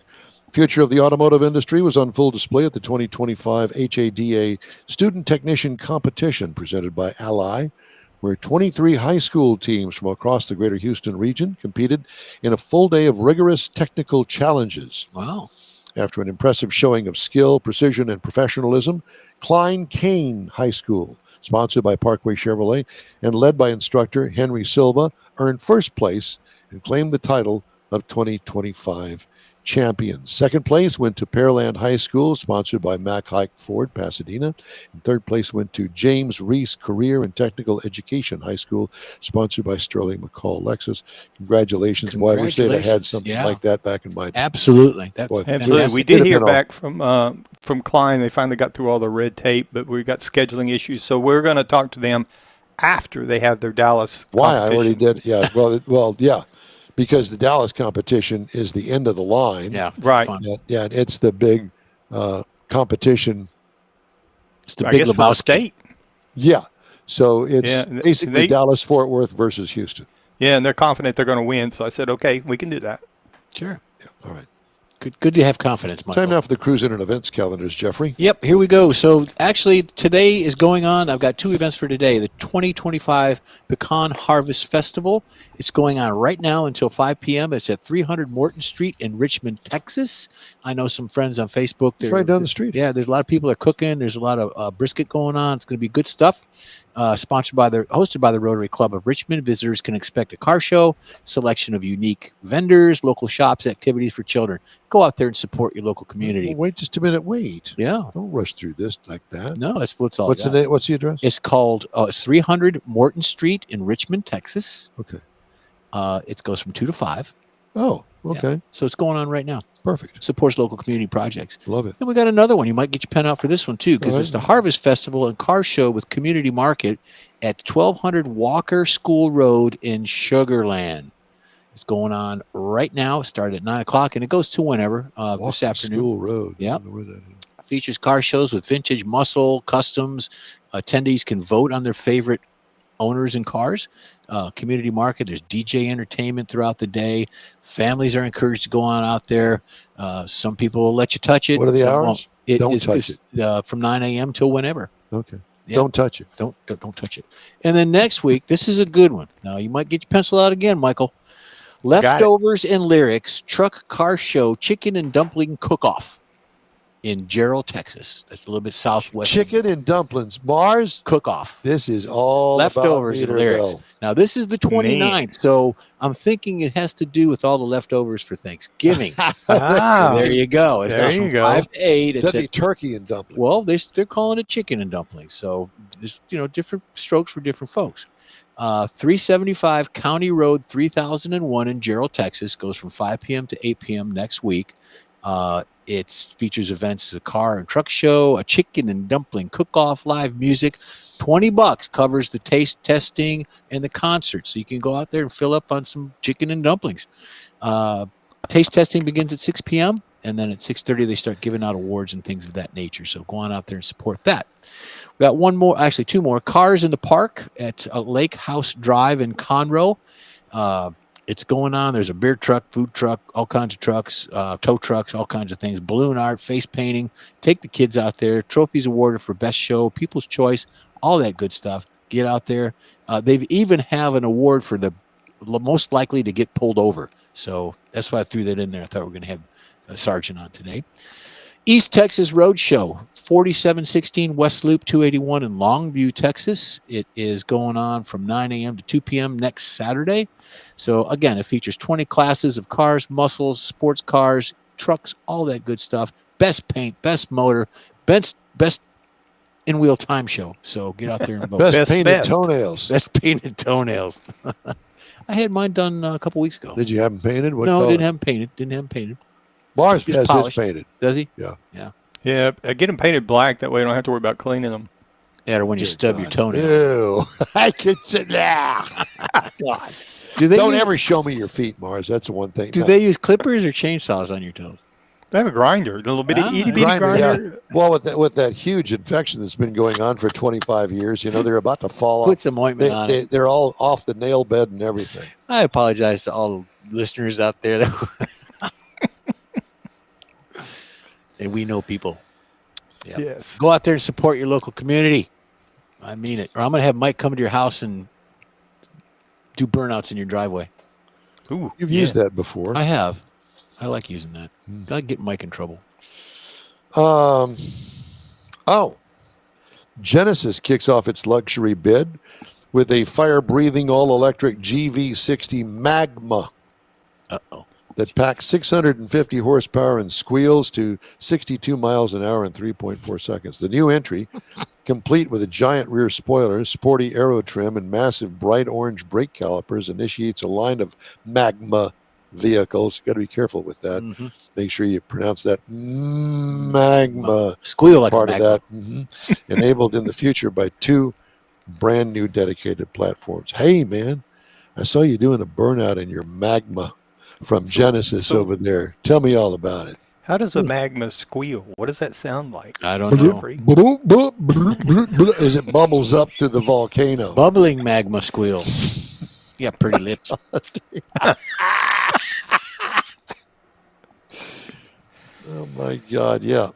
Future of the automotive industry was on full display at the 2025 HADA Student Technician Competition presented by Ally, where 23 high school teams from across the greater Houston region competed in a full day of rigorous technical challenges. Wow. After an impressive showing of skill, precision, and professionalism, Klein Kane High School, sponsored by Parkway Chevrolet and led by instructor Henry Silva, earned first place and claimed the title of 2025 champions. Second place went to Pearland High School, sponsored by Mack Hike Ford, Pasadena. And third place went to James Reese Career and Technical Education High School, sponsored by Sterling McCall Lexus. Congratulations. Boy, I wish they'd have had something like that back in my day. Absolutely. Absolutely. We did hear back from Klein. They finally got through all the red tape, but we got scheduling issues. So we're going to talk to them after they have their Dallas Why? I already did. Yeah. Well, yeah. Because the Dallas competition is the end of the line. Yeah. Right. Yeah, and it's the big competition. It's the big Lebowski state. Yeah. So it's basically Dallas-Fort Worth versus Houston. Yeah, and they're confident they're going to win. So I said, okay, we can do that. Sure. Yeah. All right. Good to have confidence, Michael. Time now for the Cruise In and Events calendars, Jeffrey. Yep, here we go. So actually today is going on. I've got two events for today. The 2025 Pecan Harvest Festival. It's going on right now until 5 p.m. It's at 300 Morton Street in Richmond, Texas. I know some friends on Facebook. It's right down the street. Yeah, there's a lot of people that are cooking. There's a lot of brisket going on. It's going to be good stuff. Hosted by the Rotary Club of Richmond. Visitors can expect a car show, selection of unique vendors, local shops, activities for children. Go out there and support your local community. Well, wait just a minute. Wait. Yeah. Don't rush through this like that. No, that's what's all. What's the name? What's the address? It's called 300 Morton Street in Richmond, Texas. Okay. It goes from 2 to 5. Oh, okay. Yeah. So it's going on right now. Perfect. Supports local community projects. Love it. And we got another one. You might get your pen out for this one too, because it's the Harvest Festival and Car Show with Community Market at 1200 Walker School Road in Sugar Land. It's going on right now. It started at 9 o'clock and it goes to whenever this afternoon. School Road. Yeah. Where that is. Features car shows with vintage, muscle, customs. Attendees can vote on their favorite owners and cars. Community market. There's DJ entertainment throughout the day. Families are encouraged to go on out there. Some people will let you touch it. What are the Some hours? won't. Don't touch it. From 9 a.m. till whenever. Okay. Yeah. Don't touch it. Don't touch it. And then next week, this is a good one. Now you might get your pencil out again, Michael. Leftovers and Lyrics Truck Car Show Chicken and Dumpling Cook-Off in Gerald, Texas. That's a little bit southwest. Chicken and dumplings. Mars Cook-Off. This is all Leftovers and Lyrics. Now this is the 29th, so I'm thinking it has to do with all the leftovers for Thanksgiving. So there you go. It goes from 5 to 8. It's a turkey and dumplings. Well, they're calling it chicken and dumplings. So there's different strokes for different folks. 375 County Road 3001 in Gerald, Texas goes from 5 p.m. to 8 p.m. next week. It features events, a car and truck show, a chicken and dumpling cook-off, live music. $20 covers the taste testing and the concert. So you can go out there and fill up on some chicken and dumplings. Taste testing begins at 6 p.m. And then at 6:30, they start giving out awards and things of that nature. So go on out there and support that. We got two more. Cars in the Park at Lake House Drive in Conroe. It's going on. There's a beer truck, food truck, all kinds of trucks, tow trucks, all kinds of things. Balloon art, face painting. Take the kids out there. Trophies awarded for best show, People's Choice, all that good stuff. Get out there. They've even have an award for the most likely to get pulled over. So that's why I threw that in there. I thought we were going to have a sergeant on today. East Texas Road Show, 4716 West Loop 281 in Longview, Texas. It is going on from 9 a.m. to 2 p.m. next Saturday. So, again, it features 20 classes of cars, muscles, sports cars, trucks, all that good stuff. Best paint, best motor, best in-wheel time show. So get out there and vote. Best painted toenails. Best painted toenails. I had mine done a couple weeks ago. Did you have them painted? What No, color? didn't have them painted. Mars Just has his polished. painted. Does he? Yeah. Yeah, get them painted black. That way I don't have to worry about cleaning them. Yeah, or when you stub your toenail. Ew. I could sit there. God. Don't ever show me your feet, Mars. That's the one thing. Do they use clippers or chainsaws on your toes? They have a grinder, a little bitty itty bitty Grinder, grinder. yeah. Well, with that huge infection that's been going on for 25 years, they're about to fall Put off. some ointment on it. They're all off the nail bed and everything. I apologize to all the listeners out there. And we know people. Yeah. Yes. Go out there and support your local community. I mean it. Or I'm going to have Mike come to your house and do burnouts in your driveway. Ooh, You've used that before. I have. I like using that. I get Mike in trouble. Genesis kicks off its luxury bid with a fire-breathing all-electric GV60 Magma Uh-oh. that packs 650 horsepower and squeals to 62 miles an hour in 3.4 seconds. The new entry, complete with a giant rear spoiler, sporty aero trim, and massive bright orange brake calipers, initiates a line of Magma vehicles. Got to be careful with that. Mm-hmm. Make sure you pronounce that Magma Squeal like part a of magma. that. Enabled in the future by 2 brand new dedicated platforms. Hey, man, I saw you doing a burnout in your Magma from Genesis over there. Tell me all about it. How does a magma squeal? What does that sound like? I don't know. As it bubbles up to the volcano. Bubbling magma squeal. You got pretty lips. Oh my God! Yeah,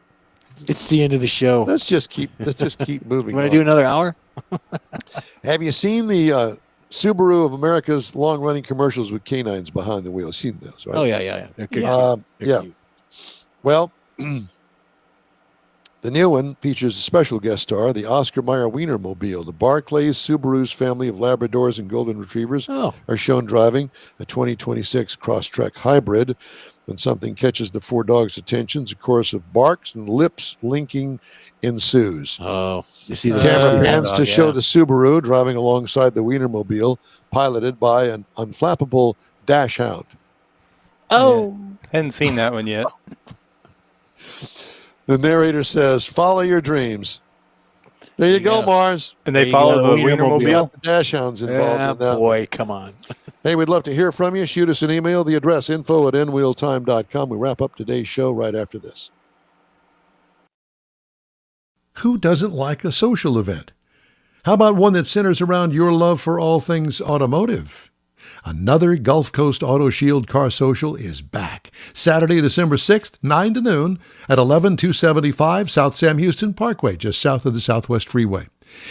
It's the end of the show. let's just keep moving. Want on. to do another hour? Have you seen the Subaru of America's long-running commercials with canines behind the wheel? Seen those, right? Oh, yeah. They're good. They're Yeah. cute. Well, the new one features a special guest star, the Oscar Mayer Wienermobile. The Barclays Subaru's family of Labradors and Golden Retrievers Oh, are shown driving a 2026 Crosstrek hybrid. When something catches the 4 dogs' attentions, a chorus of barks and lips linking ensues. oh. You see the Camera pans dog, to show yeah. the Subaru driving alongside the Wienermobile, piloted by an unflappable dash hound. Oh. Hadn't seen that one yet. The narrator says, "Follow your dreams." There you go, go. Mars. And There they you go, follow the the Wienermobile. Wienermobile. The dash hounds involved Yeah, in that. boy, come on. Hey, we'd love to hear from you. Shoot us an email. The address info@nwheeltime.com. We wrap up today's show right after this. Who doesn't like a social event? How about one that centers around your love for all things automotive? Another Gulf Coast Auto Shield Car Social is back. Saturday, December 6th, 9 to noon at 11275 South Sam Houston Parkway, just south of the Southwest Freeway.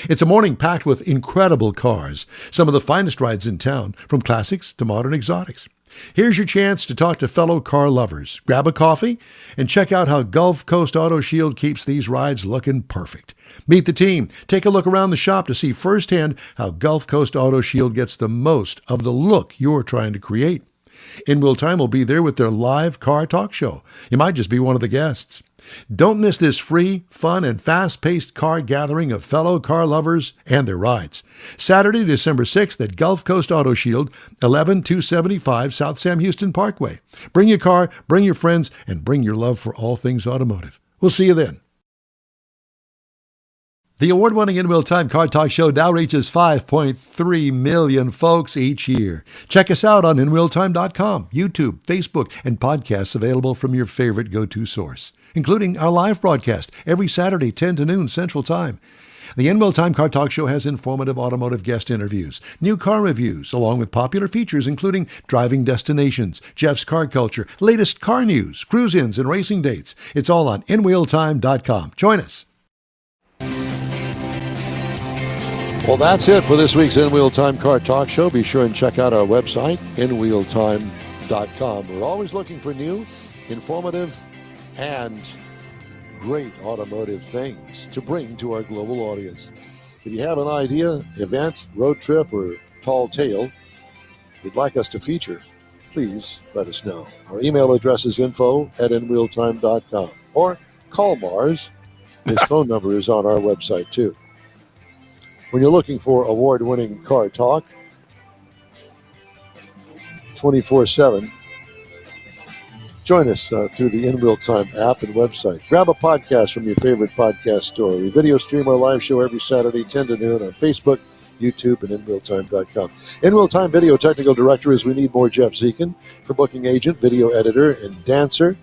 It's a morning packed with incredible cars, some of the finest rides in town, from classics to modern exotics. Here's your chance to talk to fellow car lovers. Grab a coffee and check out how Gulf Coast Auto Shield keeps these rides looking perfect. Meet the team. Take a look around the shop to see firsthand how Gulf Coast Auto Shield gets the most of the look you're trying to create. In Will Time will be there with their live car talk show. You might just be one of the guests. Don't miss this free, fun, and fast-paced car gathering of fellow car lovers and their rides. Saturday, December 6th at Gulf Coast Auto Shield, 11275 South Sam Houston Parkway. Bring your car, bring your friends, and bring your love for all things automotive. We'll see you then. The award-winning In Real Time Car Talk Show now reaches 5.3 million folks each year. Check us out on InRealTime.com, YouTube, Facebook, and podcasts available from your favorite go-to source, including our live broadcast every Saturday, 10 to noon Central Time. The In Real Time Car Talk Show has informative automotive guest interviews, new car reviews, along with popular features including driving destinations, Jeff's Car Culture, latest car news, cruise-ins, and racing dates. It's all on InRealTime.com. Join us. Well, that's it for this week's In Wheel Time Car Talk Show. Be sure and check out our website, InWheelTime.com. We're always looking for new, informative, and great automotive things to bring to our global audience. If you have an idea, event, road trip, or tall tale you'd like us to feature, please let us know. Our email address is info@inwheeltime.com, or call Mars. His phone number is on our website too. When you're looking for award-winning car talk 24/7, join us through the In Real Time app and website. Grab a podcast from your favorite podcast store. We video stream our live show every Saturday, 10 to noon on Facebook, YouTube, and InRealTime.com. In Real Time Video Technical Director is We Need More Jeff Zekin. For booking agent, video editor, and dancer,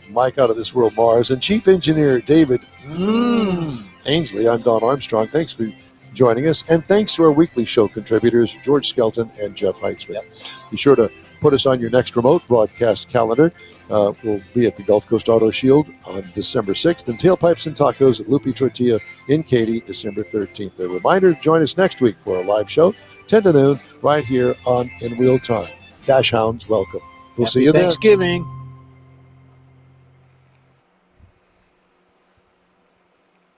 Mike Out of This World Mars. And Chief Engineer David Ainsley. I'm Don Armstrong. Thanks for joining us. And thanks to our weekly show contributors, George Skelton and Jeff Heitzman. Be sure to put us on your next remote broadcast calendar. We'll be at the Gulf Coast Auto Shield on December 6th, and Tailpipes and Tacos at Lupi Tortilla in Katy, December 13th. A reminder, join us next week for a live show, 10 to noon, right here on In Real Time. Dash Hounds, welcome. We'll see you then. Thanksgiving.